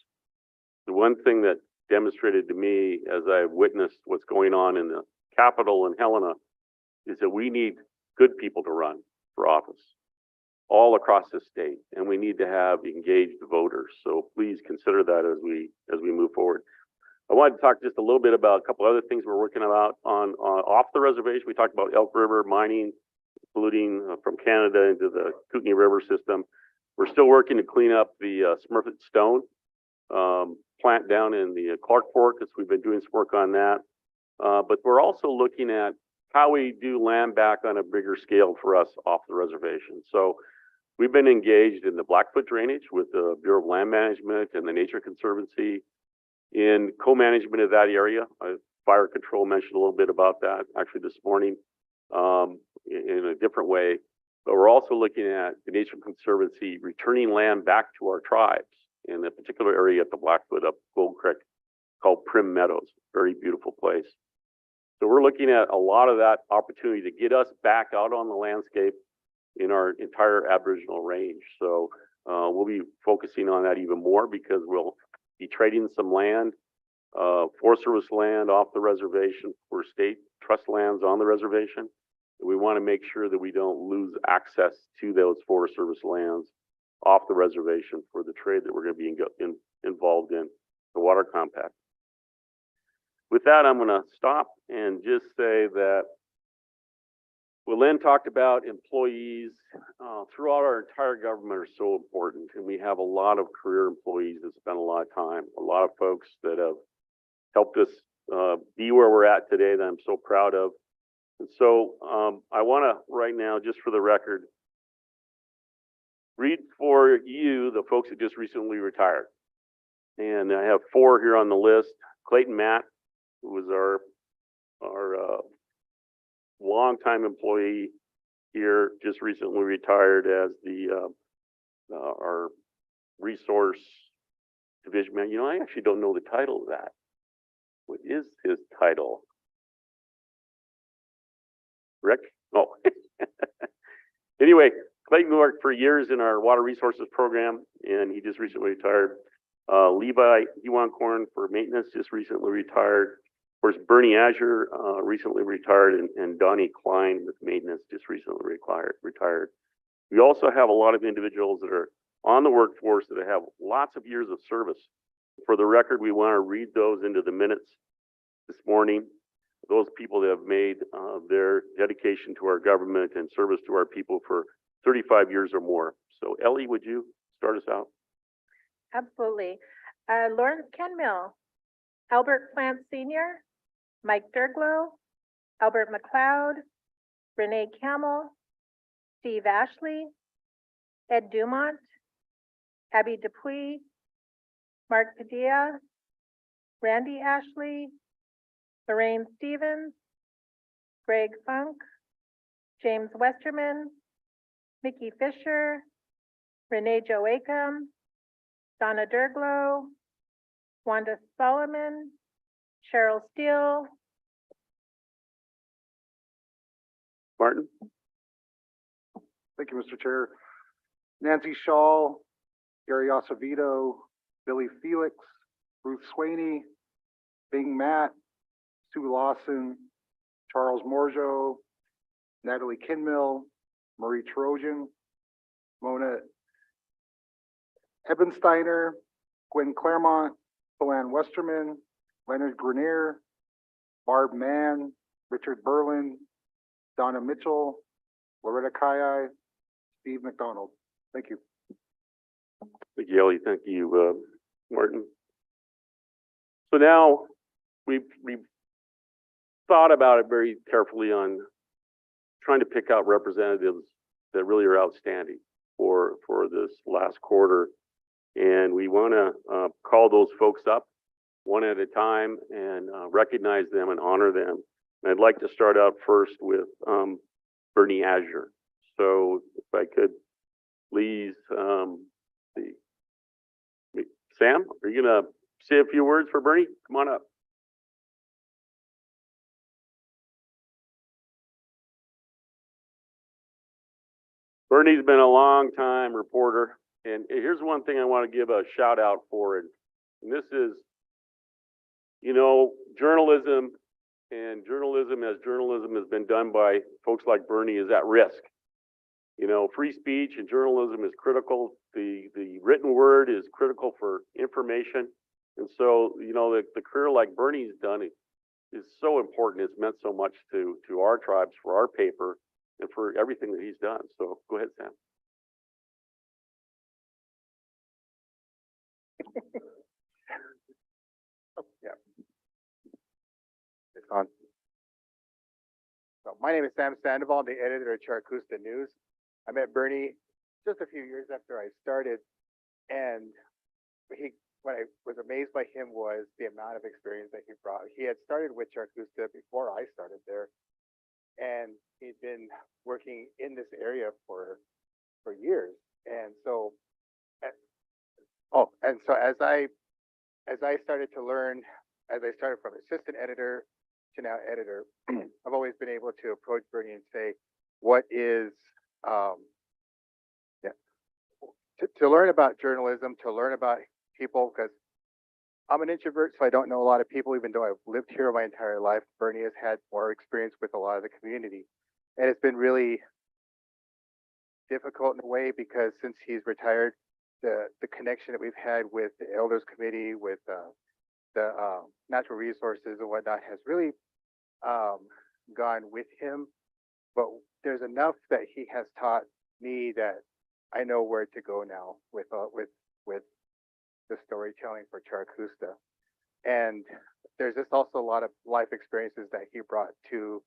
The one thing that demonstrated to me as I witnessed what's going on in the Capitol in Helena is that we need good people to run for office all across the state, and we need to have engaged voters. So please consider that as we move forward. I wanted to talk just a little bit about a couple other things we're working about on off the reservation. We talked about Elk River mining, polluting from Canada into the Kootenai River system. We're still working to clean up the Smurfit Stone plant down in the Clark Fork, because we've been doing some work on that. But we're also looking at how we do land back on a bigger scale for us off the reservation. So we've been engaged in the Blackfoot drainage with the Bureau of Land Management and the Nature Conservancy in co-management of that area. Fire Control mentioned a little bit about that actually this morning in a different way. But we're also looking at the Nature Conservancy returning land back to our tribes in a particular area at the Blackfoot up Gold Creek called Prim Meadows. Very beautiful place. So we're looking at a lot of that opportunity to get us back out on the landscape in our entire Aboriginal range. So we'll be focusing on that even more, because we'll be trading some land, Forest Service land off the reservation for state trust lands on the reservation. We want to make sure that we don't lose access to those Forest Service lands off the reservation for the trade that we're going to be involved in, the water compact. With that, I'm going to stop and just say that what Lynn talked about, employees throughout our entire government are so important. And we have a lot of career employees that spend a lot of time, a lot of folks that have helped us be where we're at today that I'm so proud of. And so I want to right now, just for the record, read for you the folks that just recently retired. And I have 4 here on the list. Clayton Matt, who was our longtime employee here, just recently retired as the our resource division man. You know, I actually don't know the title of that. What is his title? Rick? Oh. Anyway, Clayton worked for years in our water resources program, and he just recently retired. Levi Ewancorn for maintenance just recently retired. Of course, Bernie Azure recently retired, and Donnie Klein with maintenance just recently retired. We also have a lot of individuals that are on the workforce that have lots of years of service. For the record, we want to read those into the minutes this morning. Those people that have made their dedication to our government and service to our people for 35 years or more. So Ellie, would you start us out? Absolutely. Lawrence Kenmill, Albert Plant Senior, Mike Derglow, Albert McLeod, Renee Camel, Steve Ashley, Ed Dumont, Abby Dupuy, Mark Padilla, Randy Ashley, Lorraine Stevens, Greg Funk, James Westerman, Mickey Fisher, Renee Joachim, Donna Derglow, Wanda Solomon, Cheryl Steele. Martin? Thank you, Mr. Chair. Nancy Shaw, Gary Acevedo, Billy Felix, Ruth Swaney, Bing Matt, Sue Lawson, Charles Morjo, Natalie Kinmill, Marie Trojan, Mona Ebensteiner, Gwen Claremont, Joanne Westerman, Leonard Grenier, Barb Mann, Richard Berlin, Donna Mitchell, Loretta Kayai, Steve McDonald. Thank you. Thank you, Ellie. Thank you, Martin. So now we've thought about it very carefully on trying to pick out representatives that really are outstanding for this last quarter. And we want to call those folks up one at a time and recognize them and honor them. And I'd like to start out first with Bernie Azure. So if I could please, Sam, are you gonna say a few words for Bernie? Come on up. Bernie's been a long time reporter, and here's one thing I want to give a shout out for, and this is, you know, journalism, and journalism has been done by folks like Bernie, is at risk. You know, free speech and journalism is critical. The written word is critical for information. And so, the career like Bernie's done is so important. It's meant so much to our tribes, for our paper, and for everything that he's done. So go ahead, Sam. It's on. So my name is Sam Sandoval, I'm the editor of Charcusta News. I met Bernie just a few years after I started, and what I was amazed by him was the amount of experience that he brought. He had started with Charcusta before I started there, and he'd been working in this area for years. And so, as I started to learn, as I started from assistant editor to now editor, I've always been able to approach Bernie and say, what is, to learn about journalism, to learn about people, because I'm an introvert, so I don't know a lot of people, even though I've lived here my entire life. Bernie has had more experience with a lot of the community. And it's been really difficult in a way because since he's retired, the connection that we've had with the Elders Committee, with the natural resources and whatnot has really gone with him. But there's enough that he has taught me that I know where to go now with the storytelling for Charcusta. And there's just also a lot of life experiences that he brought to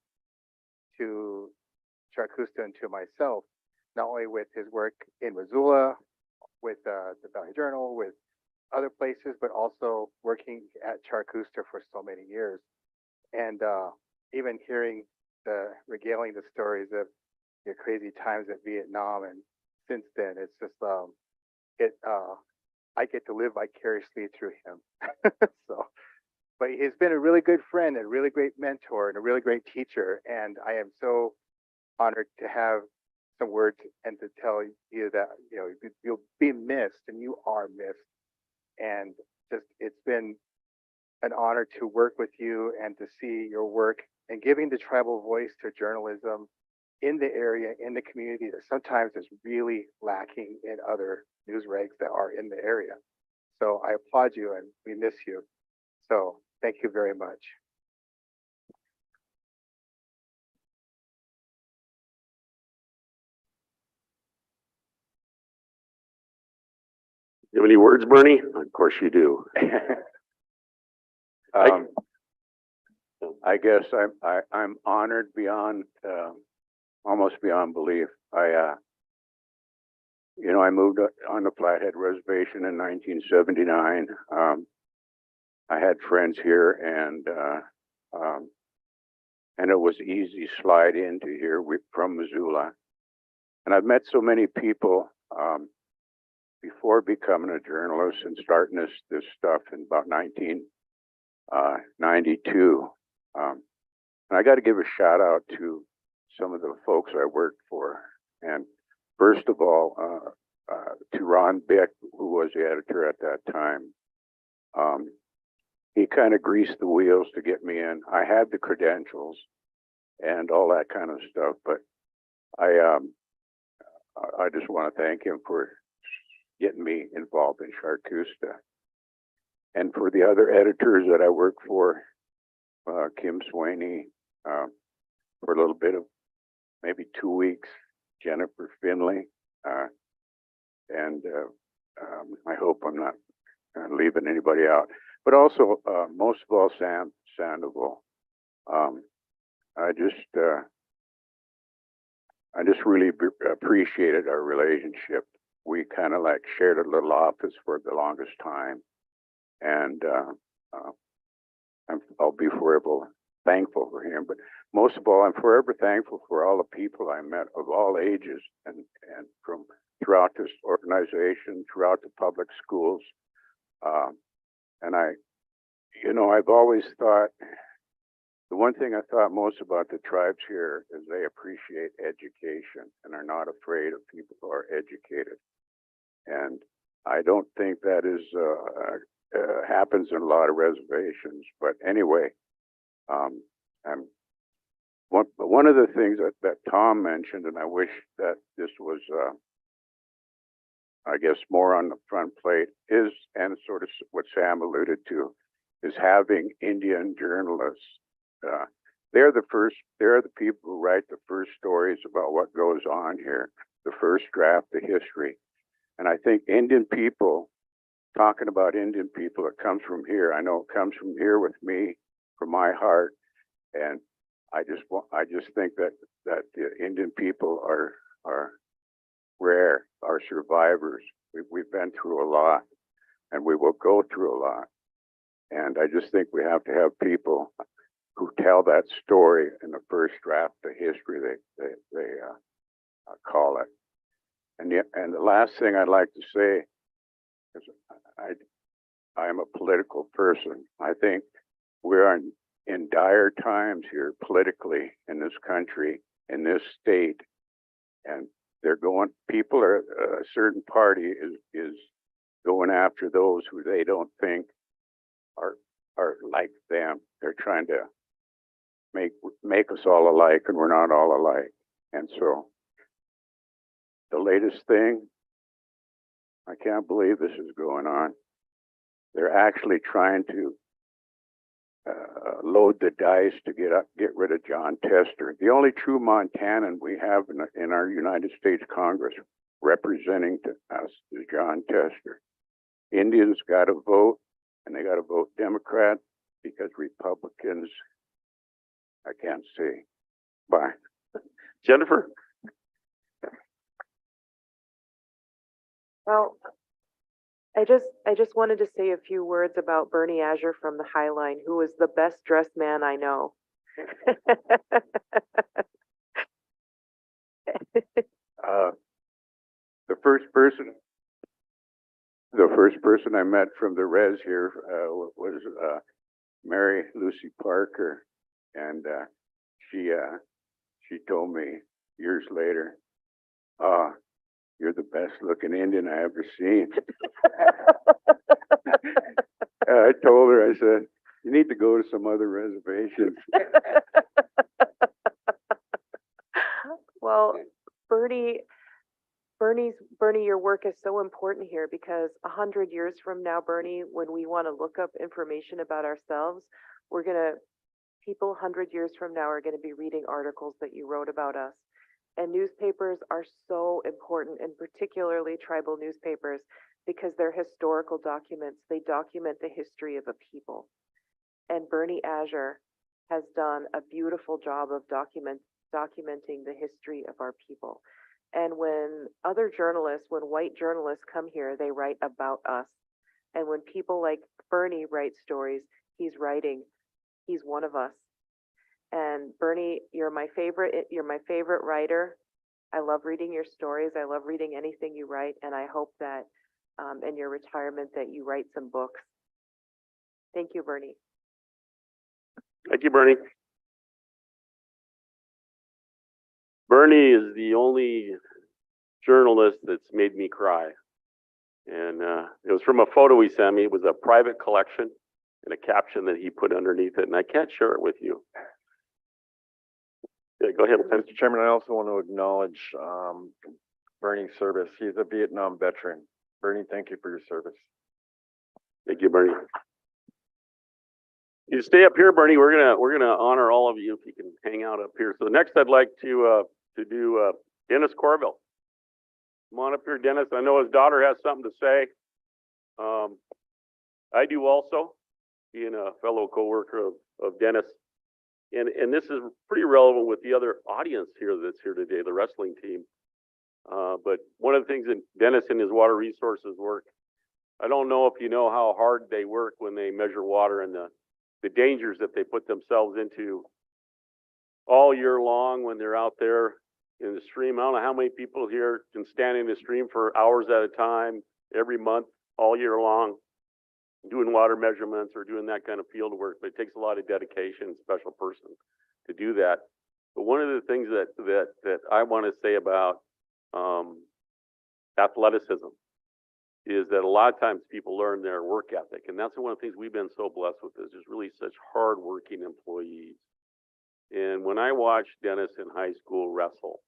Charcusta and to myself, not only with his work in Missoula, with the Valley Journal, with other places, but also working at Charcusta for so many years. And even hearing regaling the stories of your crazy times at Vietnam, and since then, it's just I get to live vicariously through him. So, but he's been a really good friend, a really great mentor, and a really great teacher. And I am so honored to have some words and to tell you that you'll be missed, and you are missed. And just it's been an honor to work with you and to see your work and giving the tribal voice to journalism in the area, in the community, that sometimes is really lacking in other news regs that are in the area. So I applaud you, and we miss you. So thank you very much. You have any words, Bernie? Of course you do. I guess I'm honored beyond almost beyond belief. I moved on the Flathead Reservation in 1979. I had friends here, and it was easy slide into here from Missoula. And I've met so many people before becoming a journalist and starting this stuff in about 1992. And I got to give a shout out to some of the folks I worked for. And first of all, to Ron Bick, who was the editor at that time. He kind of greased the wheels to get me in. I had the credentials and all that kind of stuff, but I just want to thank him for getting me involved in Charcusta. And for the other editors that I worked for, Kim Swaney, for a little bit of maybe 2 weeks, Jennifer Finley, and I hope I'm not leaving anybody out, but also most of all Sam Sandoval. I just really appreciated our relationship. We kind of like shared a little office for the longest time, and I'll be forever thankful for him. But most of all, I'm forever thankful for all the people I met of all ages and from throughout this organization, throughout the public schools. And I've always thought, the one thing I thought most about the tribes here is they appreciate education and are not afraid of people who are educated. And I don't think that happens in a lot of reservations. But anyway, one of the things that Tom mentioned, and I wish that this was I guess more on the front plate is, and sort of what Sam alluded to, is having Indian journalists. They're the people who write the first stories about what goes on here, the first draft of history. And I think Indian people, talking about Indian people, it comes from here. I know it comes from here with me, from my heart. And I just think that the Indian people are rare, are survivors. We've been through a lot, and we will go through a lot. And I just think we have to have people who tell that story in the first draft of history, they call it. And the last thing I'd like to say is I am a political person. I think we're in dire times here politically in this country, in this state, and a certain party is going after those who they don't think are like them. They're trying to make us all alike, and we're not all alike. And so the latest thing, I can't believe this is going on. They're actually trying to load the dice to get rid of John Tester, the only true Montanan we have in our United States Congress representing us is John Tester. Indians got to vote, and they got to vote Democrat, because Republicans, I can't see. Bye. Jennifer? Well, I just wanted to say a few words about Bernie Azure from the High Line, who is the best dressed man I know. The first person I met from the res here was Mary Lucy Parker, and she told me years later, "You're the best looking Indian I ever seen." I told her, I said, "You need to go to some other reservations." Well, Bernie, your work is so important here because 100 years from now, Bernie, when we want to look up information about ourselves, people 100 years from now are going to be reading articles that you wrote about us. And newspapers are so important, and particularly tribal newspapers, because they're historical documents. They document the history of a people. And Bernie Azure has done a beautiful job of documenting the history of our people. And when white journalists come here, they write about us. And when people like Bernie write stories, he's one of us. And Bernie, you're my favorite writer. I love reading your stories. I love reading anything you write. And I hope that in your retirement that you write some books. Thank you, Bernie. Thank you, Bernie. Bernie is the only journalist that's made me cry. And it was from a photo he sent me. It was a private collection and a caption that he put underneath it. And I can't share it with you. Yeah, go ahead, Lieutenant. Mr. Chairman, I also want to acknowledge Bernie's service. He's a Vietnam veteran. Bernie, thank you for your service. Thank you, Bernie. You stay up here, Bernie. We're gonna honor all of you if you can hang out up here. So next, I'd like to do Dennis Corville. Come on up here, Dennis. I know his daughter has something to say. I do also, being a fellow coworker of Dennis. And this is pretty relevant with the other audience here that's here today, the wrestling team. But one of the things that Dennis and his water resources work, I don't know if you know how hard they work when they measure water and the dangers that they put themselves into all year long when they're out there in the stream. I don't know how many people here can stand in the stream for hours at a time, every month, all year long, doing water measurements or doing that kind of field work, but it takes a lot of dedication, special person to do that. But one of the things that I want to say about athleticism is that a lot of times people learn their work ethic, and that's one of the things we've been so blessed with is just really such hardworking employees. And when I watched Dennis in high school wrestle,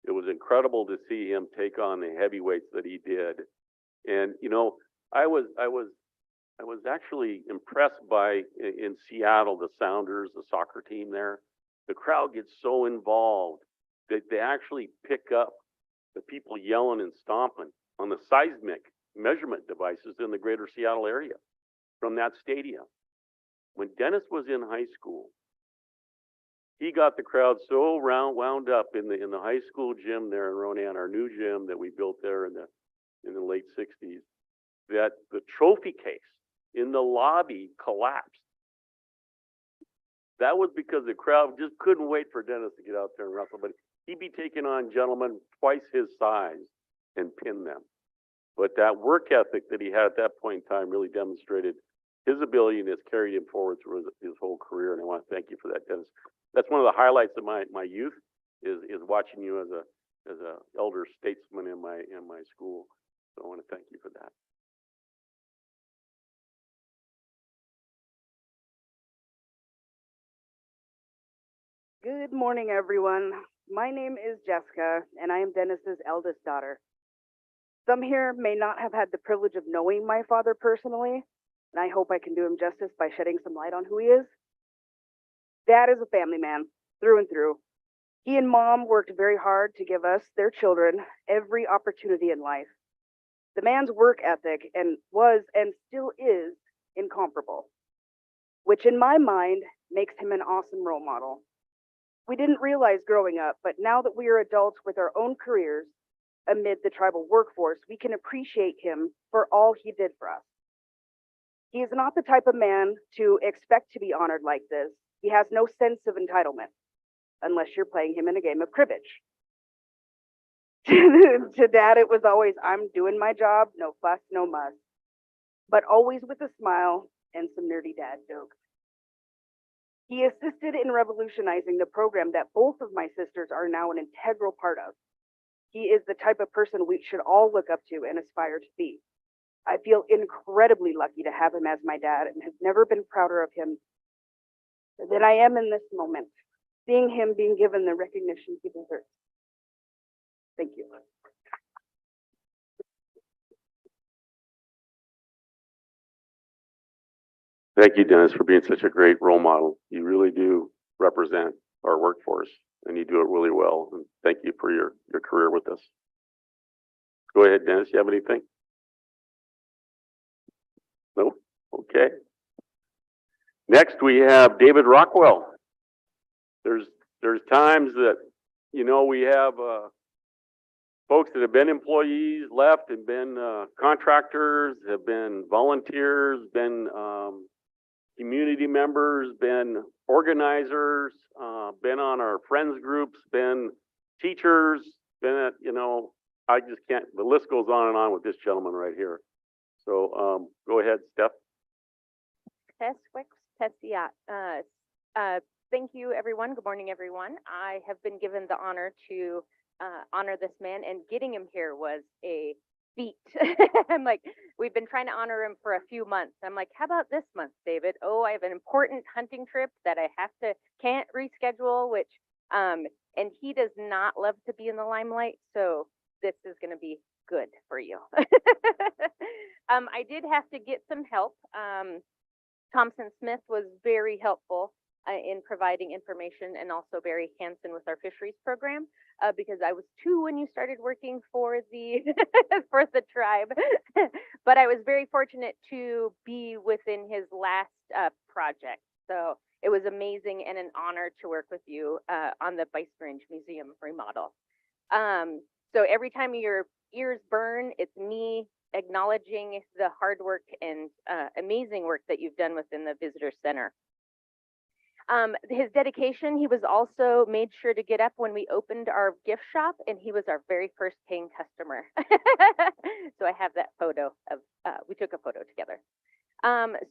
It was incredible to see him take on the heavyweights that he did. And, you know, I was actually impressed by in Seattle, the Sounders, the soccer team there. The crowd gets so involved that they actually pick up the people yelling and stomping on the seismic measurement devices in the greater Seattle area from that stadium. When Dennis was in high school, he got the crowd so wound up in the high school gym there in Ronan, our new gym that we built there in the late '60s, that the trophy case in the lobby collapsed. That was because the crowd just couldn't wait for Dennis to get out there and wrestle, but he'd be taking on gentlemen twice his size and pin them. But that work ethic that he had at that point in time really demonstrated his ability, and it's carried him forward through his whole career. And I want to thank you for that, Dennis. That's one of the highlights of my youth is watching you as a elder statesman in my school. So I want to thank you for that. Good morning, everyone. My name is Jessica, and I am Dennis's eldest daughter. Some here may not have had the privilege of knowing my father personally, and I hope I can do him justice by shedding some light on who he is. Dad is a family man, through and through. He and Mom worked very hard to give us, their children, every opportunity in life. The man's work ethic was and still is incomparable, which in my mind makes him an awesome role model. We didn't realize growing up, but now that we are adults with our own careers amid the tribal workforce, we can appreciate him for all he did for us. He is not the type of man to expect to be honored like this. He has no sense of entitlement, unless you're playing him in a game of cribbage. To Dad, it was always, I'm doing my job, no fuss, no muss, but always with a smile and some nerdy dad jokes. He assisted in revolutionizing the program that both of my sisters are now an integral part of. He is the type of person we should all look up to and aspire to be. I feel incredibly lucky to have him as my dad and have never been prouder of him than I am in this moment, seeing him being given the recognition he deserves. Thank you. Thank you, Dennis, for being such a great role model. You really do represent our workforce, and you do it really well. And thank you for your career with us. Go ahead, Dennis. You have anything? No? Okay. Next, we have David Rockwell. There's times that, you know, we have folks that have been employees, left, and been contractors, have been volunteers, been community members, been organizers, been on our friends groups, been teachers, been at, you know, I just can't, the list goes on and on with this gentleman right here. So go ahead, Steph. Thank you, everyone. Good morning, everyone. I have been given the honor to honor this man, and getting him here was a feat. I'm like, we've been trying to honor him for a few months. I'm like, how about this month, David? Oh, I have an important hunting trip that I can't reschedule, which, and he does not love to be in the limelight, so this is going to be good for you. I did have to get some help. Thompson Smith was very helpful in providing information, and also Barry Hansen with our fisheries program, because I was 2 when you started working for the for the tribe. But I was very fortunate to be within his last project. So it was amazing and an honor to work with you on the Bison Range Museum remodel. So every time your ears burn, it's me acknowledging the hard work and amazing work that you've done within the visitor center. His dedication, he was also made sure to get up when we opened our gift shop, and he was our very first paying customer. So I have that photo of, we took a photo together.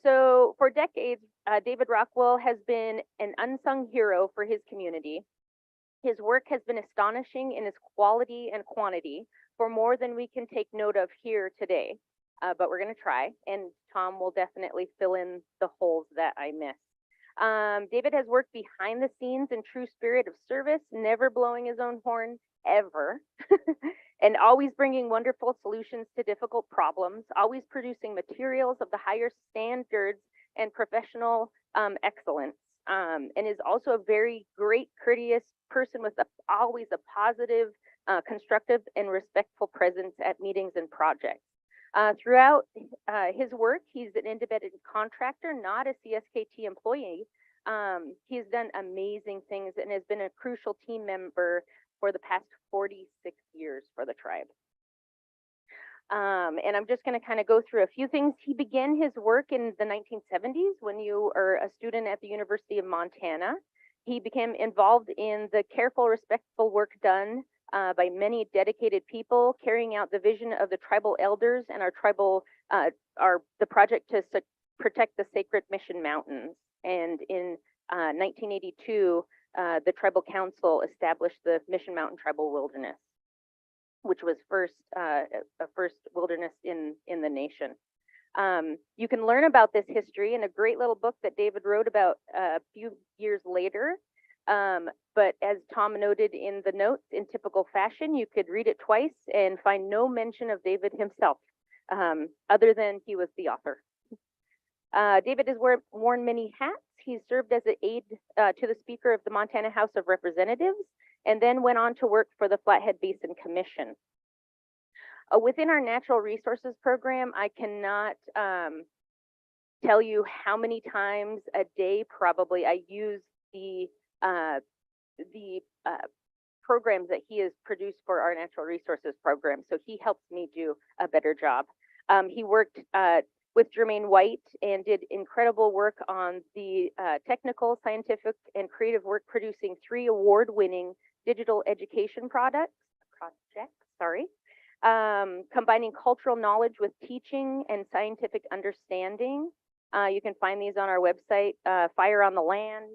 So for decades, David Rockwell has been an unsung hero for his community. His work has been astonishing in its quality and quantity, for more than we can take note of here today. But we're going to try, and Tom will definitely fill in the holes that I missed. David has worked behind the scenes in true spirit of service, never blowing his own horn, ever. And always bringing wonderful solutions to difficult problems, always producing materials of the higher standards and professional excellence. And is also a very great, courteous person with always a positive, constructive, and respectful presence at meetings and projects. Throughout his work, he's an independent contractor, not a CSKT employee. He's done amazing things and has been a crucial team member for the past 46 years for the tribe. And I'm just going to kind of go through a few things. He began his work in the 1970s when you were a student at the University of Montana. He became involved in the careful, respectful work done by many dedicated people, carrying out the vision of the tribal elders and our tribal, the project to protect the sacred Mission Mountains. And in 1982, the Tribal Council established the Mission Mountain Tribal Wilderness, which was a first wilderness in the nation. You can learn about this history in a great little book that David wrote about a few years later. But as Tom noted in the notes, in typical fashion, you could read it twice and find no mention of David himself, other than he was the author. David has worn many hats. He served as an aide to the Speaker of the Montana House of Representatives, and then went on to work for the Flathead Basin Commission. Within our natural resources program, I cannot tell you how many times a day probably I use the programs that he has produced for our natural resources program. So he helps me do a better job. He worked with Jermaine White and did incredible work on the technical, scientific, and creative work, producing 3 award-winning digital education projects, combining cultural knowledge with teaching and scientific understanding. You can find these on our website, Fire on the Land,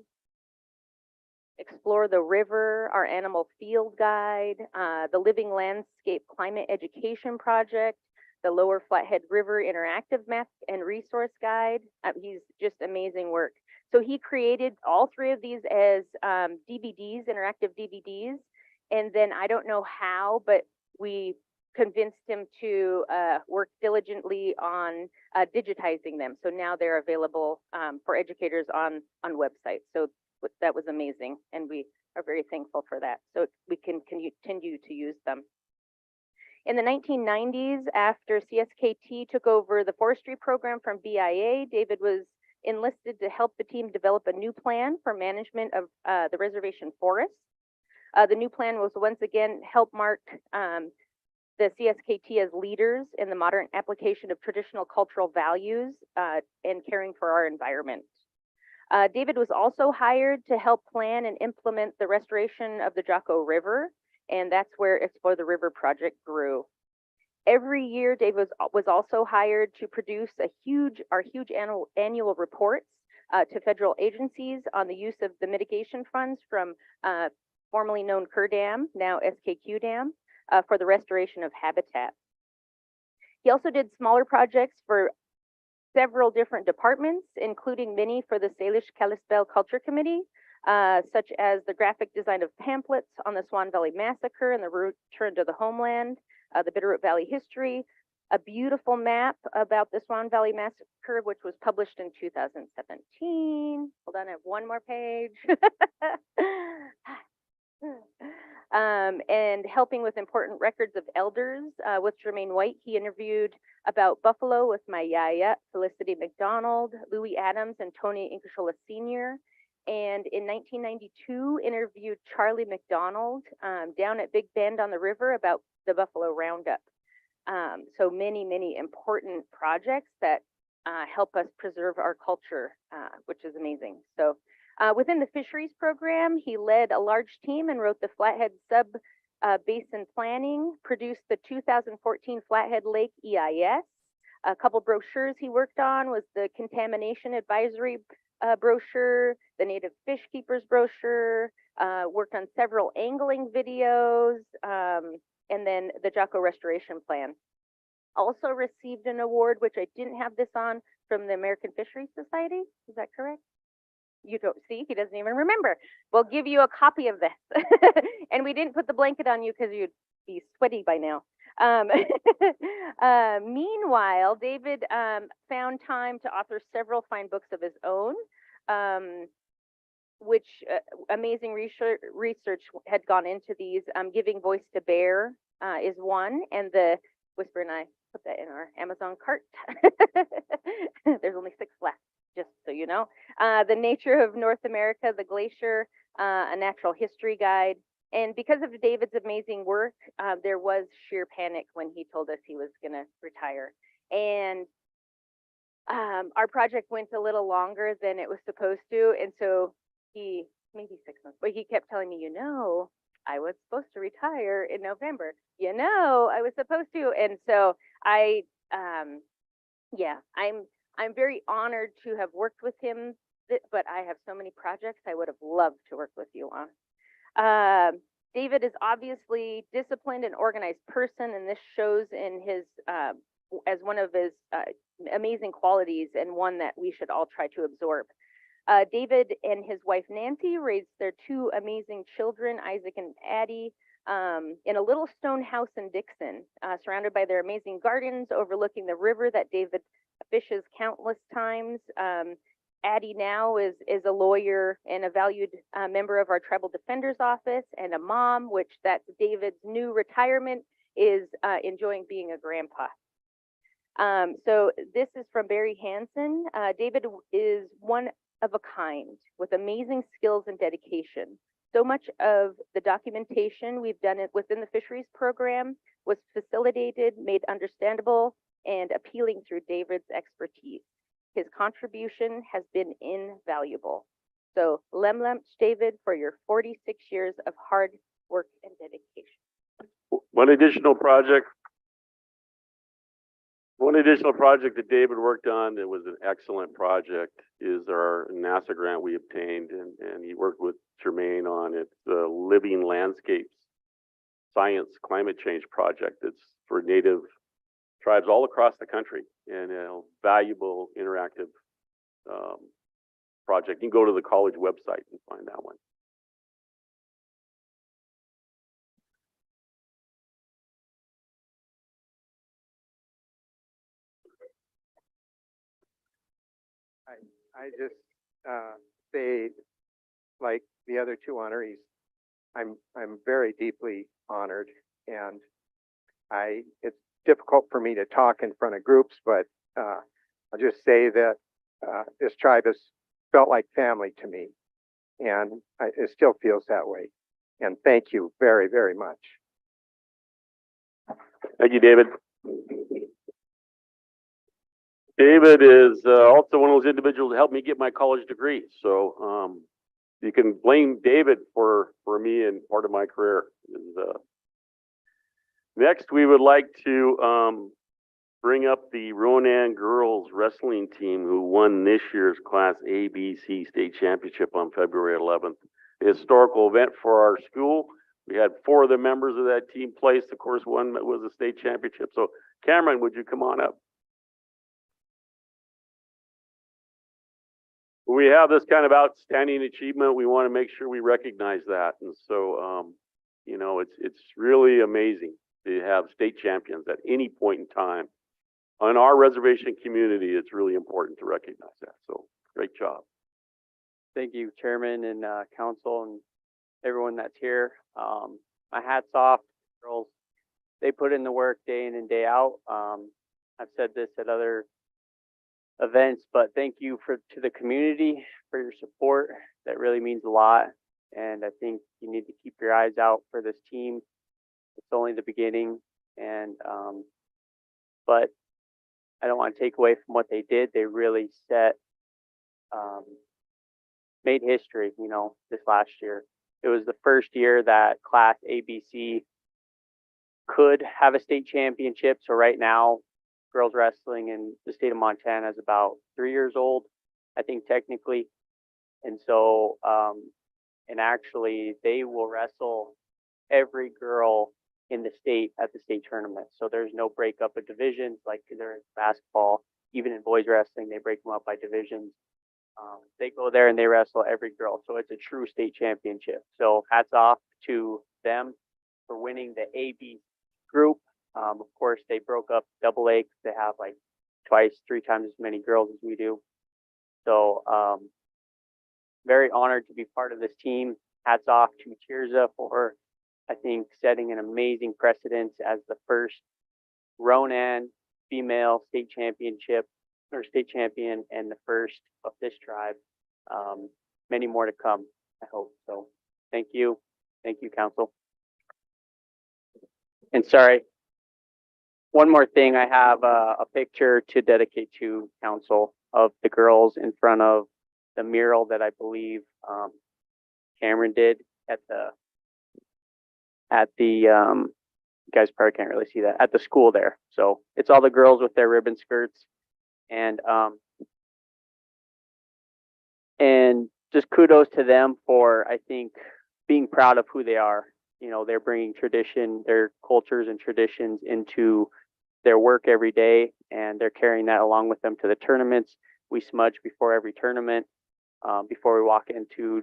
Explore the River, our Animal Field Guide, the Living Landscape Climate Education Project, the Lower Flathead River Interactive Map and Resource Guide. He's just amazing work. So he created all 3 of these as DVDs, interactive DVDs. And then I don't know how, but we convinced him to work diligently on digitizing them. So now they're available for educators on websites. So that was amazing. And we are very thankful for that. So we can continue to use them. In the 1990s, after CSKT took over the forestry program from BIA, David was enlisted to help the team develop a new plan for management of the reservation forests. The new plan was once again help mark the CSKT as leaders in the modern application of traditional cultural values and caring for our environment. David was also hired to help plan and implement the restoration of the Jocko River, and that's where Explore the River project grew. Every year, Dave was also hired to produce our huge annual reports to federal agencies on the use of the mitigation funds from formerly known Kerr Dam, now SKQ Dam, for the restoration of habitat. He also did smaller projects for several different departments, including many for the Salish Kalispel Culture Committee, such as the graphic design of pamphlets on the Swan Valley Massacre and the return to the homeland, the Bitterroot Valley history, a beautiful map about the Swan Valley Massacre, which was published in 2017. Hold on, I have one more page. And helping with important records of elders. With Jermaine White, he interviewed about Buffalo with my yaya, Felicity McDonald, Louis Adams, and Tony Inkashola Sr., and in 1992 interviewed Charlie McDonald down at Big Bend on the River about the Buffalo Roundup. So many important projects that help us preserve our culture, which is amazing. So within the fisheries program, he led a large team and wrote the Flathead Sub-Basin Planning, produced the 2014 Flathead Lake EIS. A couple brochures he worked on was the Contamination Advisory brochure, the Native Fish Keepers brochure, worked on several angling videos, and then the Jocko Restoration Plan. Also received an award, which I didn't have this on, from the American Fisheries Society. Is that correct? You don't see, he doesn't even remember. We'll give you a copy of this. And we didn't put the blanket on you because you'd be sweaty by now. Meanwhile, David found time to author several fine books of his own, which amazing research had gone into these. Giving Voice to Bear is one, and the Whisper and I put that in our Amazon cart. There's only 6 left, just so you know. The Nature of North America, The Glacier, A Natural History Guide. And because of David's amazing work, there was sheer panic when he told us he was going to retire. And our project went a little longer than it was supposed to. And so maybe 6 months, but he kept telling me, I was supposed to retire in November. I was supposed to. And so I'm very honored to have worked with him, but I have so many projects I would have loved to work with you on. David is obviously disciplined and organized person, and this shows in his as one of his amazing qualities and one that we should all try to absorb. David and his wife Nancy raised their 2 amazing children, Isaac and Addie, in a little stone house in Dixon, surrounded by their amazing gardens overlooking the river that David fishes countless times. Addie now is a lawyer and a valued member of our Tribal Defender's Office, and a mom, which that's David's new retirement, is enjoying being a grandpa. So this is from Barry Hansen. David is one of a kind with amazing skills and dedication. So much of the documentation we've done it within the fisheries program was facilitated, made understandable, and appealing through David's expertise. His contribution has been invaluable. So lemlemch, David, for your 46 years of hard work and dedication. One additional project that David worked on that was an excellent project is our NASA grant we obtained, and he worked with Jermaine on it, the Living Landscapes Science Climate Change Project. It's for Native tribes all across the country, and a valuable interactive project. You can go to the college website and find that one. I just say, like the other 2 honorees, I'm very deeply honored, and it's difficult for me to talk in front of groups, but I'll just say that this tribe has felt like family to me, and it still feels that way. And thank you very, very much. Thank you, David. David is also one of those individuals that helped me get my college degree. So you can blame David for me and part of my career. Next, we would like to bring up the Ronan girls wrestling team who won this year's Class ABC State Championship on February 11th. A historical event for our school. We had 4 of the members of that team placed. Of course, one was a state championship. So Cameron, would you come on up? We have this kind of outstanding achievement. We want to make sure we recognize that. And so, it's really amazing to have state champions at any point in time. On our reservation community, it's really important to recognize that. So great job. Thank you, Chairman and Council and everyone that's here. My hat's off, girls. They put in the work day in and day out. I've said this at other events, but thank you to the community for your support. That really means a lot. And I think you need to keep your eyes out for this team. It's only the beginning, and but I don't want to take away from what they did. They really made history, this last year. It was the first year that Class ABC could have a state championship. So right now, girls wrestling in the state of Montana is about 3 years old, I think technically. And so, and actually they will wrestle every girl in the state at the state tournament. So there's no breakup of divisions like there is basketball. Even in boys wrestling, they break them up by divisions. They go there and they wrestle every girl, so it's a true state championship. So hats off to them for winning the AB group. Of course, they broke up double A 'cause they have like twice, 3 times as many girls as we do. So, very honored to be part of this team. Hats off to Tirza for, I think, setting an amazing precedence as the first Ronan female state championship or state champion and the first of this tribe. Many more to come, I hope. So thank you. Thank you, council. And sorry, one more thing. I have a picture to dedicate to council of the girls in front of the mural that I believe Cameron did at the you guys probably can't really see that at the school there. So it's all the girls with their ribbon skirts and just kudos to them for, I think, being proud of who they are. You know, they're bringing tradition, their cultures and traditions into their work every day, and they're carrying that along with them to the tournaments. We smudge before every tournament, before we walk into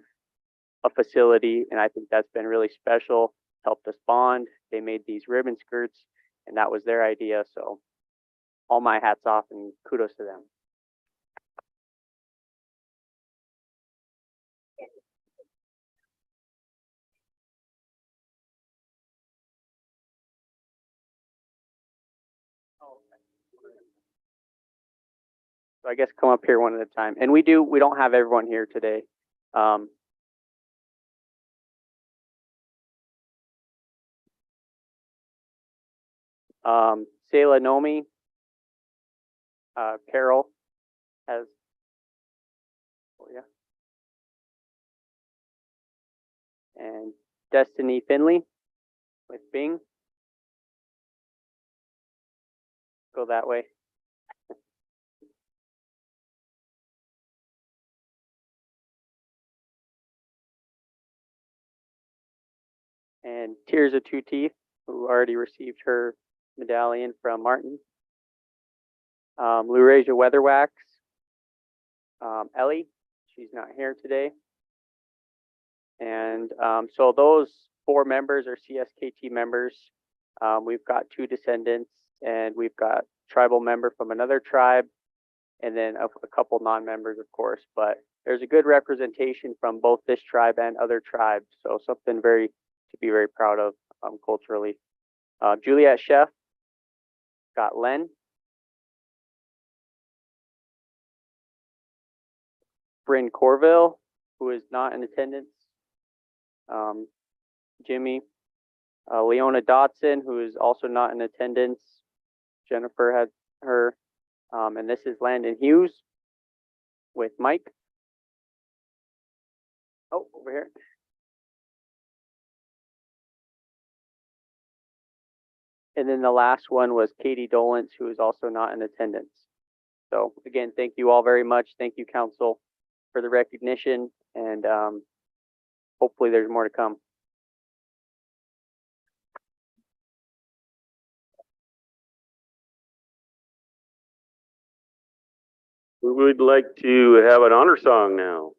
a facility, and I think that's been really special, helped us bond. They made these ribbon skirts, and that was their idea, so all my hats off and kudos to them. So I guess come up here one at a time. And we don't have everyone here today. Sayla Nomi, Carol has, oh yeah. And Destiny Finley with Bing. Go that way. And Tears of Two Teeth, who already received her medallion from Martin. Luresia Weatherwax. Ellie, she's not here today. And so those 4 members are CSKT members. We've got 2 descendants, and we've got tribal member from another tribe, and then a couple non-members, of course. But there's a good representation from both this tribe and other tribes, so something to be very proud of culturally. Juliet Chef, got Len. Bryn Corville, who is not in attendance. Jimmy. Leona Dotson, who is also not in attendance. Jennifer had her. And this is Landon Hughes with Mike. Oh, over here. And then the last one was Katie Dolence, who is also not in attendance. So again, thank you all very much. Thank you, council, for the recognition, and hopefully there's more to come. We would like to have an honor song now.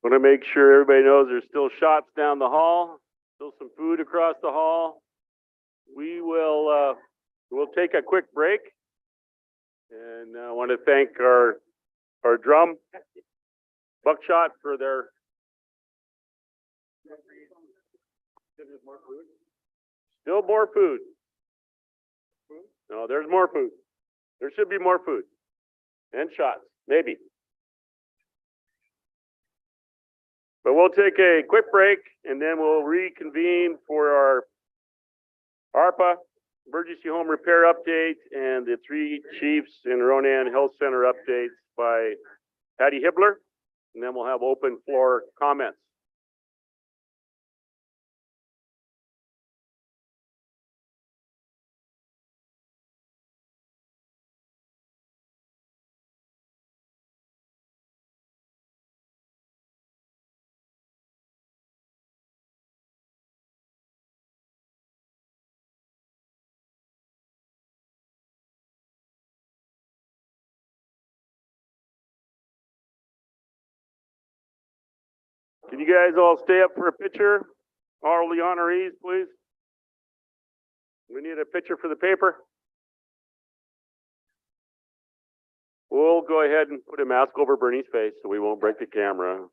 Want to make sure everybody knows there's still shots down the hall, still some food across the hall. We'll take a quick break. And I want to thank our drum, Buckshot, for their. Still more food. No, there's more food. There should be more food. And shots, maybe. But we'll take a quick break and then we'll reconvene for our ARPA, emergency home repair update, and the 3 chiefs in Ronan Health Center updates by Patty Hibbler. And then we'll have open floor comments. Can you guys all stay up for a picture? All the honorees, please. We need a picture for the paper. We'll go ahead and put a mask over Bernie's face so we won't break the camera.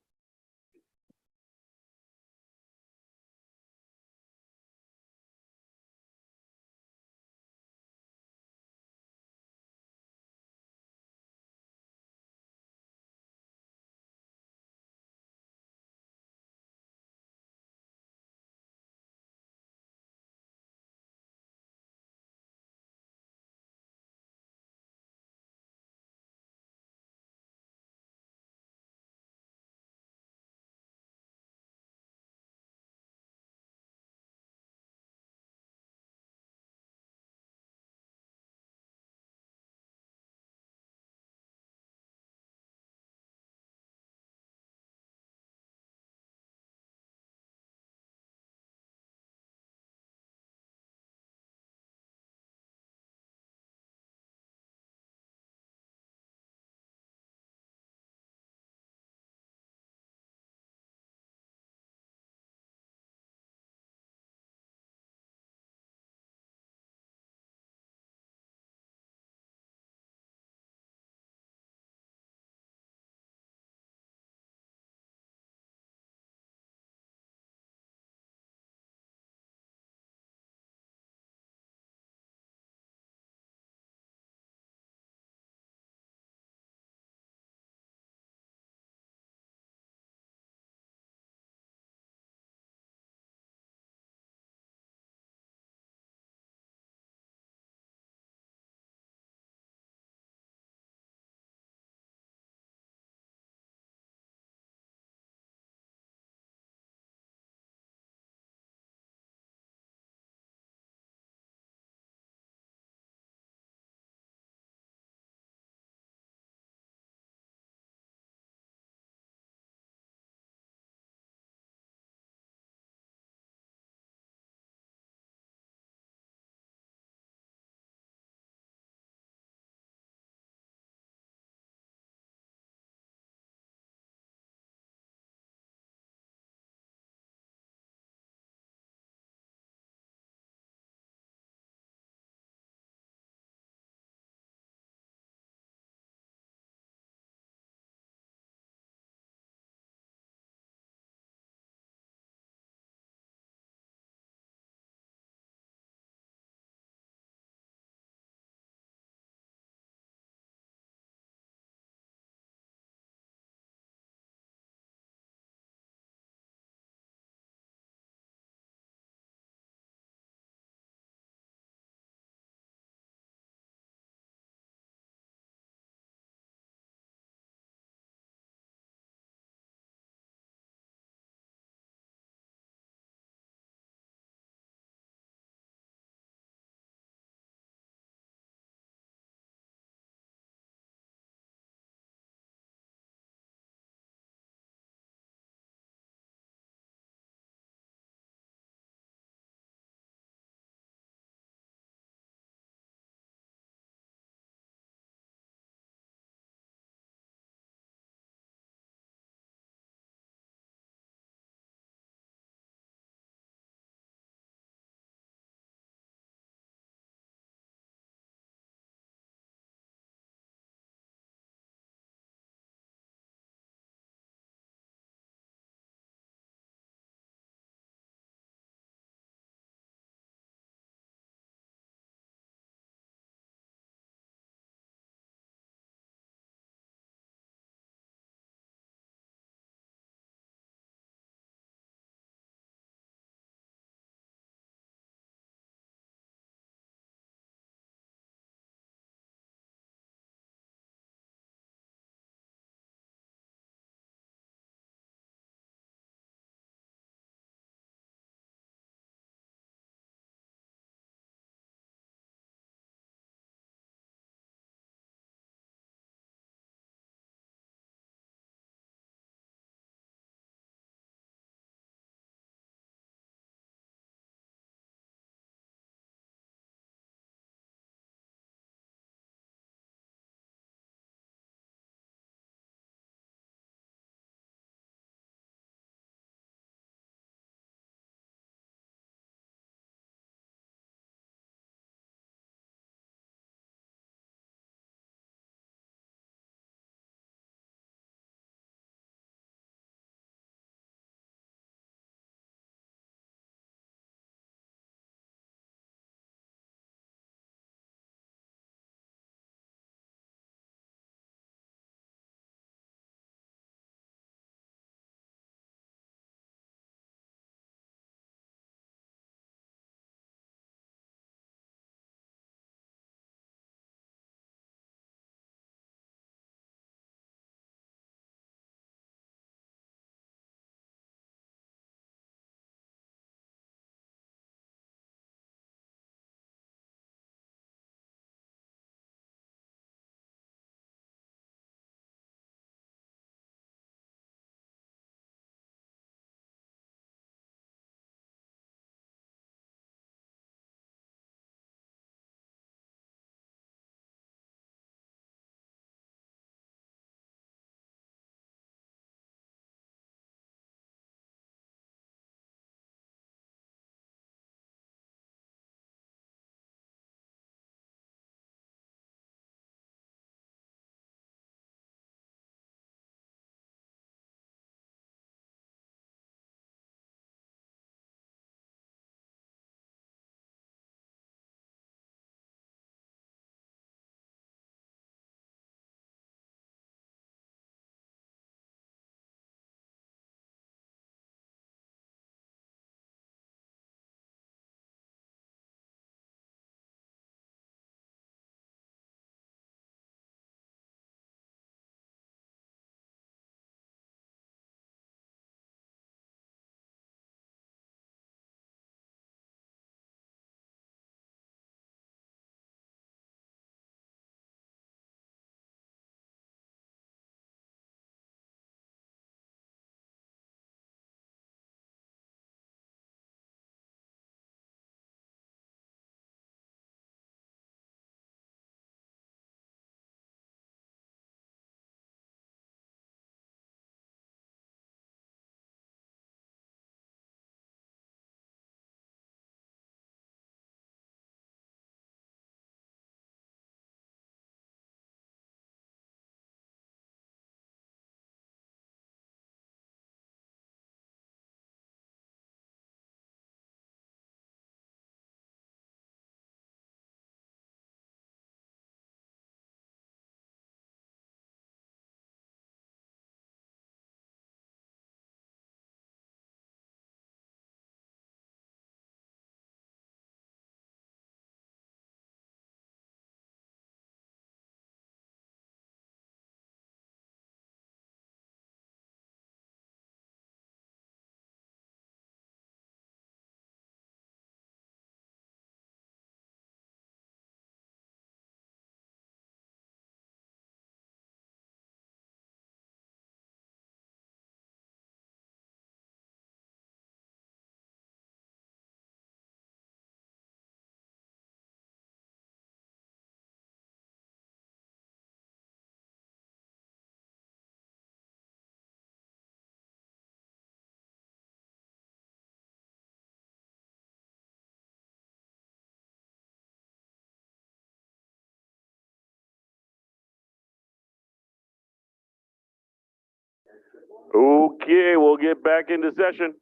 Okay, we'll get back into session.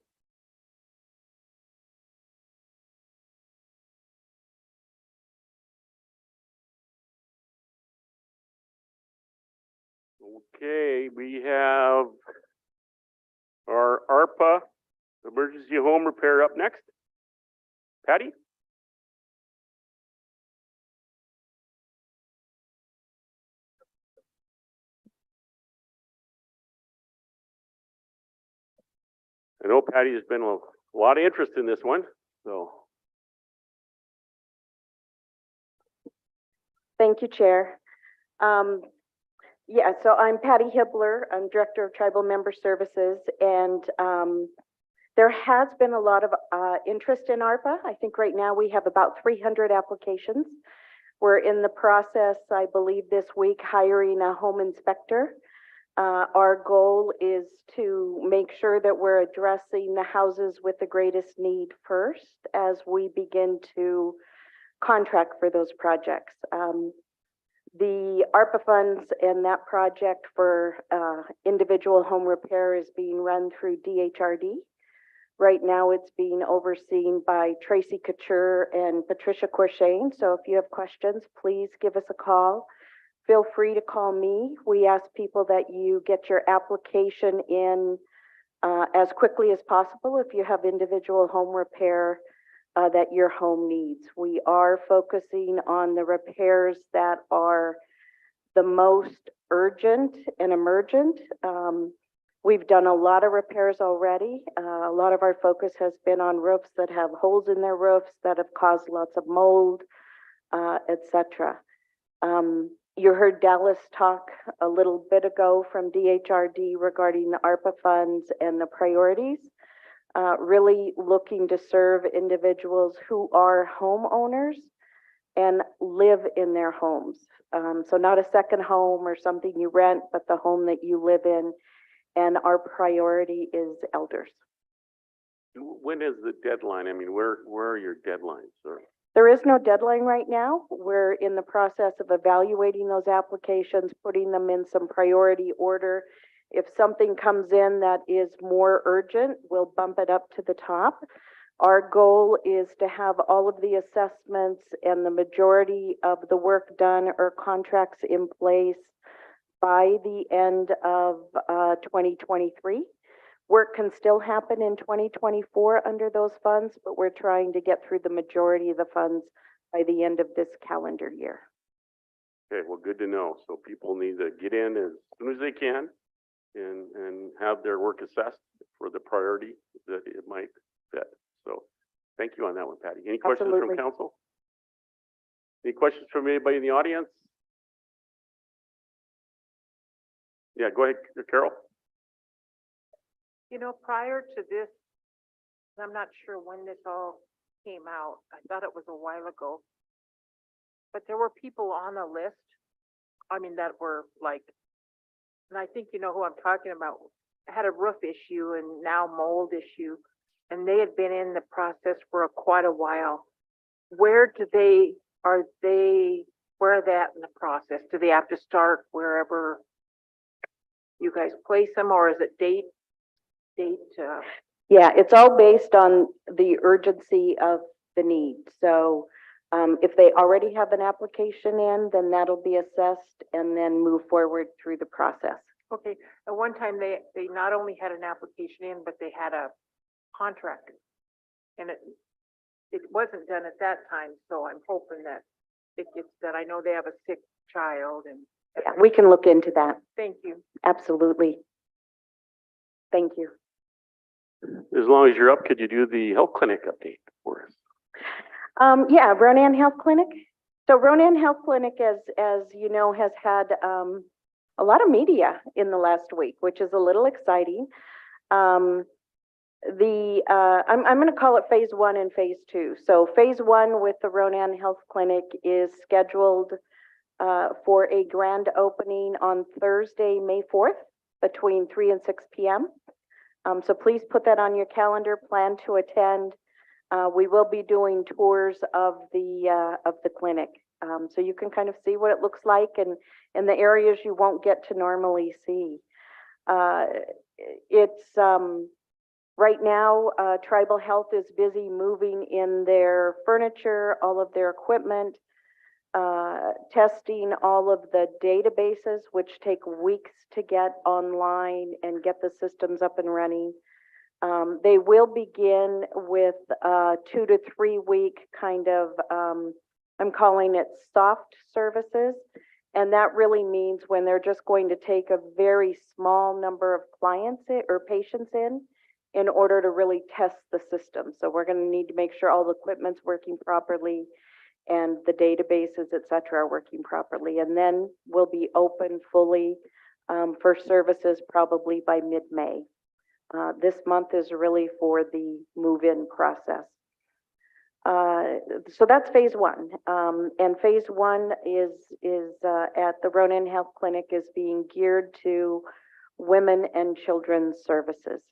Okay, we have our ARPA emergency home repair up next. Patty? I know Patty has been a lot of interest in this one, so. Thank you, Chair. Yeah, so I'm Patty Hibbler. I'm Director of Tribal Member Services, and there has been a lot of interest in ARPA. I think right now we have about 300 applications. We're in the process, I believe this week, hiring a home inspector. Our goal is to make sure that we're addressing the houses with the greatest need first as we begin to contract for those projects. The ARPA funds and that project for individual home repair is being run through DHRD. Right now it's being overseen by Tracy Couture and Patricia Corshane. So if you have questions, please give us a call. Feel free to call me. We ask people that you get your application in as quickly as possible if you have individual home repair that your home needs. We are focusing on the repairs that are the most urgent and emergent. We've done a lot of repairs already. A lot of our focus has been on roofs that have holes in their roofs that have caused lots of mold, etc. You heard Dallas talk a little bit ago from DHRD regarding the ARPA funds and the priorities. Really looking to serve individuals who are homeowners and live in their homes. So not a second home or something you rent, but the home that you live in. And our priority is elders. When is the deadline? I mean, where are your deadlines, sir? There is no deadline right now. We're in the process of evaluating those applications, putting them in some priority order. If something comes in that is more urgent, we'll bump it up to the top. Our goal is to have all of the assessments and the majority of the work done or contracts in place by the end of 2023. Work can still happen in 2024 under those funds, but we're trying to get through the majority of the funds by the end of this calendar year. Okay, well, good to know. So people need to get in as soon as they can and have their work assessed for the priority that it might fit. So thank you on that one, Patty. Any questions Absolutely. from council? Any questions from anybody in the audience? Yeah, go ahead, Carol. You know, prior to this, I'm not sure when this all came out. I thought it was a while ago. But there were people on the list, I mean, that were like, and I think you know who I'm talking about, had a roof issue and now mold issue, and they had been in the process for quite a while. Where are they at in the process? Do they have to start wherever you guys place them, or is it date? Yeah, it's all based on the urgency of the need. So if they already have an application in, then that'll be assessed and then move forward through the process. Okay, at one time they not only had an application in, but they had a contractor. And it wasn't done at that time, so I'm hoping that it gets done. I know they have a sick child and. Yeah, we can look into that. Thank you. Absolutely. Thank you. As long as you're up, could you do the health clinic update for us? Yeah, Ronan Health Clinic. So Ronan Health Clinic, as you know, has had a lot of media in the last week, which is a little exciting. I'm going to call it phase 1 and phase 2. So phase 1 with the Ronan Health Clinic is scheduled for a grand opening on Thursday, May 4th, between 3 and 6 p.m. So please put that on your calendar, plan to attend. We will be doing tours of the clinic. So you can kind of see what it looks like and in the areas you won't get to normally see. Uh, it's, right now, Tribal Health is busy moving in their furniture, all of their equipment, testing all of the databases, which take weeks to get online and get the systems up and running. They will begin with a 2 to 3 week kind of, I'm calling it soft services. And that really means when they're just going to take a very small number of clients or patients in order to really test the system. So we're going to need to make sure all the equipment's working properly and the databases, et cetera, are working properly. And then we'll be open fully for services probably by mid-May. This month is really for the move-in process. So that's phase one. And phase one is at the Ronan Health Clinic is being geared to women and children's services.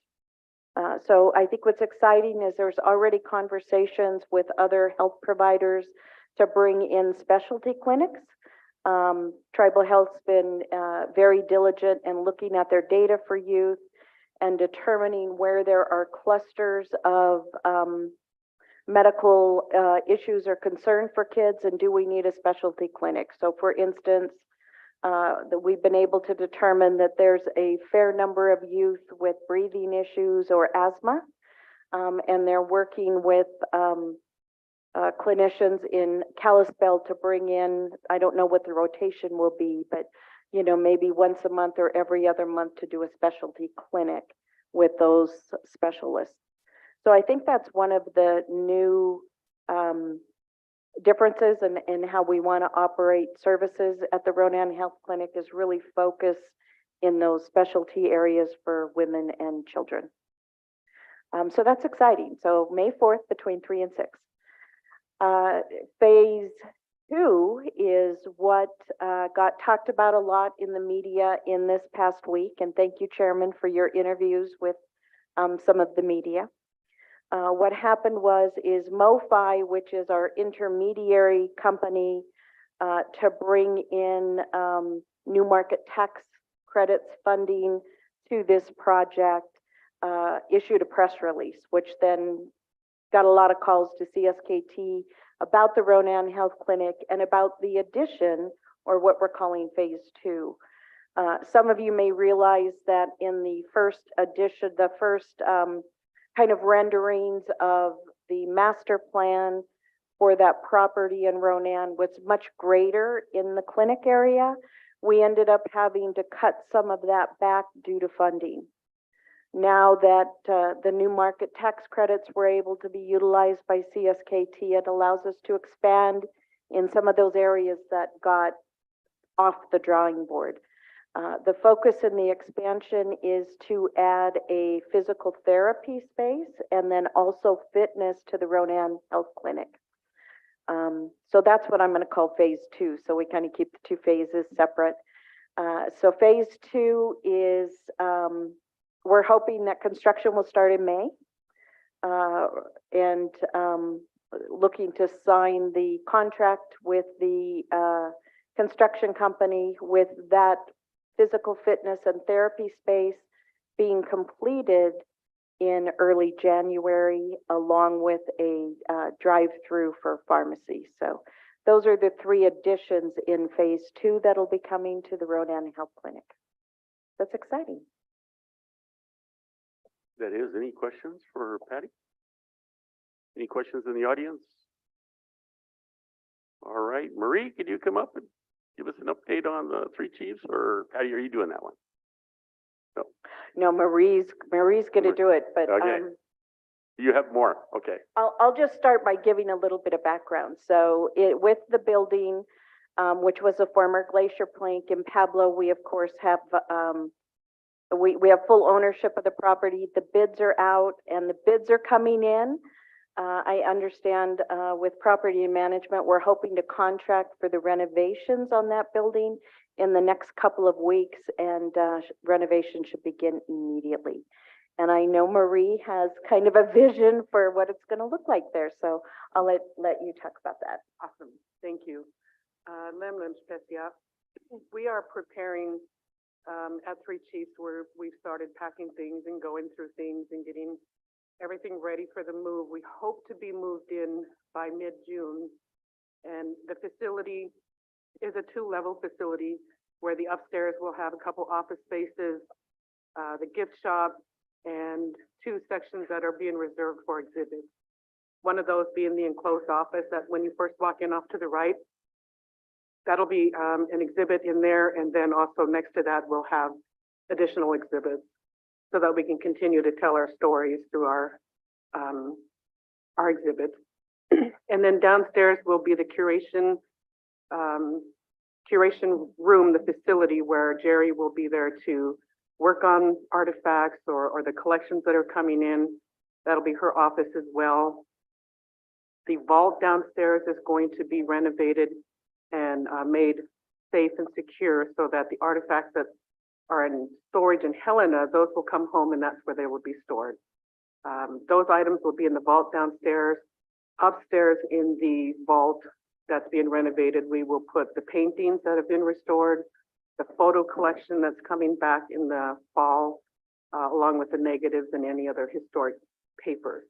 So I think what's exciting is there's already conversations with other health providers to bring in specialty clinics. Tribal Health's been very diligent in looking at their data for youth and determining where there are clusters of medical issues or concern for kids, and do we need a specialty clinic? So for instance, that we've been able to determine that there's a fair number of youth with breathing issues or asthma, and they're working with clinicians in Kalispell to bring in, I don't know what the rotation will be, but you know, maybe once a month or every other month to do a specialty clinic with those specialists. So I think that's one of the new differences in how we want to operate services at the Ronan Health Clinic is really focus in those specialty areas for women and children. So that's exciting. So May 4th between 3 and 6. Phase 2 is what got talked about a lot in the media in this past week. And thank you, Chairman, for your interviews with some of the media. What happened is MoFi, which is our intermediary company to bring in new market tax credits funding to this project, issued a press release, which then got a lot of calls to CSKT about the Ronan Health Clinic and about the addition, or what we're calling phase 2. Some of you may realize that in the first edition, the first kind of renderings of the master plan for that property in Ronan was much greater in the clinic area. We ended up having to cut some of that back due to funding. Now that the new market tax credits were able to be utilized by CSKT, it allows us to expand in some of those areas that got off the drawing board. The focus in the expansion is to add a physical therapy space and then also fitness to the Ronan Health Clinic. So that's what I'm going to call phase 2. So we kind of keep the two phases separate. So phase 2 is, we're hoping that construction will start in May, and looking to sign the contract with the construction company with that physical fitness and therapy space being completed in early January, along with a drive-through for pharmacy. So those are the 3 additions in phase 2 that'll be coming to the Ronan Health Clinic. That's exciting. That is, any questions for Patty? Any questions in the audience? All right, Marie, could you come up and give us an update on the 3 chiefs, or Patty, are you doing that one? No, Marie's going to do it, but Okay. You have more, okay. I'll just start by giving a little bit of background. So with the building, which was a former glacier plank in Pablo, we of course have we have full ownership of the property. The bids are out and the bids are coming in. I understand with property and management, we're hoping to contract for the renovations on that building in the next couple of weeks, and renovation should begin immediately. And I know Marie has kind of a vision for what it's going to look like there, so I'll let you talk about that. Awesome, thank you. Lemlem Specia, we are preparing at Three Chiefs, where we've started packing things and going through things and getting everything ready for the move. We hope to be moved in by mid-June. And the facility is a two-level facility where the upstairs will have a couple office spaces, the gift shop, and two sections that are being reserved for exhibits. One of those being the enclosed office that when you first walk in off to the right, that'll be an exhibit in there, and then also next to that, we'll have additional exhibits so that we can continue to tell our stories through our exhibits. And then downstairs will be the curation room, the facility where Jerry will be there to work on artifacts or the collections that are coming in. That'll be her office as well. The vault downstairs is going to be renovated and made safe and secure so that the artifacts that are in storage in Helena, those will come home and that's where they will be stored. Those items will be in the vault downstairs. Upstairs in the vault that's being renovated, we will put the paintings that have been restored, the photo collection that's coming back in the fall, along with the negatives and any other historic papers.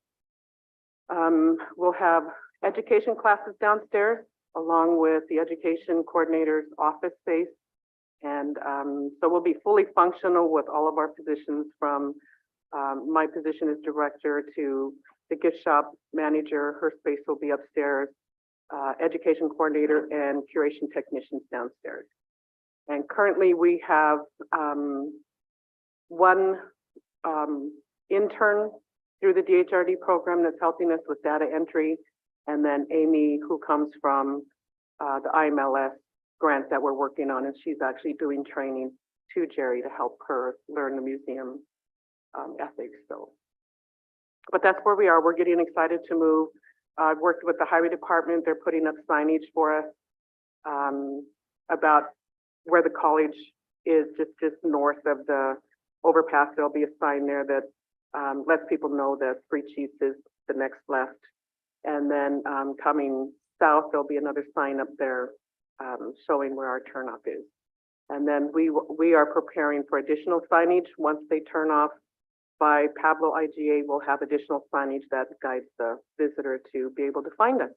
We'll have education classes downstairs, along with the education coordinator's office space. And so we'll be fully functional with all of our positions from my position as director to the gift shop manager. Her space will be upstairs, education coordinator and curation technicians downstairs. And currently we have one intern through the DHRD program that's helping us with data entry, and then Amy, who comes from the IMLS grant that we're working on, and she's actually doing training to Jerry to help her learn the museum ethics. So, but that's where we are. We're getting excited to move. I've worked with the highway department. They're putting up signage for us about where the college is, just north of the overpass. There'll be a sign there that lets people know that Three Chiefs is the next left. And then coming south, there'll be another sign up there showing where our turnoff is. And then we are preparing for additional signage. Once they turn off by Pablo IGA, we'll have additional signage that guides the visitor to be able to find us.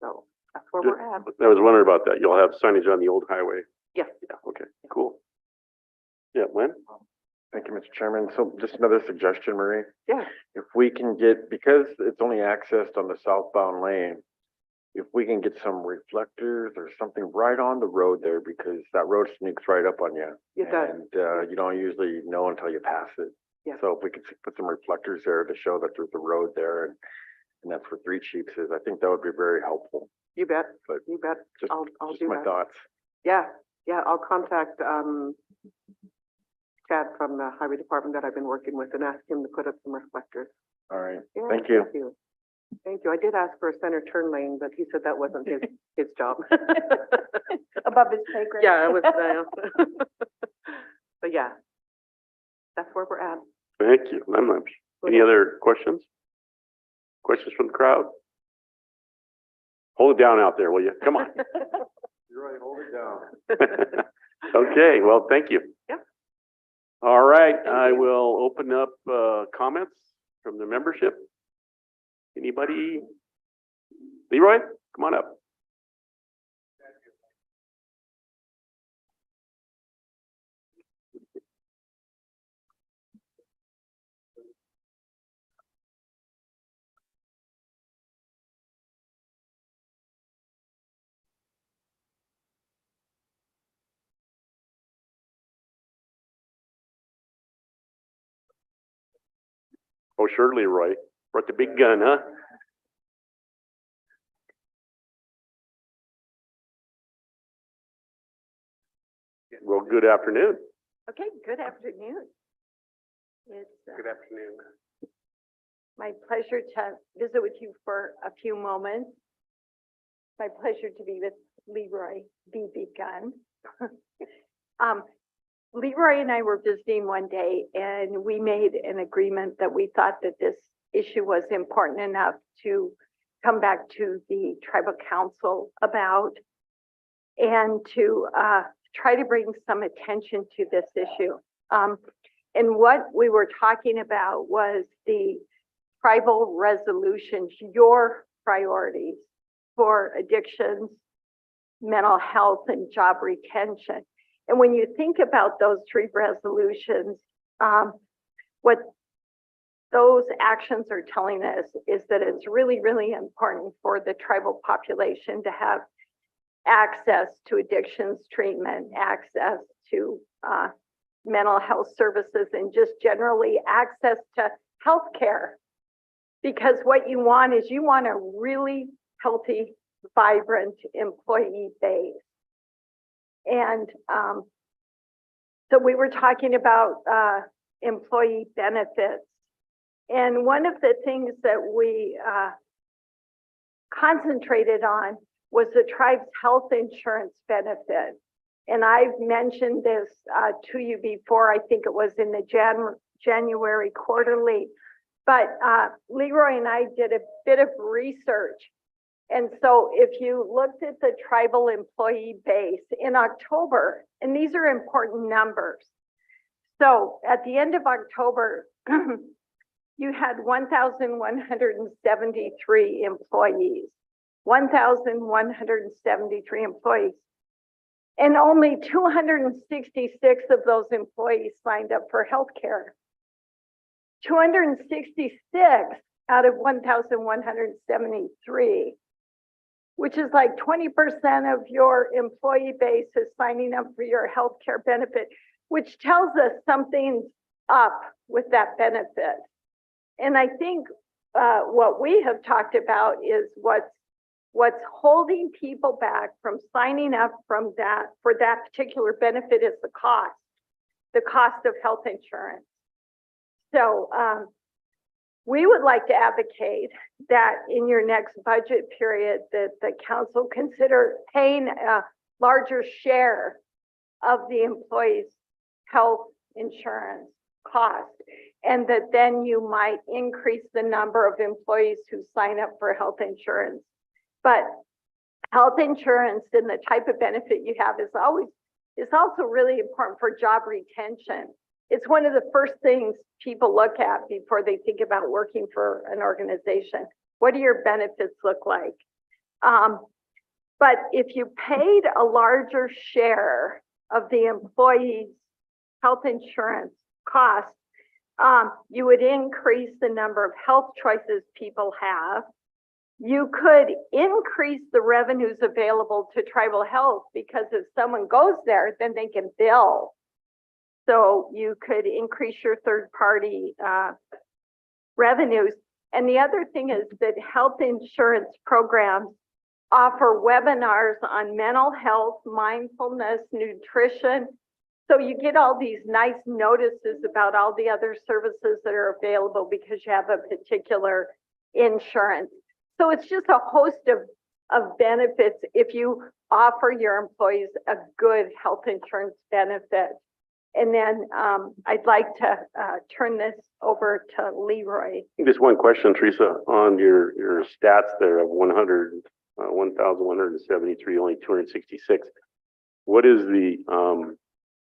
So that's where we're at. I was wondering about that. You'll have signage on the old highway. Yes. Yeah, okay, cool. Yeah, Len? Thank you, Mr. Chairman. So just another suggestion, Marie. Yeah. If we can get, because it's only accessed on the southbound lane, if we can get some reflectors or something right on the road there, because that road sneaks right up on you. It does. And you don't usually know until you pass it. Yeah. So if we could put some reflectors there to show that there's a road there, and that's where Three Chiefs is, I think that would be very helpful. You bet. But you bet. Just, I'll just do my that. thoughts. Yeah. I'll contact Chad from the highway department that I've been working with and ask him to put up some reflectors. All right. Yeah, Thank you. Thank you. Thank you. I did ask for a center turn lane, but he said that wasn't his job. Above his pay grade. Yeah, it was. But yeah, that's where we're at. Thank you, Len Lynch. Any other questions? Questions from the crowd? Hold it down out there, will you? Come on. You're right, hold it down. Okay, well, thank you. Yeah. All right, I will open up comments from the membership. Anybody? Leroy, come on up. Oh, sure, Leroy. Brought the big gun, huh? Well, good afternoon. Okay, good afternoon. It's Good afternoon. my pleasure to visit with you for a few moments. My pleasure to be with Leroy B. Big Gun. Leroy and I were visiting one day and we made an agreement that we thought that this issue was important enough to come back to the tribal council about and to try to bring some attention to this issue. And what we were talking about was the tribal resolutions, your priorities for addictions, mental health, and job retention. And when you think about those three resolutions, what those actions are telling us is that it's really, really important for the tribal population to have access to addictions treatment, access to mental health services, and just generally access to health care. Because what you want is you want a really healthy, vibrant employee base. And so we were talking about employee benefits. And one of the things that we concentrated on was the tribe's health insurance benefit. And I've mentioned this to you before. I think it was in the January quarterly. But Leroy and I did a bit of research. And so if you looked at the tribal employee base in October, and these are important numbers. So at the end of October, you had 1,173 employees, 1,173 employees. And only 266 of those employees signed up for health care. 266 out of 1,173, which is like 20% of your employee base is signing up for your health care benefit, which tells us something's up with that benefit. And I think what we have talked about is what's holding people back from signing up for that particular benefit is the cost of health insurance. So we would like to advocate that in your next budget period that the council consider paying a larger share of the employees' health insurance cost, and that then you might increase the number of employees who sign up for health insurance. But health insurance and the type of benefit you have is also really important for job retention. It's one of the first things people look at before they think about working for an organization. What do your benefits look like? But if you paid a larger share of the employees' health insurance cost, you would increase the number of health choices people have. You could increase the revenues available to tribal health, because if someone goes there, then they can bill. So you could increase your third-party revenues. And the other thing is that health insurance programs offer webinars on mental health, mindfulness, nutrition. So you get all these nice notices about all the other services that are available because you have a particular insurance. So it's just a host of benefits if you offer your employees a good health insurance benefit. And then I'd like to turn this over to Leroy. Just one question, Teresa, on your stats there of 1,173, only 266. What is the,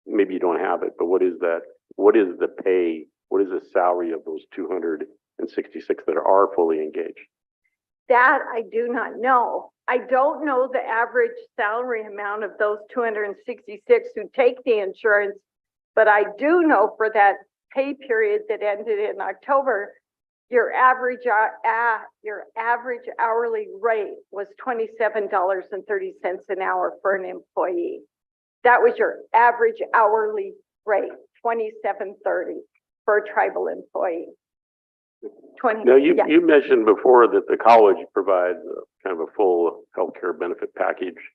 maybe you don't have it, but what is that? What is the pay? What is the salary of those 266 that are fully engaged? That I do not know. I don't know the average salary amount of those 266 who take the insurance, but I do know for that pay period that ended in October, your average hourly rate was $27.30 an hour for an employee. That was your average hourly rate, $27.30 for a tribal employee. Now, you mentioned before that the college provides kind of a full healthcare benefit package.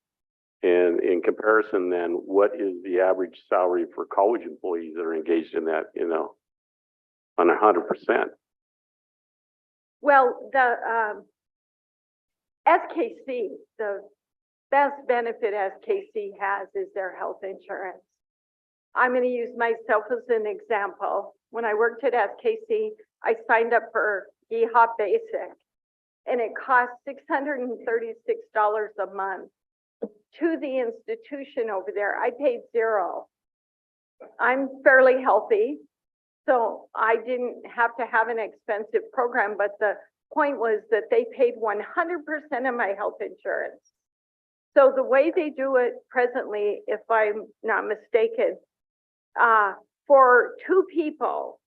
And in comparison, then, what is the average salary for college employees that are engaged in that, on 100%? Well, the SKC, the best benefit SKC has is their health insurance. I'm going to use myself as an example. When I worked at SKC, I signed up for EHOP Basic, and it cost $636 a month. to the institution over there. I paid $0. I'm fairly healthy, so I didn't have to have an expensive program, but the point was that they paid 100% of my health insurance. So the way they do it presently, if I'm not mistaken, for two people,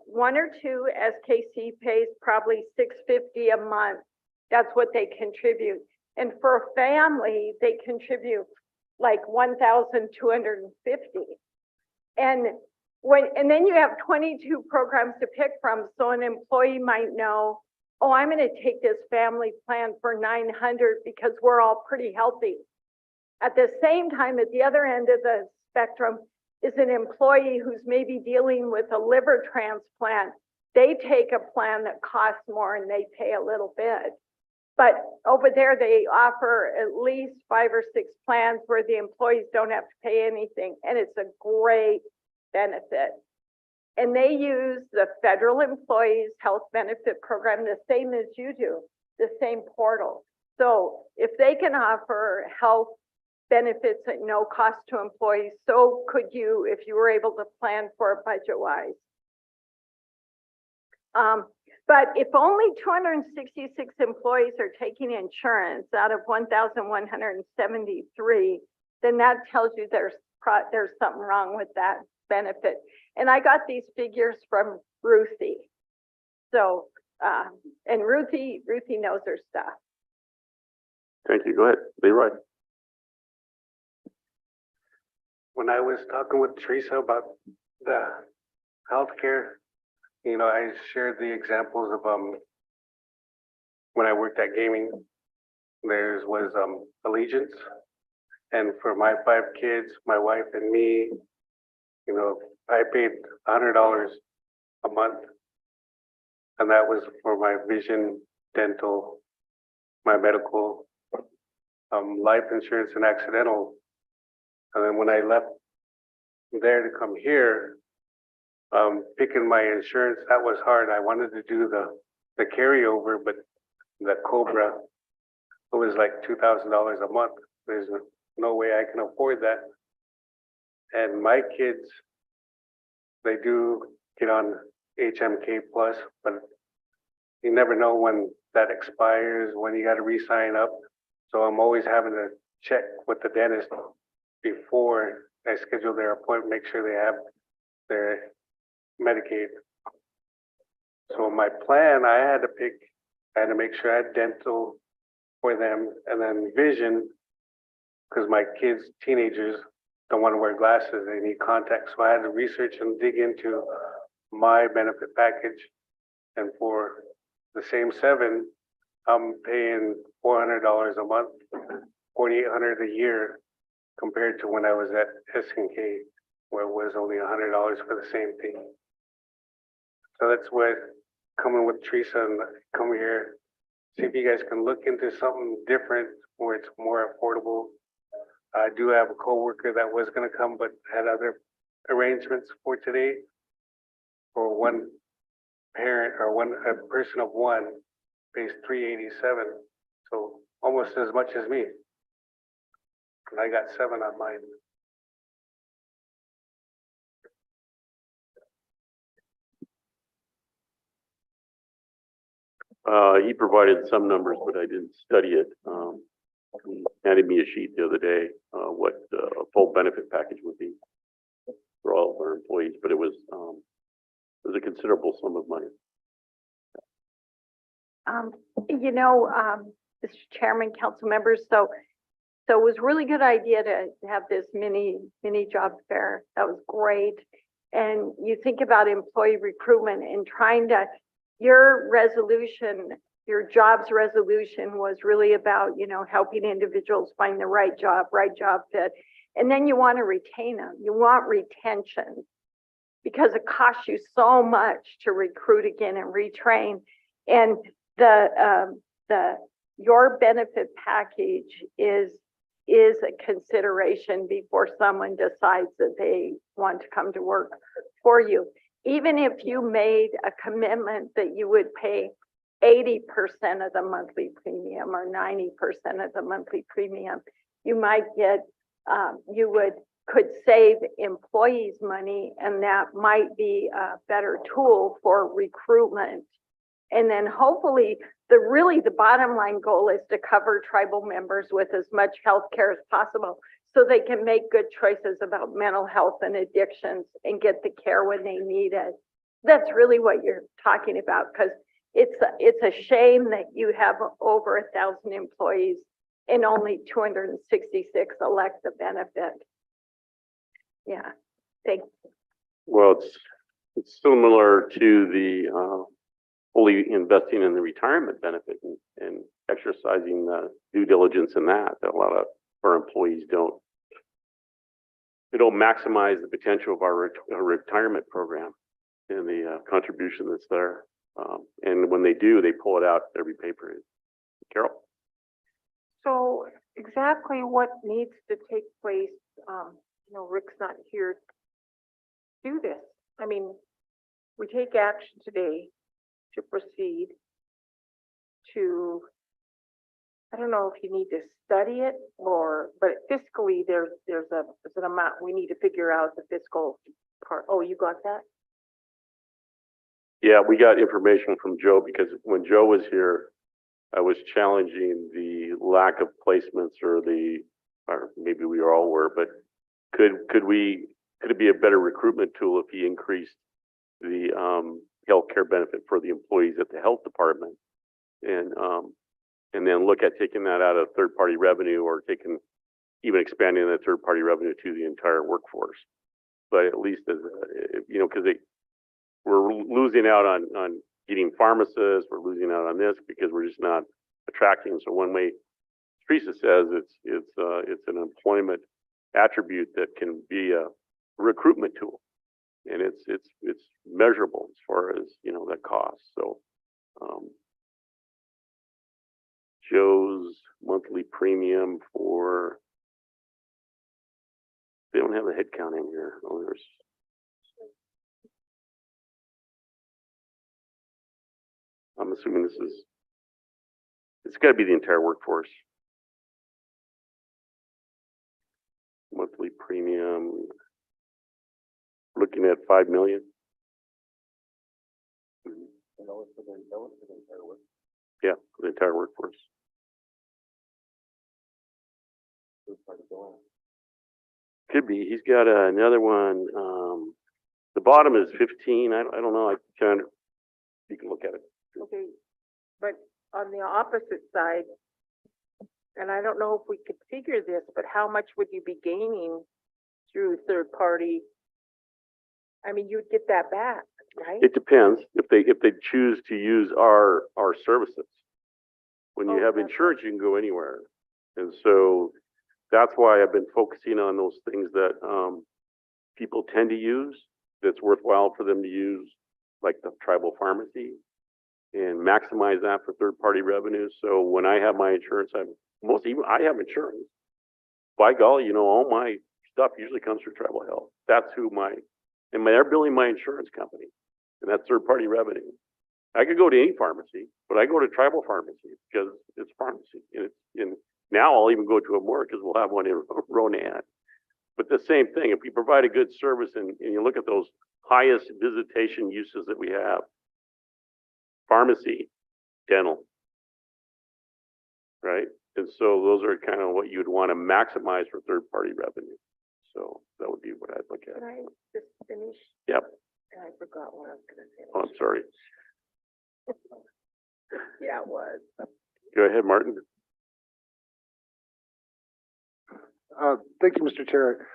one or two, SKC pays probably $650 a month. That's what they contribute. And for a family, they contribute like $1,250. And then you have 22 programs to pick from. So an employee might know, oh, I'm going to take this family plan for $900 because we're all pretty healthy. At the same time, at the other end of the spectrum is an employee who's maybe dealing with a liver transplant. They take a plan that costs more and they pay a little bit. But over there, they offer at least 5 or 6 plans where the employees don't have to pay anything. And it's a great benefit. And they use the Federal Employees Health Benefit Program the same as you do, the same portal. So if they can offer health benefits at no cost to employees, so could you if you were able to plan for it budget-wise. But if only 266 employees are taking insurance out of 1,173, then that tells you there's something wrong with that benefit. And I got these figures from Ruthie. So, and Ruthie knows her stuff. Thank you. Go ahead, Leroy. When I was talking with Teresa about the healthcare, you know, I shared the examples of when I worked at gaming, there was Allegiance, and for my 5 kids, my wife and me, you know, I paid $100 a month, and that was for my vision, dental, my medical, life insurance, and accidental. And then when I left there to come here, picking my insurance, that was hard. I wanted to do the carryover, but the Cobra, it was like $2,000 a month. There's no way I can afford that. And my kids, they do get on HMK Plus, but you never know when that expires, when you got to re-sign up. So I'm always having to check with the dentist before I schedule their appointment, make sure they have their Medicaid. So my plan, I had to make sure I had dental for them, and then vision, because my kids, teenagers, don't want to wear glasses, they need contacts. So I had to research and dig into my benefit package. And for the same 7, I'm paying $400 a month, $4,800 a year, compared to when I was at SNK, where it was only $100 for the same thing. So that's what, coming with Teresa and come here, see if you guys can look into something different where it's more affordable. I do have a coworker that was gonna come, but had other arrangements for today. For one parent or a person of 1 pays $387, so almost as much as me. And I got 7 on mine. He provided some numbers, but I didn't study it. He handed me a sheet the other day, what a full benefit package would be for all of our employees, but it was a considerable sum of money. You know, Mr. Chairman, council members, so it was a really good idea to have this mini job fair. That was great. And you think about employee recruitment and trying to, your resolution, your jobs resolution was really about, you know, helping individuals find the right job fit. And then you want to retain them. You want retention because it costs you so much to recruit again and retrain. And your benefit package is a consideration before someone decides that they want to come to work for you. Even if you made a commitment that you would pay 80% of the monthly premium or 90% of the monthly premium, you might get, could save employees money, and that might be a better tool for recruitment. And then hopefully, the bottom line goal is to cover tribal members with as much health care as possible so they can make good choices about mental health and addictions and get the care when they need it. That's really what you're talking about, because it's a shame that you have over 1,000 employees and only 266 elect the benefit. Yeah, thanks. Well, it's similar to the, fully investing in the retirement benefit and exercising due diligence in that a lot of our employees don't. They don't maximize the potential of our retirement program and the contribution that's there. And when they do, they pull it out every pay period. Carol? So exactly what needs to take place, Rick's not here to do this. I mean, we take action today to proceed to, I don't know if you need to study it but fiscally there's an amount, we need to figure out the fiscal part. Oh, you got that? Yeah, we got information from Joe because when Joe was here, I was challenging the lack of placements or maybe we all were, but could it be a better recruitment tool if he increased the healthcare benefit for the employees at the health department and then look at taking that out of third-party revenue or even expanding that third-party revenue to the entire workforce. But at least as because we're losing out on getting pharmacists, we're losing out on this because we're just not attracting. So one way Teresa says it's an employment attribute that can be a recruitment tool, and it's measurable as far as that cost. So Joe's monthly premium for, they don't have a head count in here. Oh, I'm assuming it's got to be the entire workforce. Monthly premium, looking at 5 million. Yeah, for the entire workforce. Could be. He's got another one. The bottom is 15. I don't know. You can look at it. Okay, but on the opposite side, and I don't know if we could figure this, but how much would you be gaining through third party? I mean, you'd get that back, right? It depends if they choose to use our services. When you have insurance, you can go anywhere, and so that's why I've been focusing on those things that people tend to use. That's worthwhile for them to use, like the tribal pharmacy, and maximize that for third-party revenue. So when I have my insurance, I have insurance. By golly, all my stuff usually comes through tribal health. That's who they're billing my insurance company, and that's third-party revenue. I could go to any pharmacy, but I go to tribal pharmacy because it's pharmacy. And now I'll even go to it more because we'll have one in Ronan. But the same thing, if we provide a good service and you look at those highest visitation uses that we have, pharmacy, dental, right? And so those are kind of what you'd want to maximize for third-party revenue. So that would be what I'd look at. Can I just finish? Yep. I forgot what I was gonna say. Oh, I'm sorry. Yeah, it was. Go ahead, Martin. Thank you, Mr. Chair.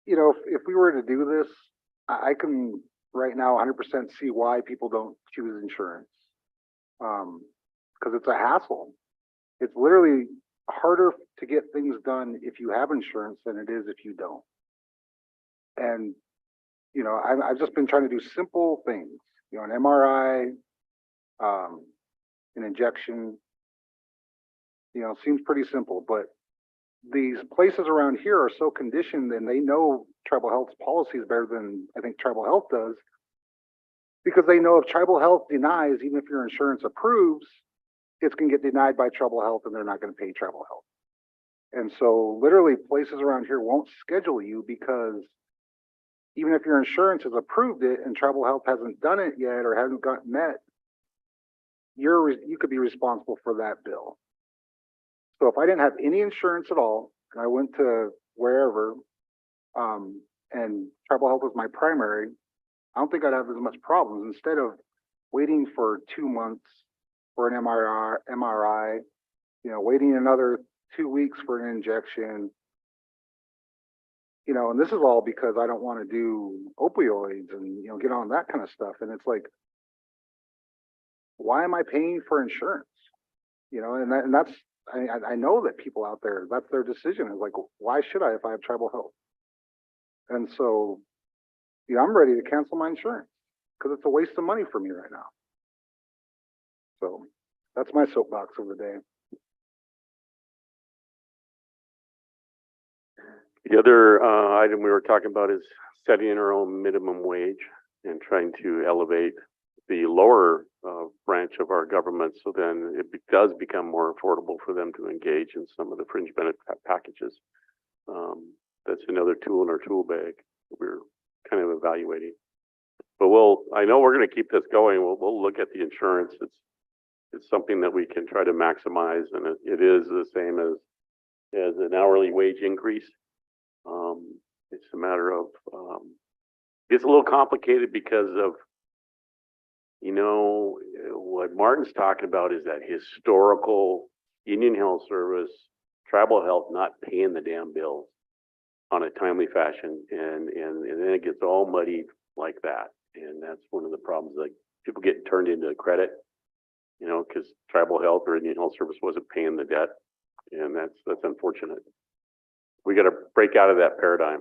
If we were to do this, I can right now 100% see why people don't choose insurance. Because it's a hassle. It's literally harder to get things done if you have insurance than it is if you don't. And, I've just been trying to do simple things, an MRI, an injection, seems pretty simple, but these places around here are so conditioned and they know tribal health's policies better than I think tribal health does, because they know if tribal health denies, even if your insurance approves, it's going to get denied by tribal health and they're not going to pay tribal health. And so literally places around here won't schedule you because even if your insurance has approved it and tribal health hasn't done it yet or hasn't got met, you could be responsible for that bill. So if I didn't have any insurance at all and I went to wherever, and tribal health was my primary, I don't think I'd have as much problems. Instead of waiting for 2 months for an MRI, waiting another 2 weeks for an injection, and this is all because I don't want to do opioids and, get on that kind of stuff. And it's like, why am I paying for insurance? And that's, I know that people out there, that's their decision. Is like, why should I if I have tribal health? And so, I'm ready to cancel my insurance because it's a waste of money for me right now. So that's my soapbox of the day. The other item we were talking about is setting our own minimum wage and trying to elevate the lower branch of our government so then it does become more affordable for them to engage in some of the fringe benefit packages. That's another tool in our tool bag that we're kind of evaluating. But I know we're going to keep this going. We'll look at the insurance. It's something that we can try to maximize, and it is the same as an hourly wage increase. It's a matter of, it's a little complicated because of, what Martin's talking about is that historical Indian Health Service, tribal health not paying the damn bills on a timely fashion. And then it gets all muddied like that. And that's one of the problems, like people get turned into credit, because tribal health or Indian Health Service wasn't paying the debt. And that's unfortunate. We got to break out of that paradigm.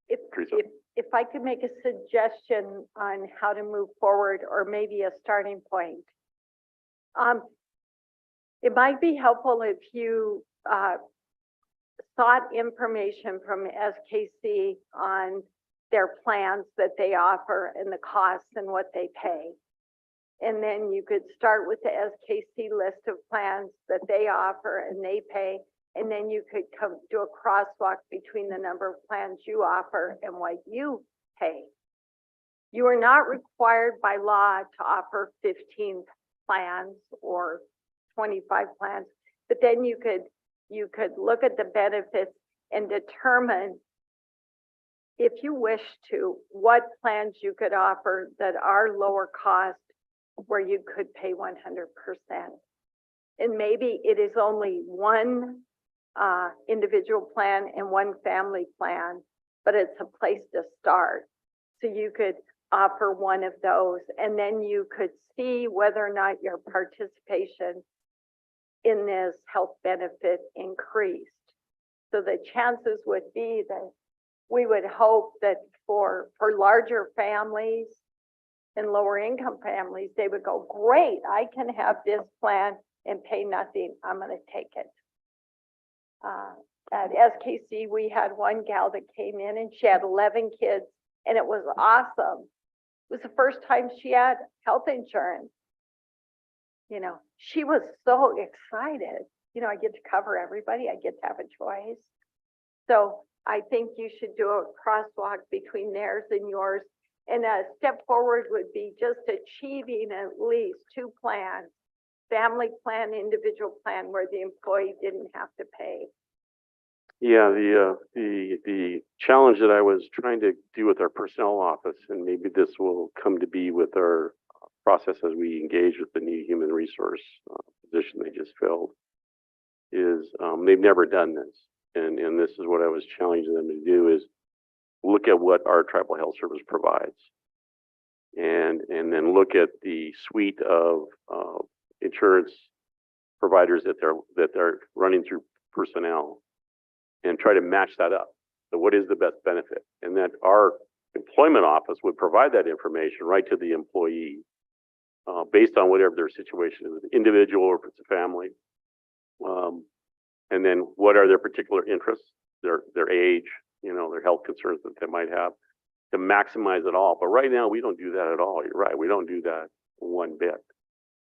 If I could make a suggestion on how to move forward or maybe a starting point. It might be helpful if you sought information from SKC on their plans that they offer and the costs and what they pay. And then you could start with the SKC list of plans that they offer and they pay. And then you could come do a crosswalk between the number of plans you offer and what you pay. You are not required by law to offer 15 plans or 25 plans, but then you could look at the benefits and determine, if you wish to, what plans you could offer that are lower cost where you could pay 100%. And maybe it is only one individual plan and one family plan, but it's a place to start. So you could offer one of those, and then you could see whether or not your participation in this health benefit increased. So the chances would be that we would hope that for larger families and lower income families, they would go, great, I can have this plan and pay nothing, I'm going to take it. At SKC, we had one gal that came in and she had 11 kids and it was awesome. It was the first time she had health insurance. She was so excited. I get to cover everybody. I get to have a choice. So I think you should do a crosswalk between theirs and yours. And a step forward would be just achieving at least 2 plans, family plan, individual plan, where the employee didn't have to pay. Yeah, the challenge that I was trying to do with our personnel office, and maybe this will come to be with our process as we engage with the new human resource position they just filled, is they've never done this. And this is what I was challenging them to do, is look at what our tribal health service provides. And then look at the suite of insurance providers that they're running through personnel and try to match that up. So what is the best benefit? And that our employment office would provide that information right to the employee based on whatever their situation is, individual or if it's a family. And then what are their particular interests, their age, their health concerns that they might have, to maximize it all. But right now we don't do that at all. You're right, we don't do that one bit.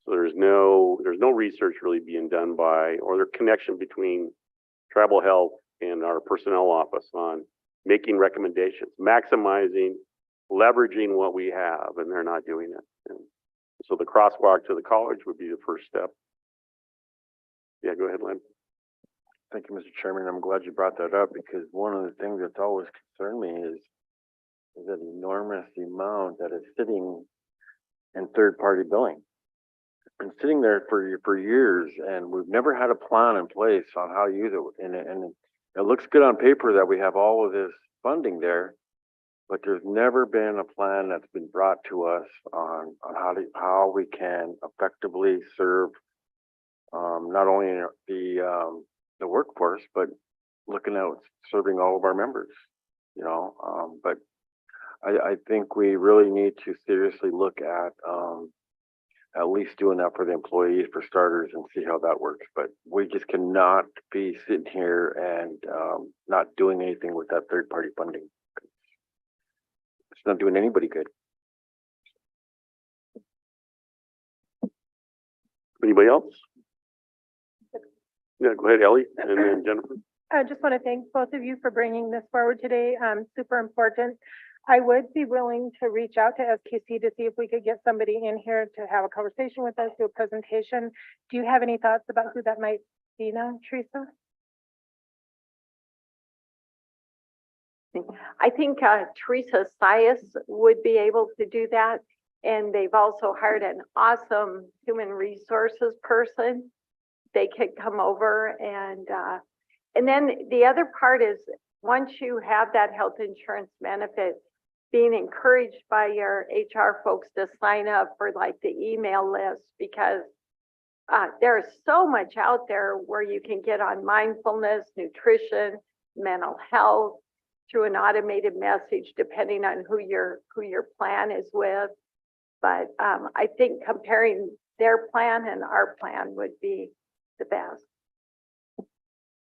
So there's no research really being done by, or their connection between tribal health and our personnel office on making recommendations, maximizing, leveraging what we have, and they're not doing it. And so the crosswalk to the college would be the first step. Yeah, go ahead, Len. Thank you, Mr. Chairman. I'm glad you brought that up because one of the things that's always concerned me is that enormous amount that is sitting in third-party billing. It's been sitting there for years, and we've never had a plan in place on how to use it. And it looks good on paper that we have all of this funding there, but there's never been a plan that's been brought to us on how we can effectively serve not only the workforce, but looking out serving all of our members. But I think we really need to seriously look at least doing that for the employees for starters and see how that works. But we just cannot be sitting here and not doing anything with that third party funding. It's not doing anybody good. Anybody else? Yeah, go ahead, Ellie, and then Jennifer. I just want to thank both of you for bringing this forward today. Super important. I would be willing to reach out to SKC to see if we could get somebody in here to have a conversation with us, do a presentation. Do you have any thoughts about who that might be now, Teresa? I think Teresa Sias would be able to do that. And they've also hired an awesome human resources person. They could come over and then the other part is once you have that health insurance benefit, being encouraged by your HR folks to sign up for like the email list because there's so much out there where you can get on mindfulness, nutrition, mental health through an automated message depending on who your plan is with. But I think comparing their plan and our plan would be the best.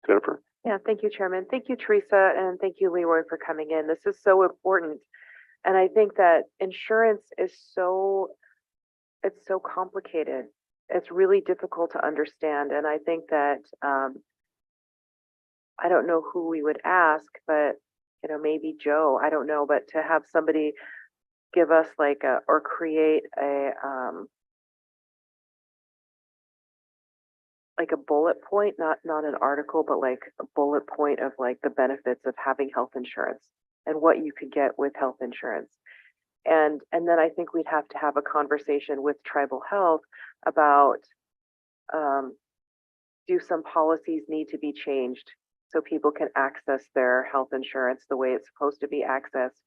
Jennifer? Yeah, thank you, Chairman. Thank you, Teresa, and thank you, Leroy, for coming in. This is so important. And I think that insurance is it's so complicated. It's really difficult to understand. And I think that, I don't know who we would ask, but, maybe Joe, I don't know, but to have somebody give us or create a bullet point, not an article, but like a bullet point of like the benefits of having health insurance and what you could get with health insurance. And then I think we'd have to have a conversation with tribal health about do some policies need to be changed so people can access their health insurance the way it's supposed to be accessed,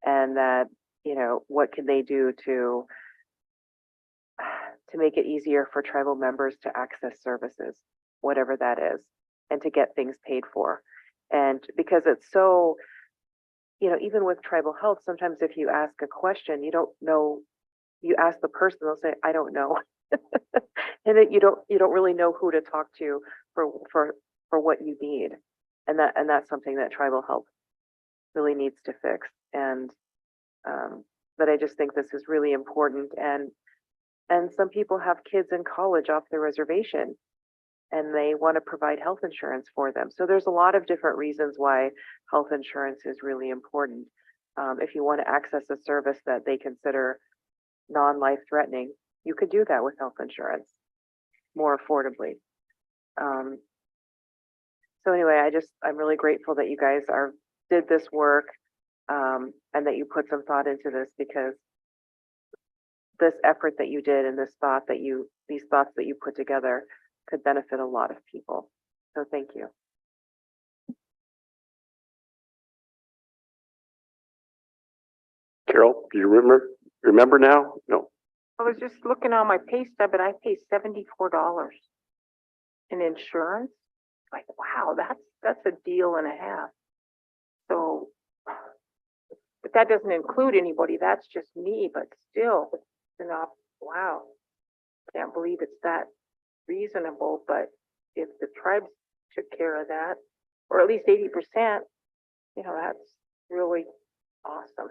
and that, what can they do to make it easier for tribal members to access services, whatever that is, and to get things paid for. And because it's so, even with tribal health, sometimes if you ask a question, you don't know, you ask the person, they'll say, I don't know. And you don't really know who to talk to for what you need. And that's something that tribal health really needs to fix. And but I just think this is really important. And some people have kids in college off their reservation and they want to provide health insurance for them. So there's a lot of different reasons why health insurance is really important. If you want to access a service that they consider non-life threatening, you could do that with health insurance more affordably. So anyway, I'm really grateful that you guys did this work and that you put some thought into this, because this effort that you did and these thoughts that you put together could benefit a lot of people. So thank you. Carol, do you remember now? No. I was just looking on my pay stub and I pay $74 in insurance. Like, wow, that's a deal and a half. So, but that doesn't include anybody. That's just me, but still, it's enough. Wow. Can't believe it's that reasonable, but if the tribes took care of that, or at least 80%, that's really awesome.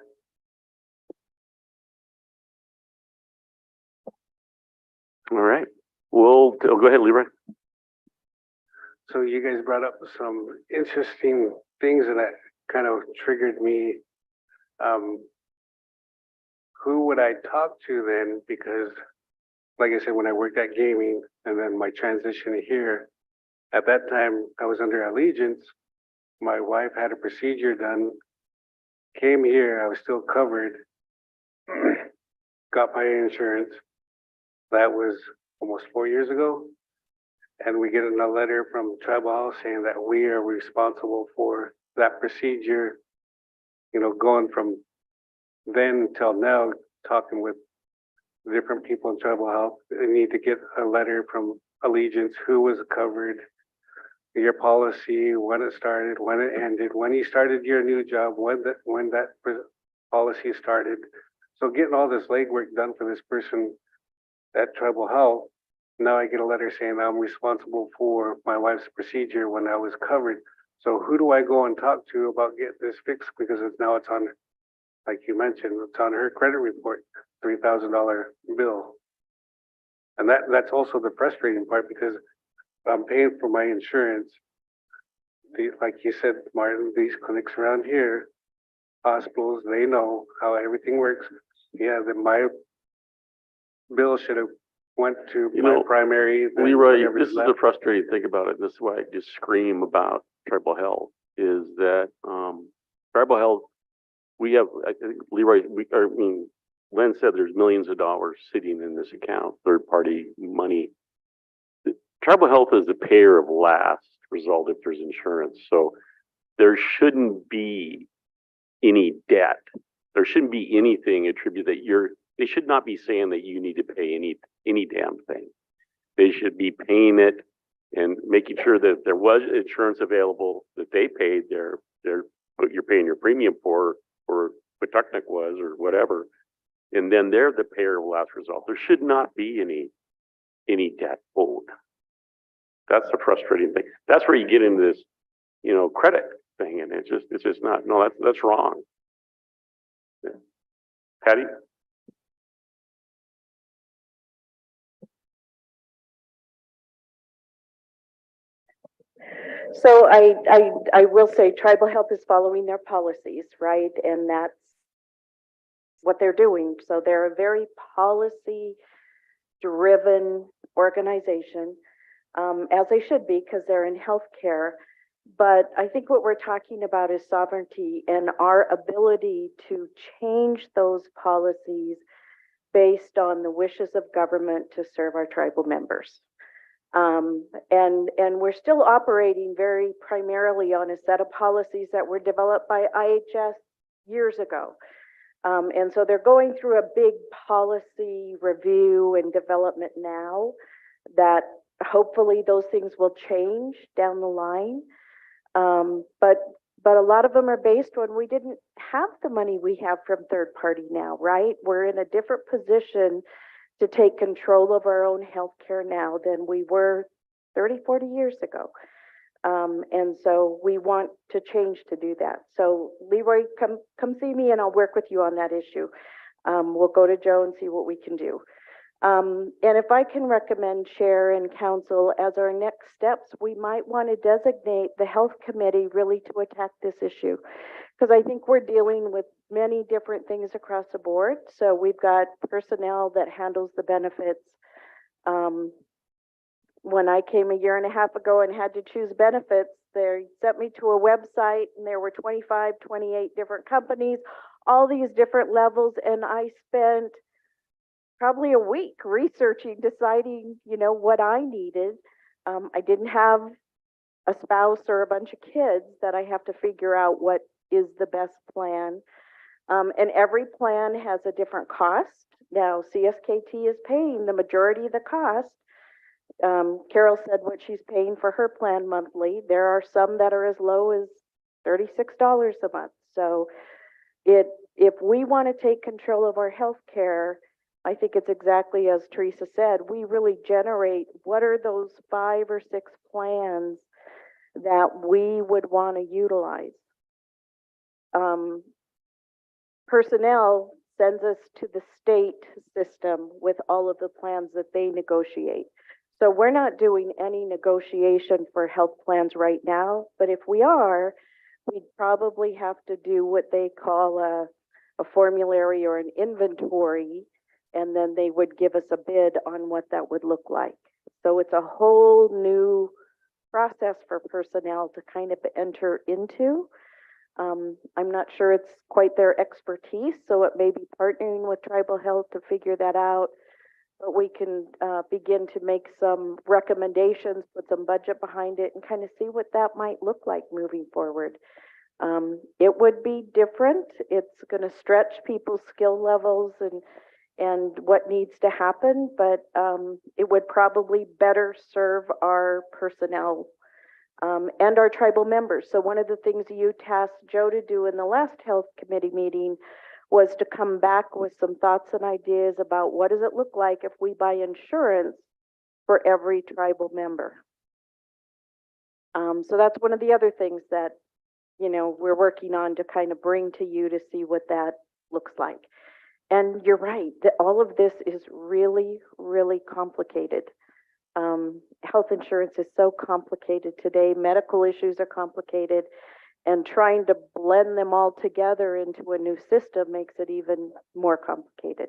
All right. Well, go ahead, Leroy. So you guys brought up some interesting things and that kind of triggered me. Who would I talk to then? Because like I said, when I worked at gaming and then my transition here, at that time I was under Allegiance. My wife had a procedure done, came here, I was still covered, got my insurance. That was almost 4 years ago. And we get a letter from Tribal Health saying that we are responsible for that procedure, you know, going from then till now, talking with different people in Tribal Health. They need to get a letter from Allegiance, who was covered, your policy, when it started, when it ended, when you started your new job, when that policy started. So getting all this legwork done for this person at Tribal Health, now I get a letter saying I'm responsible for my wife's procedure when I was covered. So who do I go and talk to about getting this fixed? Because it's on, like you mentioned, it's on her credit report, $3,000 bill. And that's also the frustrating part, because I'm paying for my insurance. Like you said, Martin, these clinics around here, hospitals, they know how everything works. Yeah, then my bill should have went to my primary. then Leroy, whatever's this is the left. frustrating thing about it. This is why I just scream about Tribal Health is that, Tribal Health, we have, I think Leroy, Len said there's millions of dollars sitting in this account, third party money. Tribal Health is the payer of last result if there's insurance. So there shouldn't be any debt. There shouldn't be anything attributed that they should not be saying that you need to pay any damn thing. They should be paying it and making sure that there was insurance available, that they paid what you're paying your premium for, or what Tucknuck was or whatever. And then they're the payer of last result. There should not be any debt owed. That's the frustrating thing. That's where you get into this, credit thing, and it's just not. No, that's wrong. Yeah. Patty? So I will say Tribal Health is following their policies, right? And that's what they're doing. So they're a very policy-driven organization, as they should be, because they're in healthcare. But I think what we're talking about is sovereignty and our ability to change those policies based on the wishes of government to serve our tribal members. And we're still operating very primarily on a set of policies that were developed by IHS years ago. And so they're going through a big policy review and development now that hopefully those things will change down the line. But a lot of them are based when we didn't have the money we have from third party now, right? We're in a different position to take control of our own healthcare now than we were 30, 40 years ago. And so we want to change to do that. So Leroy, come see me and I'll work with you on that issue. We'll go to Joe and see what we can do. And if I can recommend Chair and Council as our next steps, we might want to designate the Health Committee really to attack this issue. Because I think we're dealing with many different things across the board. So we've got personnel that handles the benefits. When I came a year and a half ago and had to choose benefits, they sent me to a website and there were 25, 28 different companies, all these different levels. And I spent probably a week researching, deciding, what I needed. I didn't have a spouse or a bunch of kids that I have to figure out what is the best plan. And every plan has a different cost. Now, CSKT is paying the majority of the cost. Carol said what she's paying for her plan monthly. There are some that are as low as $36 a month. So if we want to take control of our health care, I think it's exactly as Teresa said, we really generate what are those 5 or 6 plans that we would want to utilize. Personnel sends us to the state system with all of the plans that they negotiate. So we're not doing any negotiation for health plans right now, but if we are, we'd probably have to do what they call a formulary or an inventory, and then they would give us a bid on what that would look like. So it's a whole new process for personnel to kind of enter into. I'm not sure it's quite their expertise, so it may be partnering with tribal health to figure that out. But we can begin to make some recommendations, put some budget behind it, and kind of see what that might look like moving forward. It would be different. It's going to stretch people's skill levels and what needs to happen, but it would probably better serve our personnel and our tribal members. So one of the things you tasked Joe to do in the last health committee meeting was to come back with some thoughts and ideas about what does it look like if we buy insurance for every tribal member. So that's one of the other things that, you know, we're working on to kind of bring to you to see what that looks like. And you're right, that all of this is really, really complicated. Health insurance is so complicated today. Medical issues are complicated, and trying to blend them all together into a new system makes it even more complicated.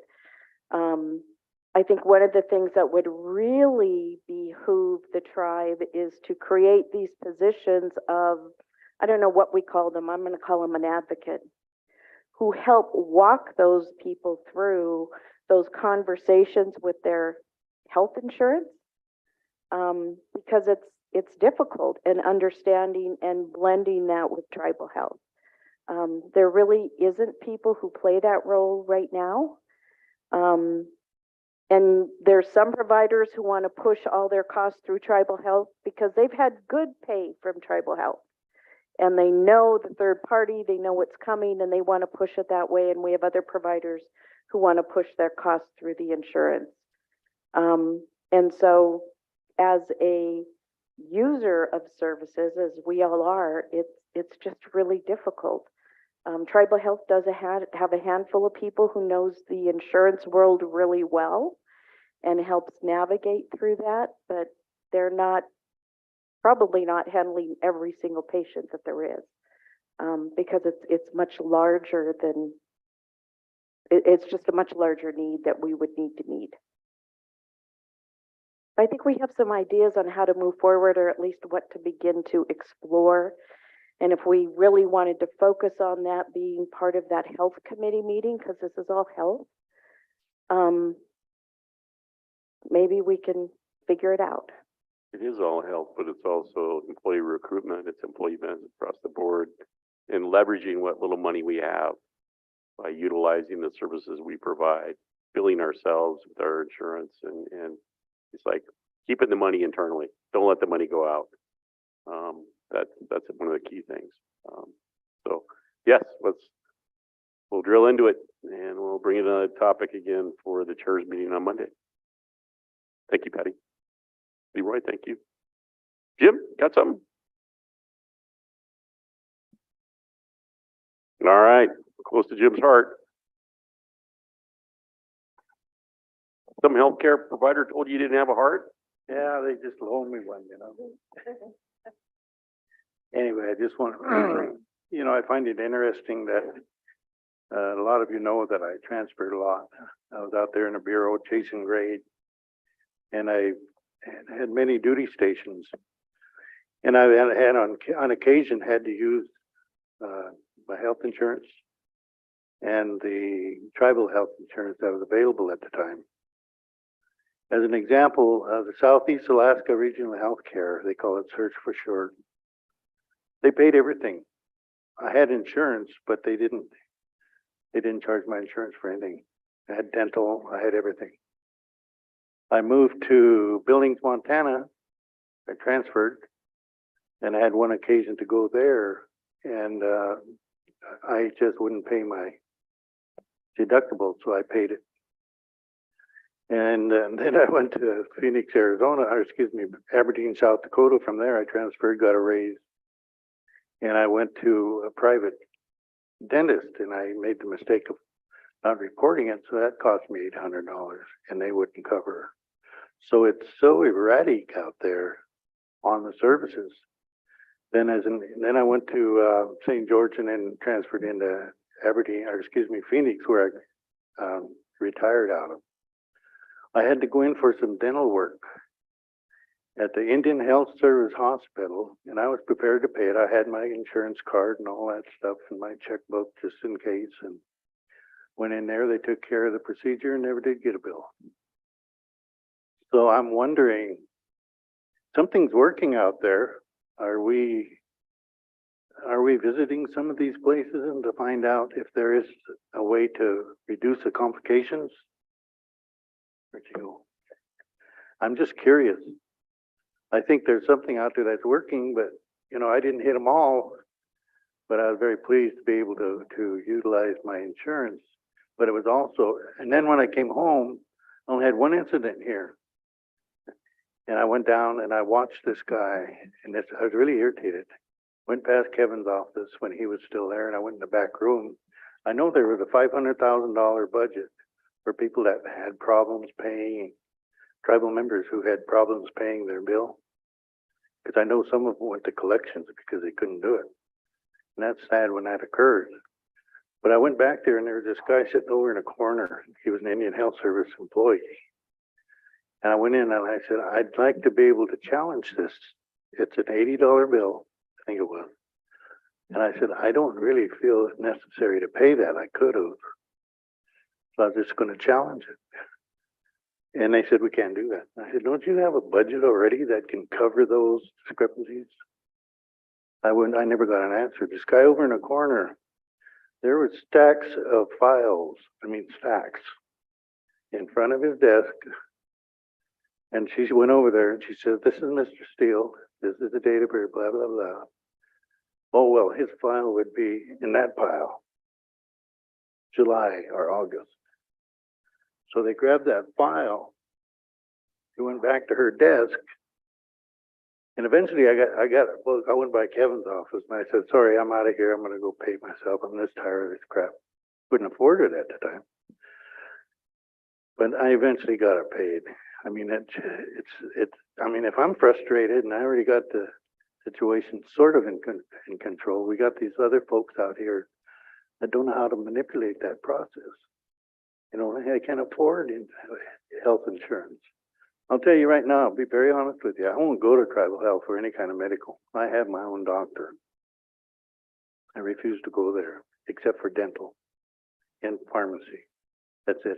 I think one of the things that would really behoove the tribe is to create these positions of, I don't know what we call them, I'm going to call them an advocate, who help walk those people through those conversations with their health insurance, because it's difficult in understanding and blending that with tribal health. There really isn't people who play that role right now. And there's some providers who want to push all their costs through tribal health because they've had good pay from tribal health. And they know the third party, they know what's coming, and they want to push it that way. And we have other providers who want to push their costs through the insurance. And so as a user of services, as we all are, it's just really difficult. Tribal Health does have a handful of people who knows the insurance world really well and helps navigate through that, but they're probably not handling every single patient that there is, because it's much larger than, it's just a much larger need that we would need to meet. I think we have some ideas on how to move forward, or at least what to begin to explore. And if we really wanted to focus on that being part of that health committee meeting, because this is all health, maybe we can figure it out. It is all health, but it's also employee recruitment, it's employee benefits across the board, and leveraging what little money we have by utilizing the services we provide, billing ourselves with our insurance, and it's like keeping the money internally. Don't let the money go out. That's one of the key things. So yes, we'll drill into it, and we'll bring it on a topic again for the chairs meeting on Monday. Thank you, Patty. Leroy, thank you. Jim, got something? All right, close to Jim's heart. Some healthcare provider told you didn't have a heart? Yeah, they just loaned me one, you know. Anyway, I just want to, you know, I find it interesting that a lot of you know that I transferred a lot. I was out there in the bureau chasing grade, and I had many duty stations, and I had on occasion had to use my health insurance and the tribal health insurance that was available at the time. As an example, the Southeast Alaska Regional Healthcare, they call it SEARCH for short, they paid everything. I had insurance, but they didn't charge my insurance for anything. I had dental, I had everything. I moved to Billings, Montana. I transferred, and I had one occasion to go there, and I just wouldn't pay my deductible, so I paid it. And then I went to Phoenix, Arizona, or excuse me, Aberdeen, South Dakota. From there, I transferred, got a raise, and I went to a private dentist, and I made the mistake of not reporting it, so that cost me $800 and they wouldn't cover. So it's so erratic out there on the services. Then then I went to St. George and then transferred into Aberdeen, or excuse me, Phoenix, where I retired out of. I had to go in for some dental work at the Indian Health Service Hospital, and I was prepared to pay it. I had my insurance card and all that stuff in my checkbook just in case, and went in there. They took care of the procedure and never did get a bill. So I'm wondering, something's working out there. Are we visiting some of these places and to find out if there is a way to reduce the complications? Where'd you go? I'm just curious. I think there's something out there that's working, but I didn't hit them all. But I was very pleased to be able to utilize my insurance. But it was also, and then when I came home, I only had one incident here. And I went down and I watched this guy, and I was really irritated. Went past Kevin's office when he was still there, and I went in the back room. I know there was a $500,000 budget for people that had problems paying, tribal members who had problems paying their bill. Because I know some of them went to collections because they couldn't do it. And that's sad when that occurs. But I went back there and there was this guy sitting over in a corner. He was an Indian Health Service employee. And I went in and I said, I'd like to be able to challenge this. It's an $80 bill, I think it was. And I said, I don't really feel it necessary to pay that. I could have. So I was just going to challenge it. And they said, we can't do that. I said, don't you have a budget already that can cover those discrepancies? I never got an answer. This guy over in the corner, there were stacks of files, stacks, in front of his desk. And she went over there and she said, this is Mr. Steele. This is the date of birth, blah, blah, blah. Oh, well, his file would be in that pile, July or August. So they grabbed that file. He went back to her desk. And eventually I went by Kevin's office and I said, sorry, I'm out of here. I'm going to go pay myself. I'm this tired of this crap. Couldn't afford it at the time. But I eventually got it paid. If I'm frustrated and I already got the situation sort of in control, we got these other folks out here that don't know how to manipulate that process. They can't afford health insurance. I'll tell you right now, I'll be very honest with you. I won't go to tribal health for any kind of medical. I have my own doctor. I refuse to go there, except for dental and pharmacy. That's it.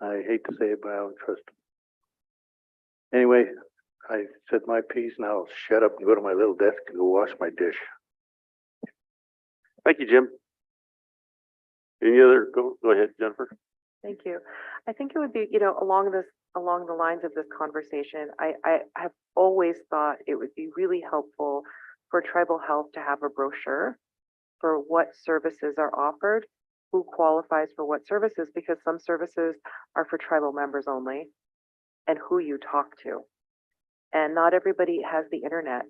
I hate to say it, but I don't trust them. Anyway, I said my piece. Now I'll shut up and go to my little desk and go wash my dish. Thank you, Jim. Any other, go ahead, Jennifer. Thank you. I think it would be, along the lines of this conversation, I have always thought it would be really helpful for tribal health to have a brochure for what services are offered, who qualifies for what services, because some services are for tribal members only, and who you talk to. And not everybody has the internet,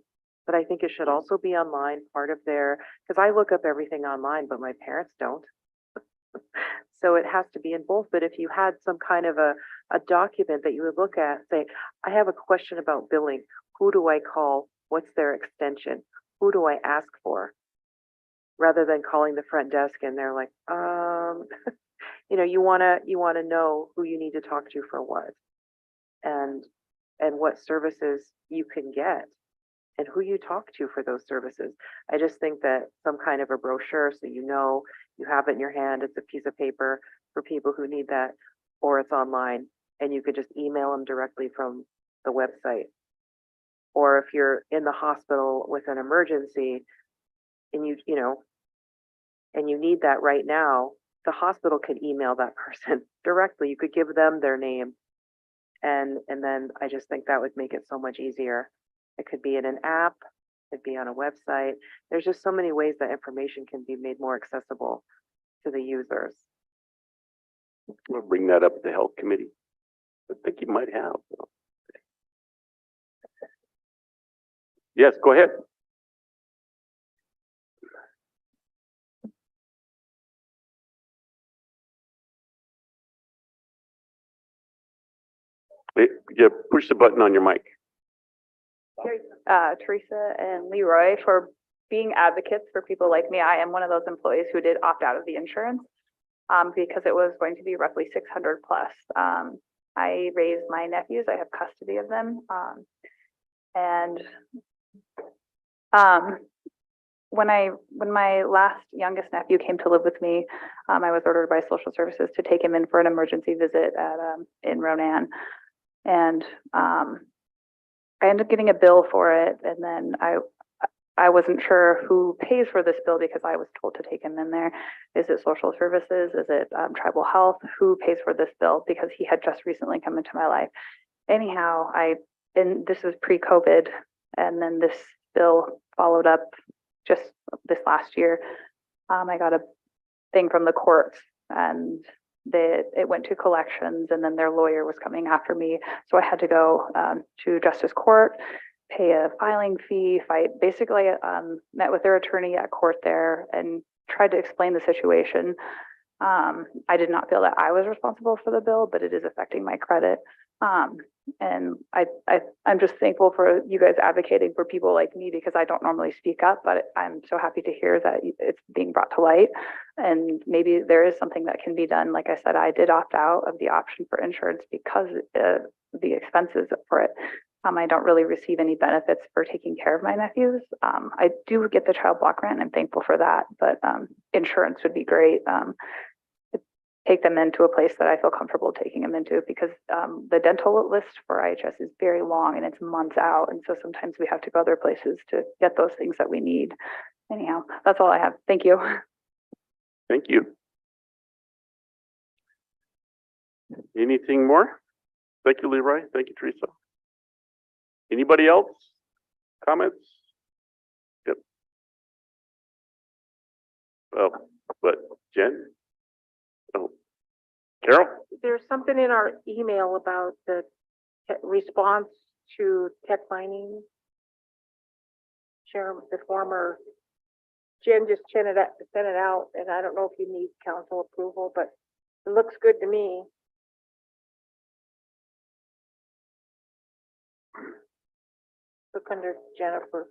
but I think it should also be online, part of because I look up everything online, but my parents don't. So it has to be in both. But if you had some kind of a document that you would look at, say, I have a question about billing. Who do I call? What's their extension? Who do I ask for? Rather than calling the front desk and they're like, you want to know who you need to talk to for what, and what services you can get, and who you talk to for those services. I just think that some kind of a brochure, so you have it in your hand, it's a piece of paper for people who need that, or it's online and you could just email them directly from the website. Or if you're in the hospital with an emergency and you need that right now, the hospital could email that person directly. You could give them their name. And then I just think that would make it so much easier. It could be in an app, it could be on a website. There's just so many ways that information can be made more accessible to the users. We'll bring that up at the health committee. I think you might have. Yes, go ahead. Yeah, push the button on your mic. Teresa and Leroy for being advocates for people like me. I am one of those employees who did opt out of the insurance because it was going to be roughly 600 plus. I raised my nephews. I have custody of them. And when my last youngest nephew came to live with me, I was ordered by social services to take him in for an emergency visit at in Ronan. And I ended up getting a bill for it, and then I wasn't sure who pays for this bill because I was told to take him in there. Is it social services? Is it tribal health? Who pays for this bill? Because he had just recently come into my life. Anyhow, and this was pre-COVID, and then this bill followed up just this last year. I got a thing from the courts, and it went to collections, and then their lawyer was coming after me. So I had to go to justice court, pay a filing fee, basically met with their attorney at court there and tried to explain the situation. I did not feel that I was responsible for the bill, but it is affecting my credit. And I'm just thankful for you guys advocating for people like me because I don't normally speak up, but I'm so happy to hear that it's being brought to light. And maybe there is something that can be done. Like I said, I did opt out of the option for insurance because the expenses for it. I don't really receive any benefits for taking care of my nephews. I do get the child block grant, and I'm thankful for that, but insurance would be great. Take them into a place that I feel comfortable taking them into because the dental list for IHS is very long and it's months out. And so sometimes we have to go other places to get those things that we need. Anyhow, that's all I have. Thank you. Thank you. Anything more? Thank you, Leroy. Thank you, Teresa. Anybody else? Comments? Yep. Oh, but Jen? Oh, Carol? There's something in our email about the response to tech mining. Sharon, the former, Jen just sent it out, and I don't know if you need council approval, but it looks good to me. Look under Jennifer.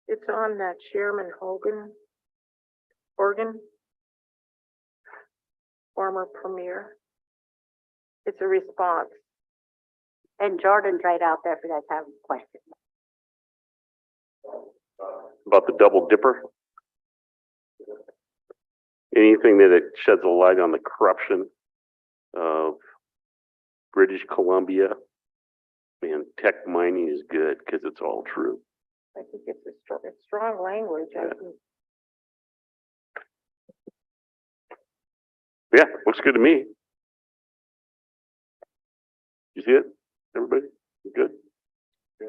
It's on that Sherman Hogan, Oregon, former premier. It's a response. And Jordan's right out there if you guys have questions. About the double dipper? Anything that it sheds a light on the corruption of British Columbia. Man, tech mining is good because it's all true. I think it's strong language. Yeah. Yeah, looks good to me. You see it? Everybody? Good?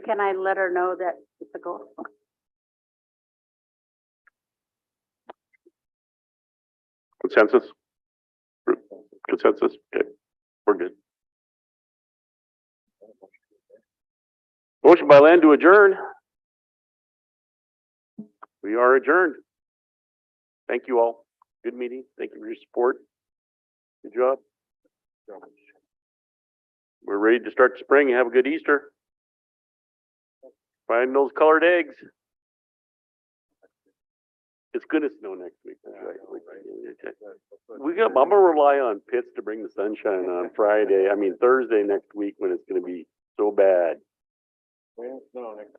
Can I let her know that it's a goal? Consensus? Consensus? Okay, we're good. Motion by Land to adjourn. We are adjourned. Thank you all. Good meeting. Thank you for your support. Good job. We're ready to start spring. Have a good Easter. Find those colored eggs. It's gonna snow next week. That's right. I'm gonna rely on Pitts to bring the sunshine on Thursday next week when it's gonna be so bad. Well, no, next